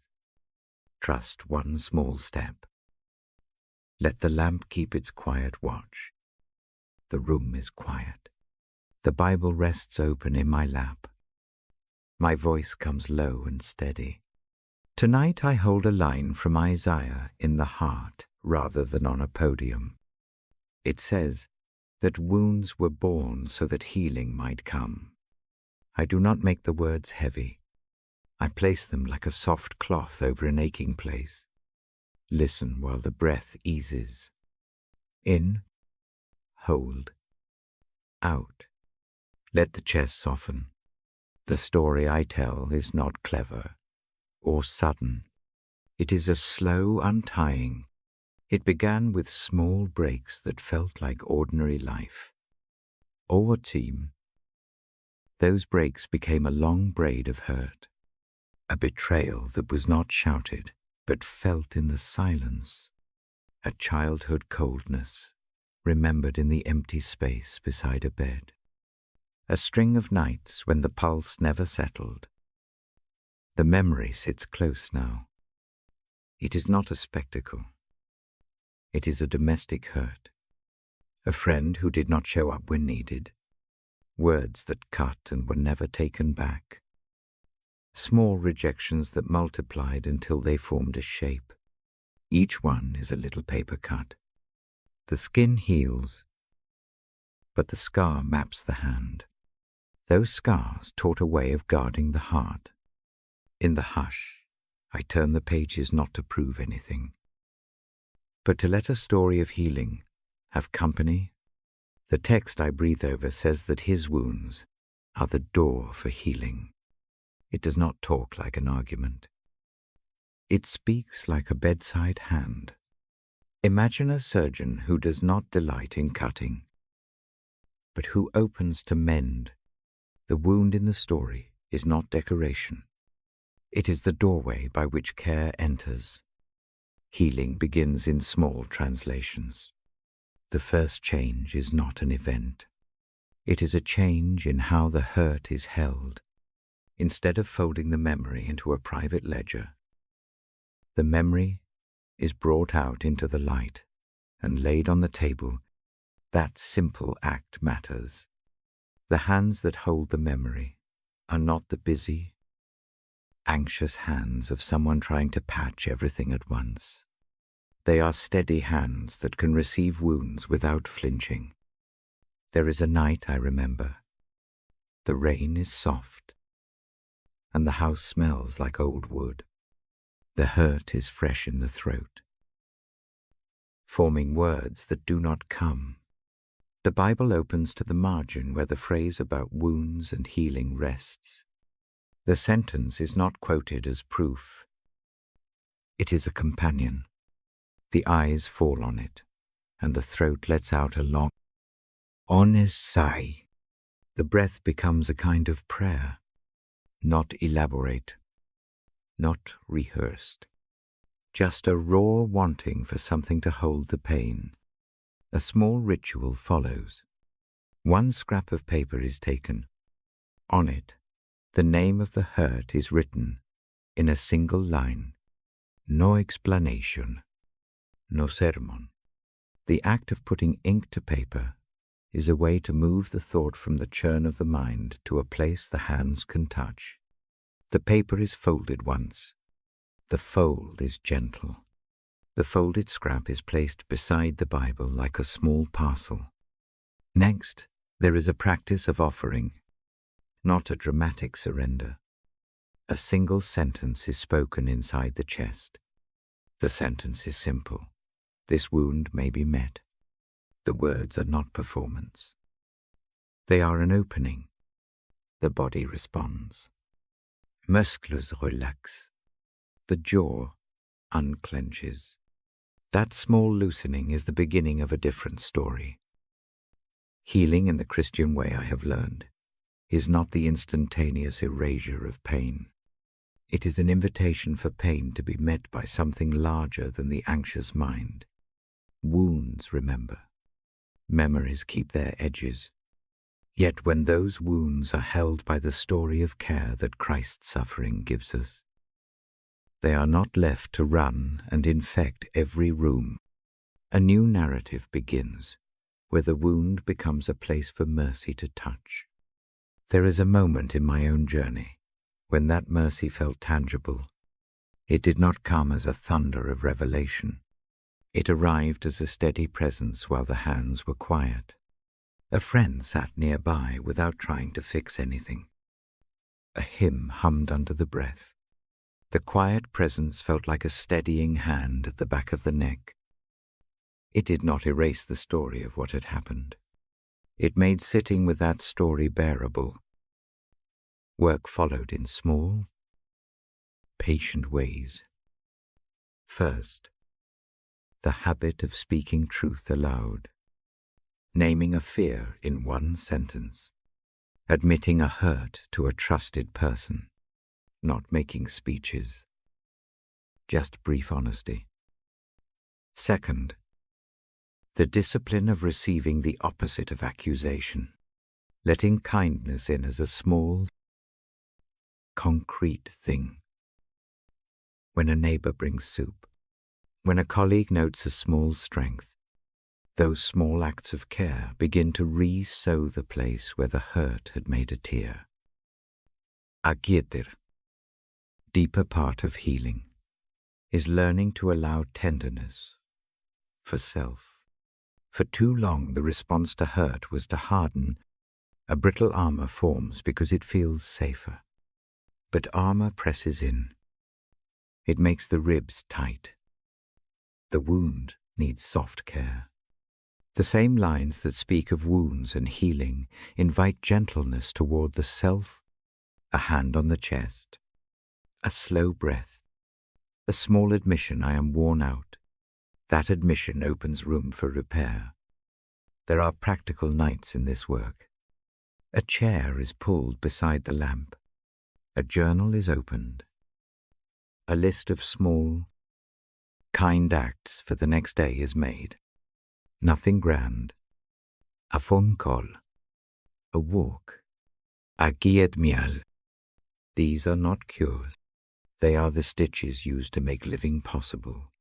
Trust one small step. Let the lamp keep its quiet watch. The room is quiet. The Bible rests open in my lap. My voice comes low and steady. Tonight I hold a line from Isaiah in the heart rather than on a podium. It says that wounds were born so that healing might come. I do not make the words heavy. I place them like a soft cloth over an aching place. Listen while the breath eases. In, hold, out. Let the chest soften. The story I tell is not clever or sudden. It is a slow untying. It began with small breaks that felt like ordinary life. Over time, those breaks became a long braid of hurt, a betrayal that was not shouted, but felt in the silence, a childhood coldness, remembered in the empty space beside a bed, a string of nights when the pulse never settled. The memory sits close now. It is not a spectacle. It is a domestic hurt, a friend who did not show up when needed, words that cut and were never taken back, small rejections that multiplied until they formed a shape. Each one is a little paper cut. The skin heals, but the scar maps the hand. Those scars taught a way of guarding the heart. In the hush, I turn the pages not to prove anything, but to let a story of healing have company. The text I breathe over says that his wounds are the door for healing. It does not talk like an argument. It speaks like a bedside hand. Imagine a surgeon who does not delight in cutting, but who opens to mend. The wound in the story is not decoration. It is the doorway by which care enters. Healing begins in small translations. The first change is not an event. It is a change in how the hurt is held. Instead of folding the memory into a private ledger, the memory is brought out into the light and laid on the table. That simple act matters. The hands that hold the memory are not the busy, anxious hands of someone trying to patch everything at once. They are steady hands that can receive wounds without flinching. There is a night I remember. The rain is soft, and the house smells like old wood. The hurt is fresh in the throat, forming words that do not come. The Bible opens to the margin where the phrase about wounds and healing rests. The sentence is not quoted as proof. It is a companion. The eyes fall on it, and the throat lets out a long, honest sigh. The breath becomes a kind of prayer, not elaborate, not rehearsed, just a raw wanting for something to hold the pain. A small ritual follows. One scrap of paper is taken. On it, the name of the hurt is written in a single line. No explanation, no sermon. The act of putting ink to paper is a way to move the thought from the churn of the mind to a place the hands can touch. The paper is folded once. The fold is gentle. The folded scrap is placed beside the Bible like a small parcel. Next, there is a practice of offering, not a dramatic surrender. A single sentence is spoken inside the chest. The sentence is simple. This wound may be met. The words are not performance. They are an opening. The body responds. Muscles relax. The jaw unclenches. That small loosening is the beginning of a different story. Healing in the Christian way, I have learned, is not the instantaneous erasure of pain. It is an invitation for pain to be met by something larger than the anxious mind. Wounds remember. Memories keep their edges. Yet when those wounds are held by the story of care that Christ's suffering gives us, they are not left to run and infect every room. A new narrative begins, where the wound becomes a place for mercy to touch. There is a moment in my own journey when that mercy felt tangible. It did not come as a thunder of revelation. It arrived as a steady presence while the hands were quiet. A friend sat nearby without trying to fix anything. A hymn hummed under the breath. The quiet presence felt like a steadying hand at the back of the neck. It did not erase the story of what had happened. It made sitting with that story bearable. Work followed in small, patient ways. First, the habit of speaking truth aloud, naming a fear in one sentence, admitting a hurt to a trusted person, not making speeches, just brief honesty. Second, the discipline of receiving the opposite of accusation, letting kindness in as a small, concrete thing. When a neighbor brings soup, when a colleague notes a small strength, those small acts of care begin to re-sow the place where the hurt had made a tear. Agiedir, deeper part of healing, is learning to allow tenderness for self. For too long the response to hurt was to harden. A brittle armor forms because it feels safer. But armor presses in. It makes the ribs tight. The wound needs soft care. The same lines that speak of wounds and healing invite gentleness toward the self, a hand on the chest, a slow breath, a small admission I am worn out. That admission opens room for repair. There are practical nights in this work. A chair is pulled beside the lamp. A journal is opened. A list of small, kind acts for the next day is made. Nothing grand. A phone call. A walk. A giedmial. These are not cures. They are the stitches used to make living possible,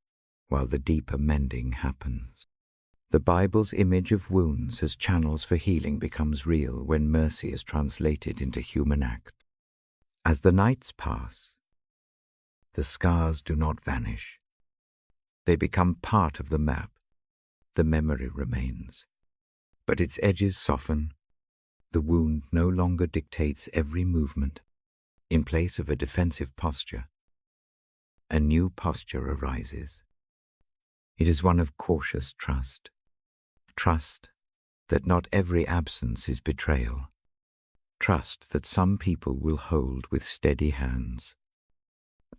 while the deeper mending happens. The Bible's image of wounds as channels for healing becomes real when mercy is translated into human acts. As the nights pass, the scars do not vanish. They become part of the map. The memory remains, but its edges soften. The wound no longer dictates every movement. In place of a defensive posture, a new posture arises. It is one of cautious trust. Trust that not every absence is betrayal. Trust that some people will hold with steady hands.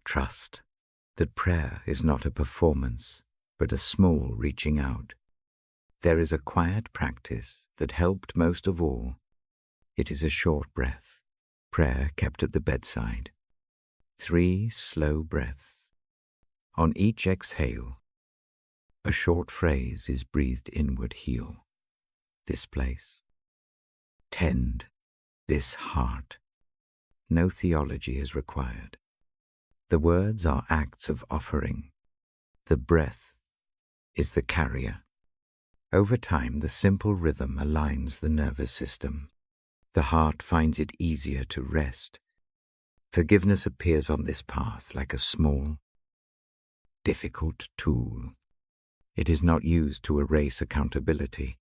Trust that prayer is not a performance, but a small reaching out. There is a quiet practice that helped most of all. It is a short breath, prayer kept at the bedside. 3 slow breaths. On each exhale, a short phrase is breathed inward: heal this place. Tend this heart. No theology is required. The words are acts of offering. The breath is the carrier. Over time, the simple rhythm aligns the nervous system. The heart finds it easier to rest. Forgiveness appears on this path like a small, difficult tool. It is not used to erase accountability.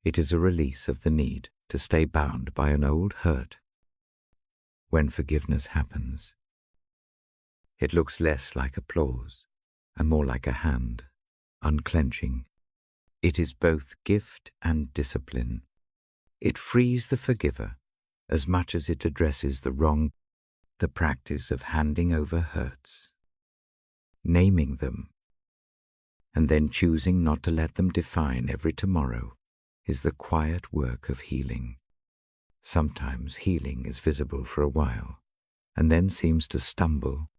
It is a release of the need to stay bound by an old hurt. When forgiveness happens, it looks less like applause and more like a hand, unclenching. It is both gift and discipline. It frees the forgiver as much as it addresses the wrong. The practice of handing over hurts, naming them, and then choosing not to let them define every tomorrow, is the quiet work of healing. Sometimes healing is visible for a while, and then seems to stumble.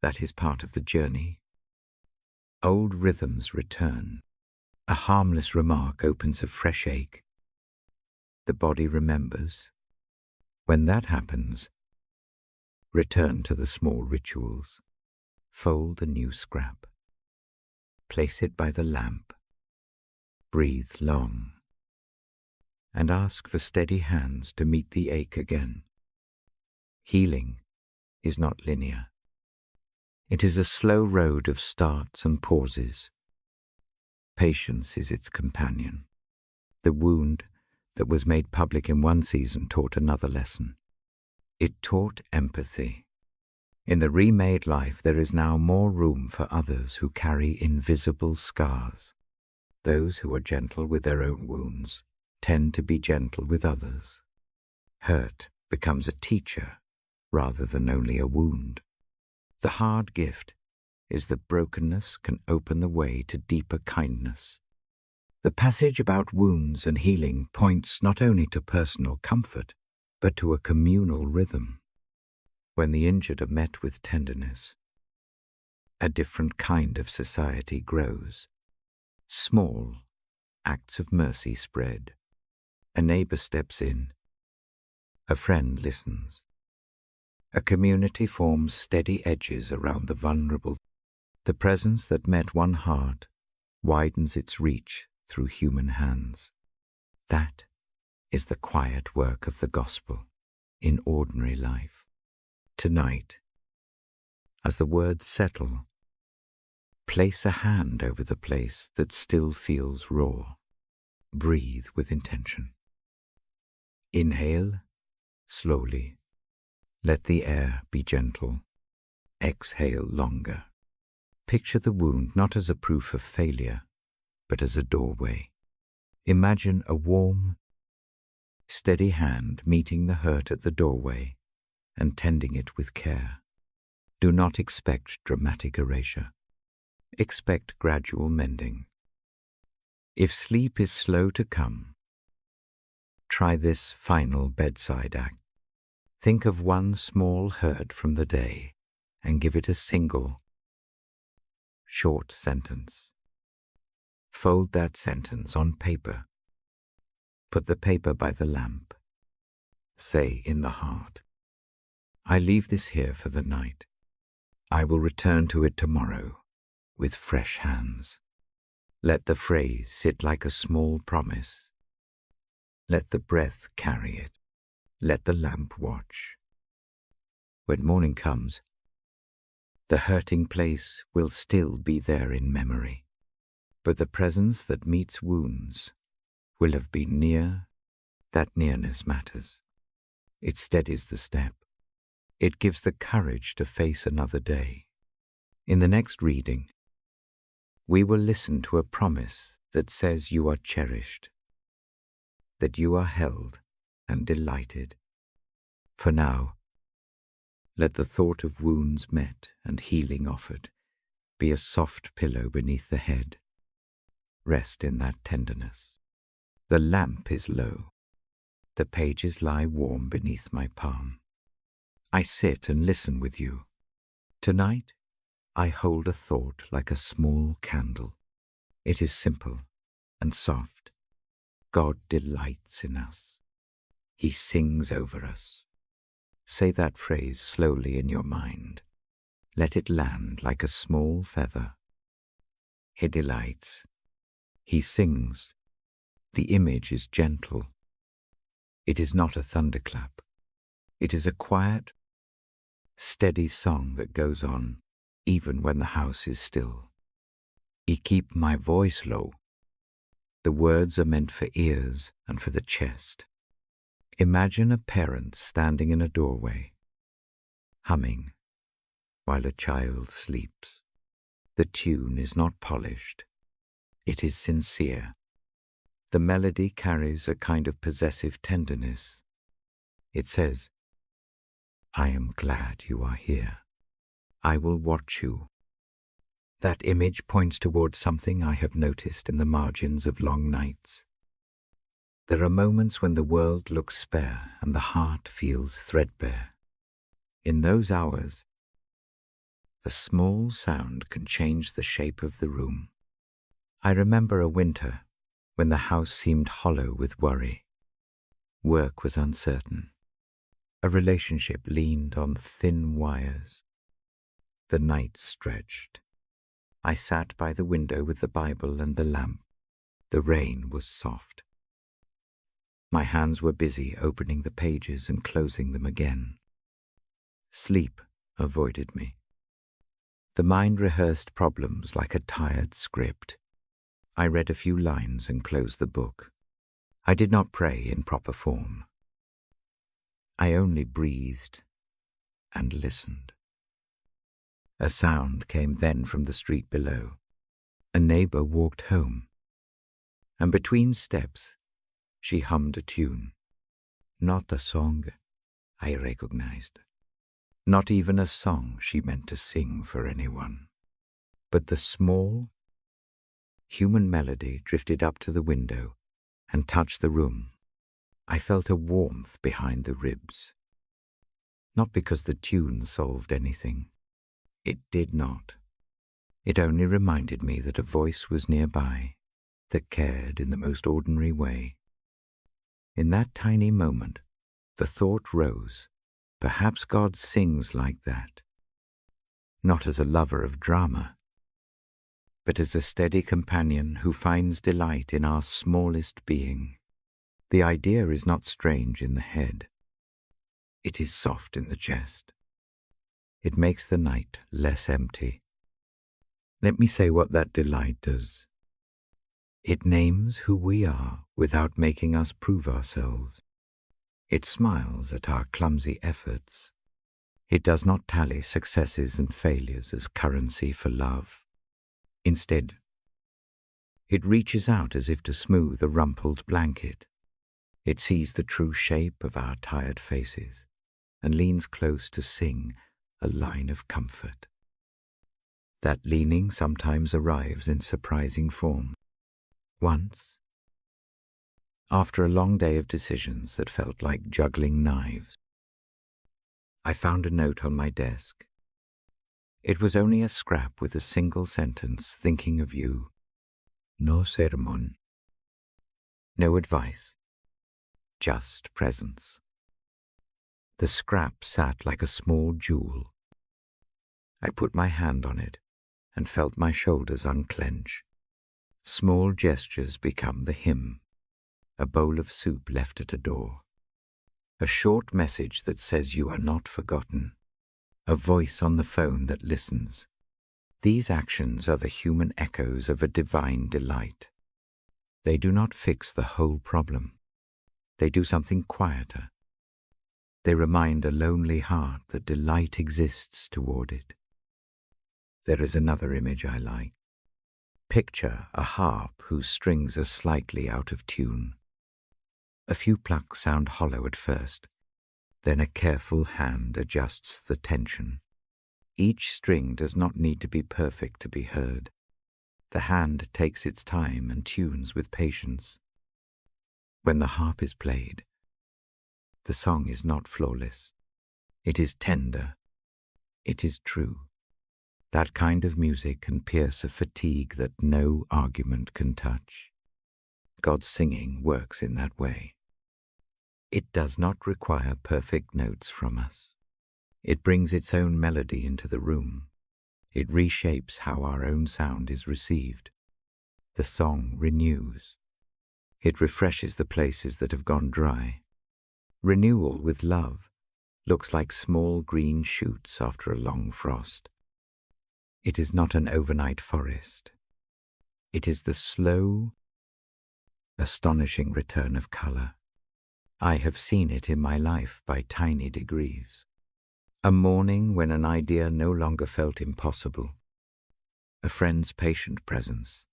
That is part of the journey. Old rhythms return. A harmless remark opens a fresh ache. The body remembers. When that happens, return to the small rituals. Fold a new scrap. Place it by the lamp. Breathe long. And ask for steady hands to meet the ache again. Healing is not linear. It is a slow road of starts and pauses. Patience is its companion. The wound that was made public in one season taught another lesson. It taught empathy. In the remade life, there is now more room for others who carry invisible scars. Those who are gentle with their own wounds tend to be gentle with others. Hurt becomes a teacher rather than only a wound. The hard gift is that brokenness can open the way to deeper kindness. The passage about wounds and healing points not only to personal comfort, but to a communal rhythm. When the injured are met with tenderness, a different kind of society grows. Small acts of mercy spread. A neighbor steps in. A friend listens. A community forms steady edges around the vulnerable. The presence that met one heart widens its reach through human hands. That is the quiet work of the gospel in ordinary life. Tonight, as the words settle, place a hand over the place that still feels raw. Breathe with intention. Inhale slowly. Let the air be gentle. Exhale longer. Picture the wound not as a proof of failure, but as a doorway. Imagine a warm, steady hand meeting the hurt at the doorway and tending it with care. Do not expect dramatic erasure. Expect gradual mending. If sleep is slow to come, try this final bedside act. Think of one small hurt from the day and give it a single, short sentence. Fold that sentence on paper. Put the paper by the lamp. Say in the heart, I leave this here for the night. I will return to it tomorrow with fresh hands. Let the phrase sit like a small promise. Let the breath carry it. Let the lamp watch. When morning comes, the hurting place will still be there in memory, but the presence that meets wounds will have been near. That nearness matters. It steadies the step. It gives the courage to face another day. In the next reading, we will listen to a promise that says you are cherished, that you are held and delighted. For now, let the thought of wounds met and healing offered be a soft pillow beneath the head. Rest in that tenderness. The lamp is low. The pages lie warm beneath my palm. I sit and listen with you. Tonight, I hold a thought like a small candle. It is simple and soft. God delights in us. He sings over us. Say that phrase slowly in your mind. Let it land like a small feather. He delights. He sings. The image is gentle. It is not a thunderclap. It is a quiet, steady song that goes on even when the house is still. I keep my voice low. The words are meant for ears and for the chest. Imagine a parent standing in a doorway, humming while a child sleeps. The tune is not polished. It is sincere. The melody carries a kind of possessive tenderness. It says, I am glad you are here. I will watch you. That image points towards something I have noticed in the margins of long nights. There are moments when the world looks spare and the heart feels threadbare. In those hours, a small sound can change the shape of the room. I remember a winter when the house seemed hollow with worry. Work was uncertain. A relationship leaned on thin wires. The nights stretched. I sat by the window with the Bible and the lamp. The rain was soft. My hands were busy opening the pages and closing them again. Sleep avoided me. The mind rehearsed problems like a tired script. I read a few lines and closed the book. I did not pray in proper form. I only breathed and listened. A sound came then from the street below. A neighbor walked home, and between steps she hummed a tune. Not a song, I recognized. Not even a song she meant to sing for anyone. But the small, human melody drifted up to the window and touched the room. I felt a warmth behind the ribs. Not because the tune solved anything. It did not. It only reminded me that a voice was nearby that cared in the most ordinary way. In that tiny moment, the thought rose, perhaps God sings like that. Not as a lover of drama, but as a steady companion who finds delight in our smallest being. The idea is not strange in the head. It is soft in the chest. It makes the night less empty. Let me say what that delight does. It names who we are without making us prove ourselves. It smiles at our clumsy efforts. It does not tally successes and failures as currency for love. Instead, it reaches out as if to smooth a rumpled blanket. It sees the true shape of our tired faces and leans close to sing a line of comfort. That leaning sometimes arrives in surprising form. Once, after a long day of decisions that felt like juggling knives, I found a note on my desk. It was only a scrap with a single sentence thinking of you. No sermon. No advice. Just presence. The scrap sat like a small jewel. I put my hand on it and felt my shoulders unclench. Small gestures become the hymn. A bowl of soup left at a door. A short message that says you are not forgotten. A voice on the phone that listens. These actions are the human echoes of a divine delight. They do not fix the whole problem. They do something quieter. They remind a lonely heart that delight exists toward it. There is another image I like. Picture a harp whose strings are slightly out of tune. A few plucks sound hollow at first, then a careful hand adjusts the tension. Each string does not need to be perfect to be heard. The hand takes its time and tunes with patience. When the harp is played, the song is not flawless. It is tender. It is true. That kind of music can pierce a fatigue that no argument can touch. God's singing works in that way. It does not require perfect notes from us. It brings its own melody into the room. It reshapes how our own sound is received. The song renews. It refreshes the places that have gone dry. Renewal with love looks like small green shoots after a long frost. It is not an overnight forest. It is the slow, astonishing return of color. I have seen it in my life by tiny degrees. A morning when an idea no longer felt impossible. A friend's patient presence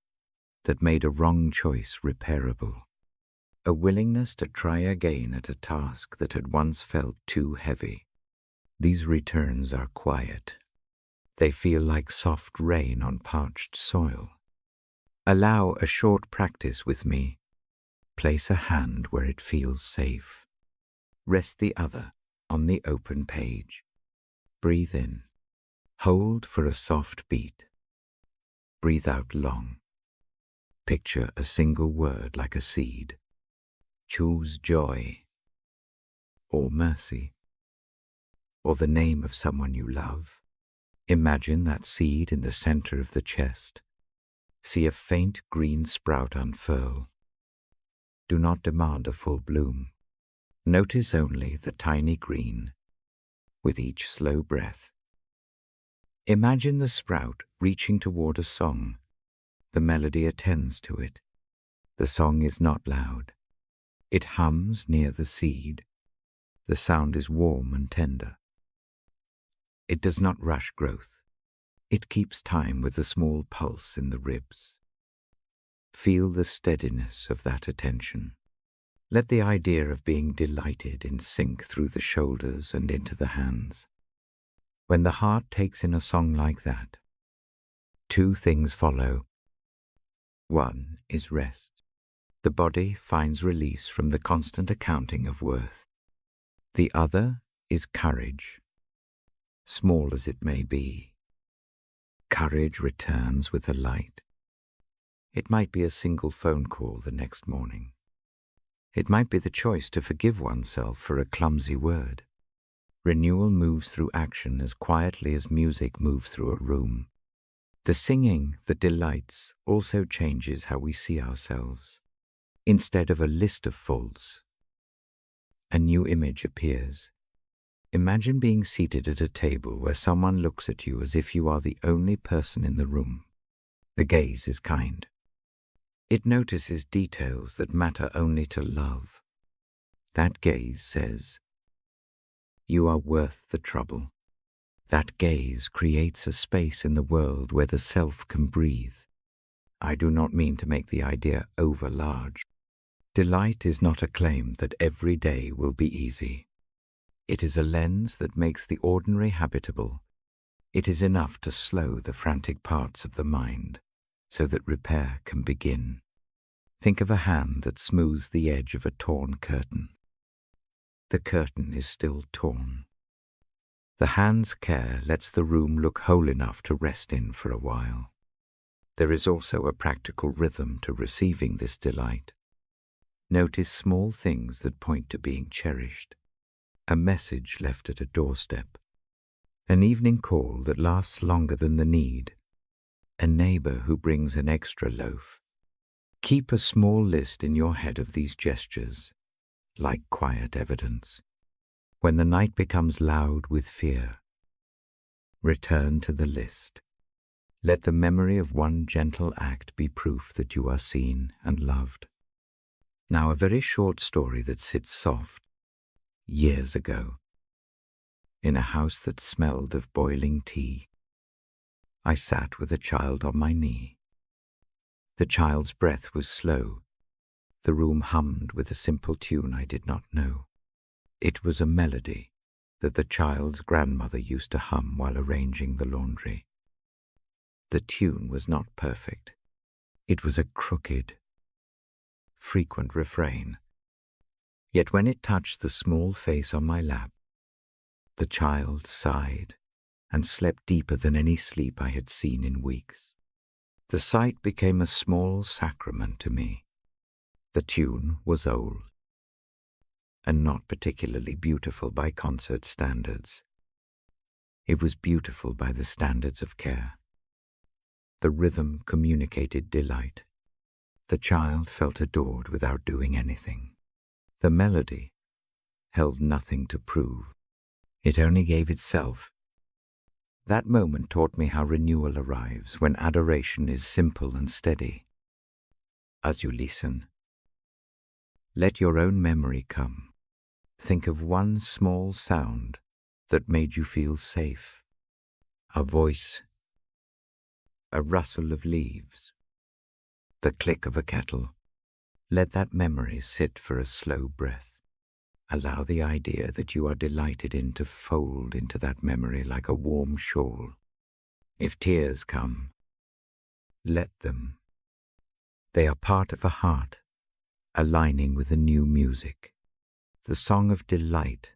that made a wrong choice repairable. A willingness to try again at a task that had once felt too heavy. These returns are quiet. They feel like soft rain on parched soil. Allow a short practice with me. Place a hand where it feels safe. Rest the other on the open page. Breathe in. Hold for a soft beat. Breathe out long. Picture a single word like a seed. Choose joy, or mercy, or the name of someone you love. Imagine that seed in the center of the chest. See a faint green sprout unfurl. Do not demand a full bloom. Notice only the tiny green with each slow breath. Imagine the sprout reaching toward a song. The melody attends to it. The song is not loud. It hums near the seed. The sound is warm and tender. It does not rush growth. It keeps time with the small pulse in the ribs. Feel the steadiness of that attention. Let the idea of being delighted in sink through the shoulders and into the hands. When the heart takes in a song like that, two things follow. One is rest. The body finds release from the constant accounting of worth. The other is courage, small as it may be. Courage returns with a light. It might be a single phone call the next morning. It might be the choice to forgive oneself for a clumsy word. Renewal moves through action as quietly as music moves through a room. The singing that delights also changes how we see ourselves. Instead of a list of faults, a new image appears. Imagine being seated at a table where someone looks at you as if you are the only person in the room. The gaze is kind. It notices details that matter only to love. That gaze says, "You are worth the trouble." That gaze creates a space in the world where the self can breathe. I do not mean to make the idea over large. Delight is not a claim that every day will be easy. It is a lens that makes the ordinary habitable. It is enough to slow the frantic parts of the mind so that repair can begin. Think of a hand that smooths the edge of a torn curtain. The curtain is still torn. The hand's care lets the room look whole enough to rest in for a while. There is also a practical rhythm to receiving this delight. Notice small things that point to being cherished. A message left at a doorstep. An evening call that lasts longer than the need. A neighbor who brings an extra loaf. Keep a small list in your head of these gestures, like quiet evidence. When the night becomes loud with fear, return to the list. Let the memory of one gentle act be proof that you are seen and loved. Now a very short story that sits soft. Years ago, in a house that smelled of boiling tea, I sat with a child on my knee. The child's breath was slow. The room hummed with a simple tune I did not know. It was a melody that the child's grandmother used to hum while arranging the laundry. The tune was not perfect. It was a crooked, frequent refrain. Yet when it touched the small face on my lap, the child sighed and slept deeper than any sleep I had seen in weeks. The sight became a small sacrament to me. The tune was old and not particularly beautiful by concert standards. It was beautiful by the standards of care. The rhythm communicated delight. The child felt adored without doing anything. The melody held nothing to prove. It only gave itself. That moment taught me how renewal arrives when adoration is simple and steady. As you listen, let your own memory come. Think of one small sound that made you feel safe. A voice, a rustle of leaves, the click of a kettle. Let that memory sit for a slow breath. Allow the idea that you are delighted in to fold into that memory like a warm shawl. If tears come, let them. They are part of a heart, aligning with a new music. The song of delight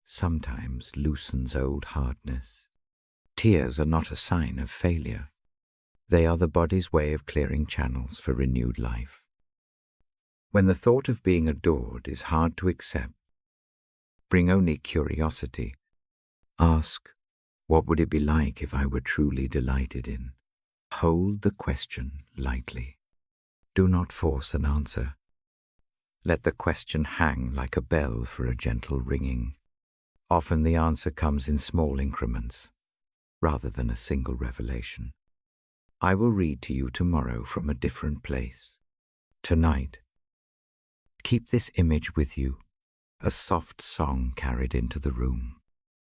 sometimes loosens old hardness. Tears are not a sign of failure. They are the body's way of clearing channels for renewed life. When the thought of being adored is hard to accept, bring only curiosity. Ask, what would it be like if I were truly delighted in? Hold the question lightly. Do not force an answer. Let the question hang like a bell for a gentle ringing. Often the answer comes in small increments, rather than a single revelation. I will read to you tomorrow from a different place. Tonight, keep this image with you, a soft song carried into the room,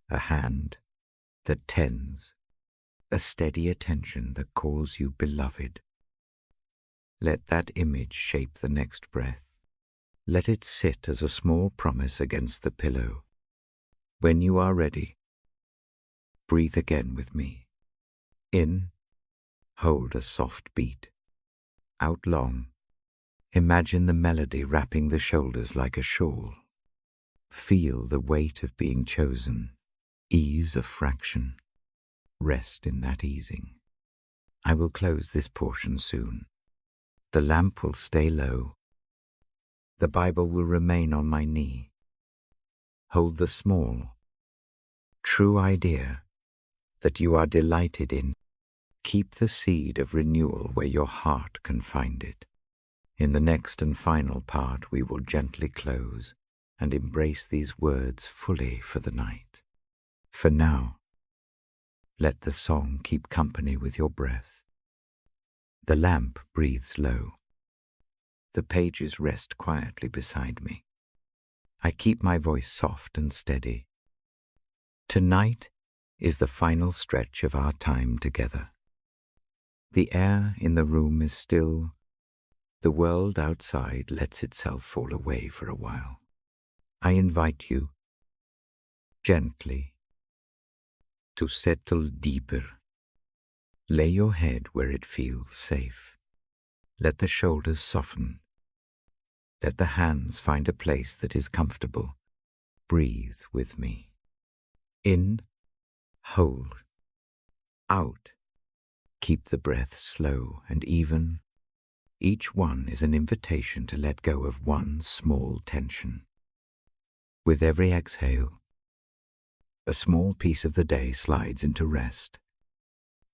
a hand that tends, a steady attention that calls you beloved. Let that image shape the next breath. Let it sit as a small promise against the pillow. When you are ready, breathe again with me. In, hold a soft beat. Out long, imagine the melody wrapping the shoulders like a shawl. Feel the weight of being chosen. Ease a fraction. Rest in that easing. I will close this portion soon. The lamp will stay low. The Bible will remain on my knee. Hold the small, true idea that you are delighted in. Keep the seed of renewal where your heart can find it. In the next and final part, we will gently close and embrace these words fully for the night. For now, let the song keep company with your breath. The lamp breathes low. The pages rest quietly beside me. I keep my voice soft and steady. Tonight is the final stretch of our time together. The air in the room is still. The world outside lets itself fall away for a while. I invite you, gently, to settle deeper. Lay your head where it feels safe. Let the shoulders soften. Let the hands find a place that is comfortable. Breathe with me. In, hold. Out, keep the breath slow and even. Each one is an invitation to let go of one small tension. With every exhale, a small piece of the day slides into rest.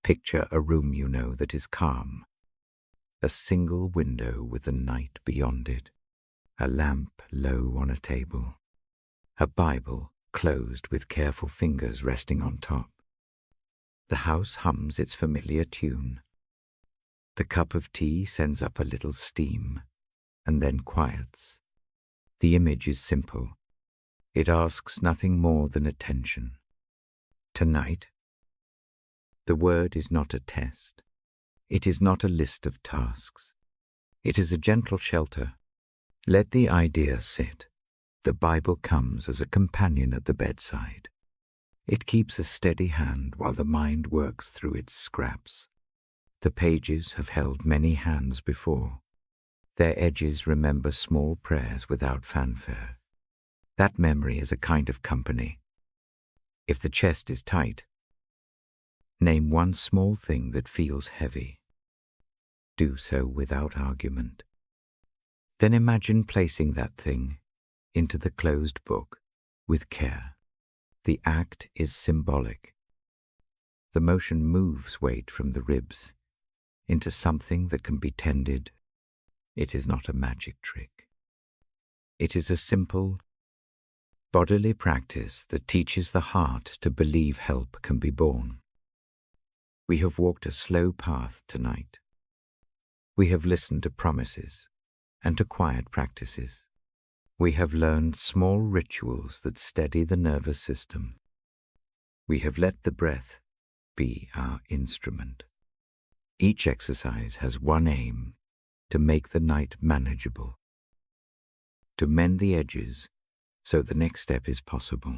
Picture a room you know that is calm, a single window with the night beyond it, a lamp low on a table, a Bible closed with careful fingers resting on top. The house hums its familiar tune. The cup of tea sends up a little steam, and then quiets. The image is simple. It asks nothing more than attention. Tonight, the word is not a test. It is not a list of tasks. It is a gentle shelter. Let the idea sit. The Bible comes as a companion at the bedside. It keeps a steady hand while the mind works through its scraps. The pages have held many hands before. Their edges remember small prayers without fanfare. That memory is a kind of company. If the chest is tight, name one small thing that feels heavy. Do so without argument. Then imagine placing that thing into the closed book with care. The act is symbolic. The motion moves weight from the ribs into something that can be tended. It is not a magic trick. It is a simple, bodily practice that teaches the heart to believe help can be born. We have walked a slow path tonight. We have listened to promises and to quiet practices. We have learned small rituals that steady the nervous system. We have let the breath be our instrument. Each exercise has one aim: to make the night manageable, to mend the edges so the next step is possible.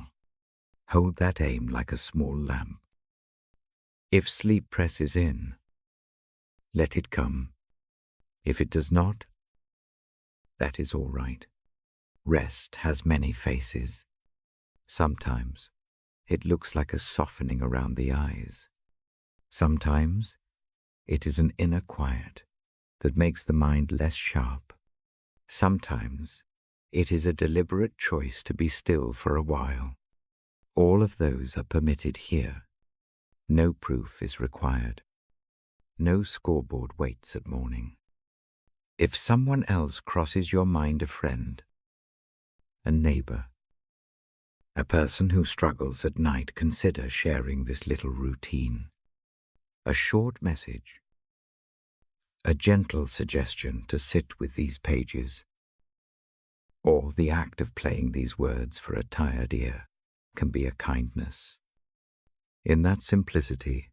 Hold that aim like a small lamp. If sleep presses in, let it come. If it does not, that is all right. Rest has many faces. Sometimes it looks like a softening around the eyes. Sometimes it is an inner quiet that makes the mind less sharp. Sometimes it is a deliberate choice to be still for a while. All of those are permitted here. No proof is required. No scoreboard waits at morning. If someone else crosses your mind, a friend, a neighbor, a person who struggles at night, consider sharing this little routine. A short message, a gentle suggestion to sit with these pages, or the act of playing these words for a tired ear can be a kindness. In that simplicity,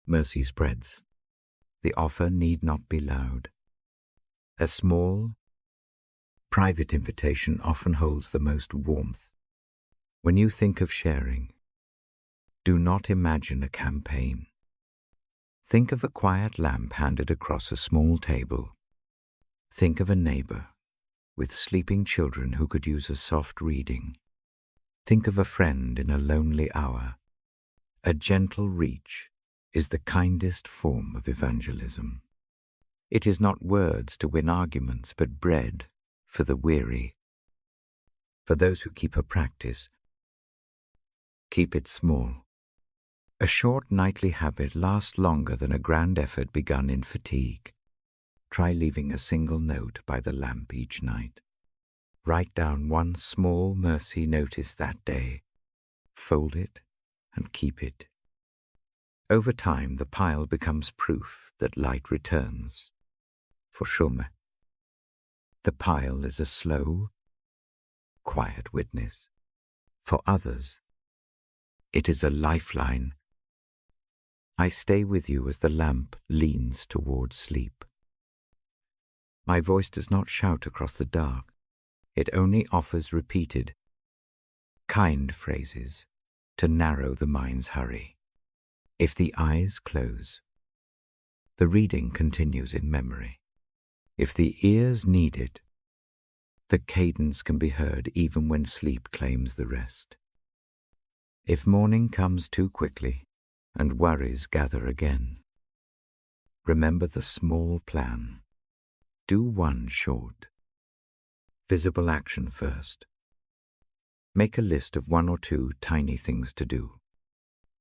mercy spreads. The offer need not be loud. A small, private invitation often holds the most warmth. When you think of sharing, do not imagine a campaign. Think of a quiet lamp handed across a small table. Think of a neighbor with sleeping children who could use a soft reading. Think of a friend in a lonely hour. A gentle reach is the kindest form of evangelism. It is not words to win arguments, but bread for the weary. For those who keep a practice, keep it small. A short nightly habit lasts longer than a grand effort begun in fatigue. Try leaving a single note by the lamp each night. Write down one small mercy notice that day. Fold it and keep it. Over time, the pile becomes proof that light returns. For Schumann, the pile is a slow, quiet witness. For others, it is a lifeline. I stay with you as the lamp leans towards sleep. My voice does not shout across the dark. It only offers repeated, kind phrases to narrow the mind's hurry. If the eyes close, the reading continues in memory. If the ears need it, the cadence can be heard even when sleep claims the rest. If morning comes too quickly and worries gather again, remember the small plan. Do one short, visible action first. Make a list of 1 or 2 tiny things to do.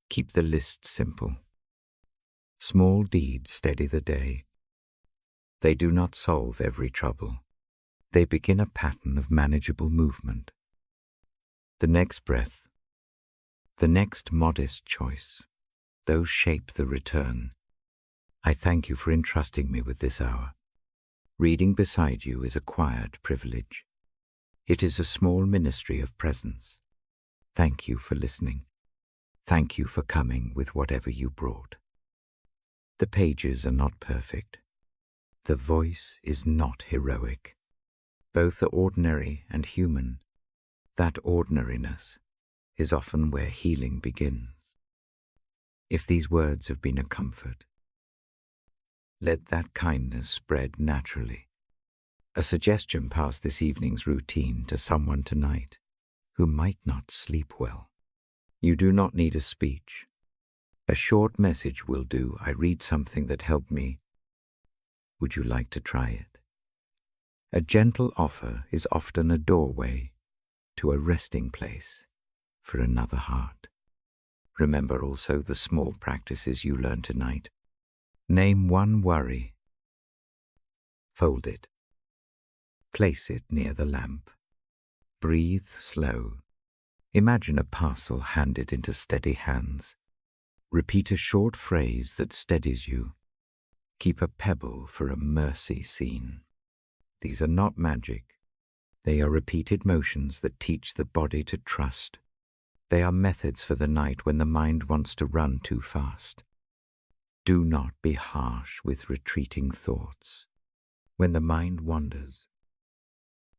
Keep the list simple. Small deeds steady the day. They do not solve every trouble. They begin a pattern of manageable movement. The next breath, the next modest choice, those shape the return. I thank you for entrusting me with this hour. Reading beside you is a quiet privilege. It is a small ministry of presence. Thank you for listening. Thank you for coming with whatever you brought. The pages are not perfect. The voice is not heroic. Both are ordinary and human. That ordinariness is often where healing begins. If these words have been a comfort, let that kindness spread naturally. A suggestion past this evening's routine to someone tonight who might not sleep well. You do not need a speech. A short message will do. I read something that helped me. Would you like to try it? A gentle offer is often a doorway to a resting place for another heart. Remember also the small practices you learn tonight. Name one worry. Fold it. Place it near the lamp. Breathe slow. Imagine a parcel handed into steady hands. Repeat a short phrase that steadies you. Keep a pebble for a mercy scene. These are not magic. They are repeated motions that teach the body to trust. They are methods for the night when the mind wants to run too fast. Do not be harsh with retreating thoughts. When the mind wanders,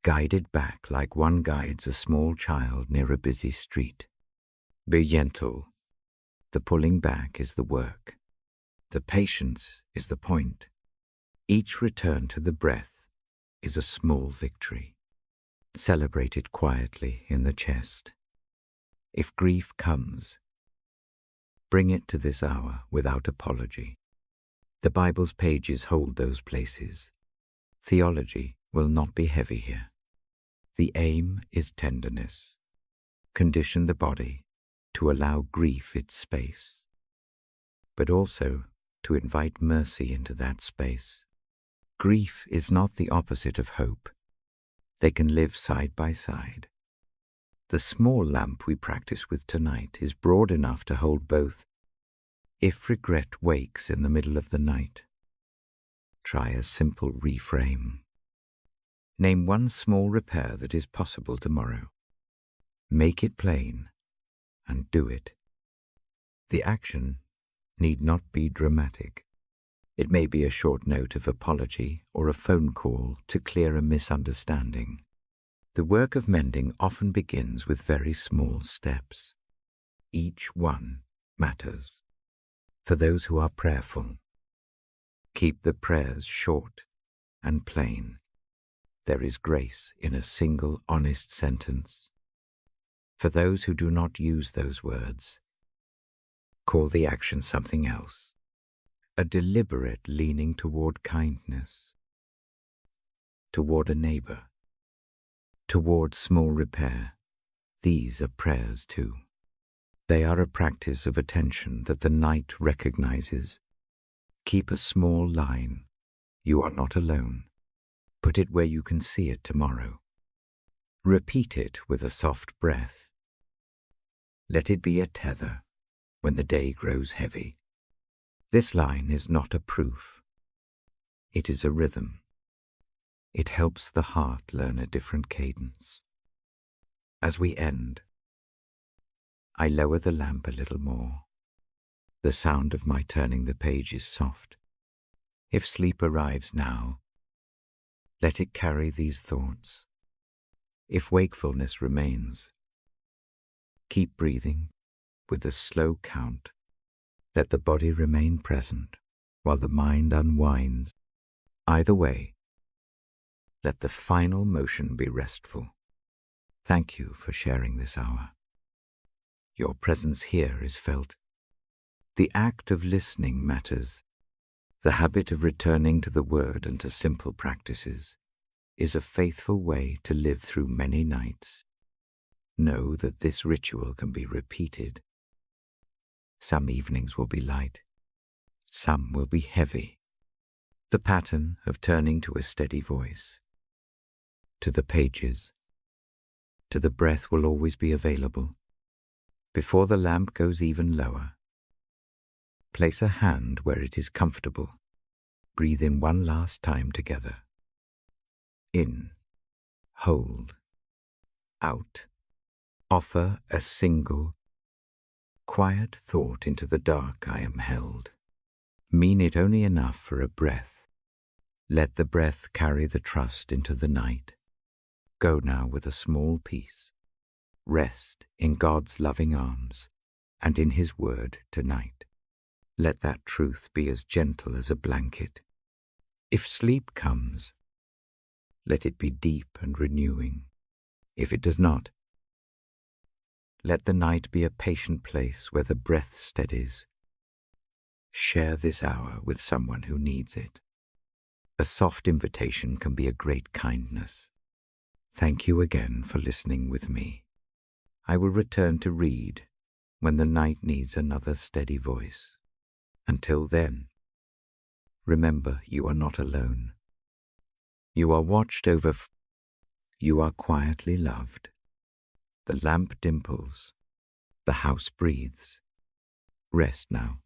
guide it back like one guides a small child near a busy street. Be gentle. The pulling back is the work. The patience is the point. Each return to the breath is a small victory. Celebrate it quietly in the chest. If grief comes, bring it to this hour without apology. The Bible's pages hold those places. Theology will not be heavy here. The aim is tenderness. Condition the body to allow grief its space, but also to invite mercy into that space. Grief is not the opposite of hope. They can live side by side. The small lamp we practice with tonight is broad enough to hold both. If regret wakes in the middle of the night, try a simple reframe. Name one small repair that is possible tomorrow. Make it plain and do it. The action need not be dramatic. It may be a short note of apology or a phone call to clear a misunderstanding. The work of mending often begins with very small steps. Each one matters. For those who are prayerful, keep the prayers short and plain. There is grace in a single honest sentence. For those who do not use those words, call the action something else. A deliberate leaning toward kindness, toward a neighbor, toward small repair. These are prayers too. They are a practice of attention that the night recognizes. Keep a small line. You are not alone. Put it where you can see it tomorrow. Repeat it with a soft breath. Let it be a tether when the day grows heavy. This line is not a proof. It is a rhythm. It helps the heart learn a different cadence. As we end, I lower the lamp a little more. The sound of my turning the page is soft. If sleep arrives now, let it carry these thoughts. If wakefulness remains, keep breathing with a slow count. Let the body remain present while the mind unwinds. Either way, let the final motion be restful. Thank you for sharing this hour. Your presence here is felt. The act of listening matters. The habit of returning to the Word and to simple practices is a faithful way to live through many nights. Know that this ritual can be repeated. Some evenings will be light. Some will be heavy. The pattern of turning to a steady voice, to the pages, to the breath will always be available. Before the lamp goes even lower, place a hand where it is comfortable. Breathe in one last time together. In, hold, out. Offer a single, quiet thought into the dark. I am held. Mean it only enough for a breath. Let the breath carry the trust into the night. Go now with a small peace. Rest in God's loving arms and in His word tonight. Let that truth be as gentle as a blanket. If sleep comes, let it be deep and renewing. If it does not, let the night be a patient place where the breath steadies. Share this hour with someone who needs it. A soft invitation can be a great kindness. Thank you again for listening with me. I will return to read when the night needs another steady voice. Until then, remember you are not alone. You are watched over. You are quietly loved. The lamp dimples. The house breathes. Rest now.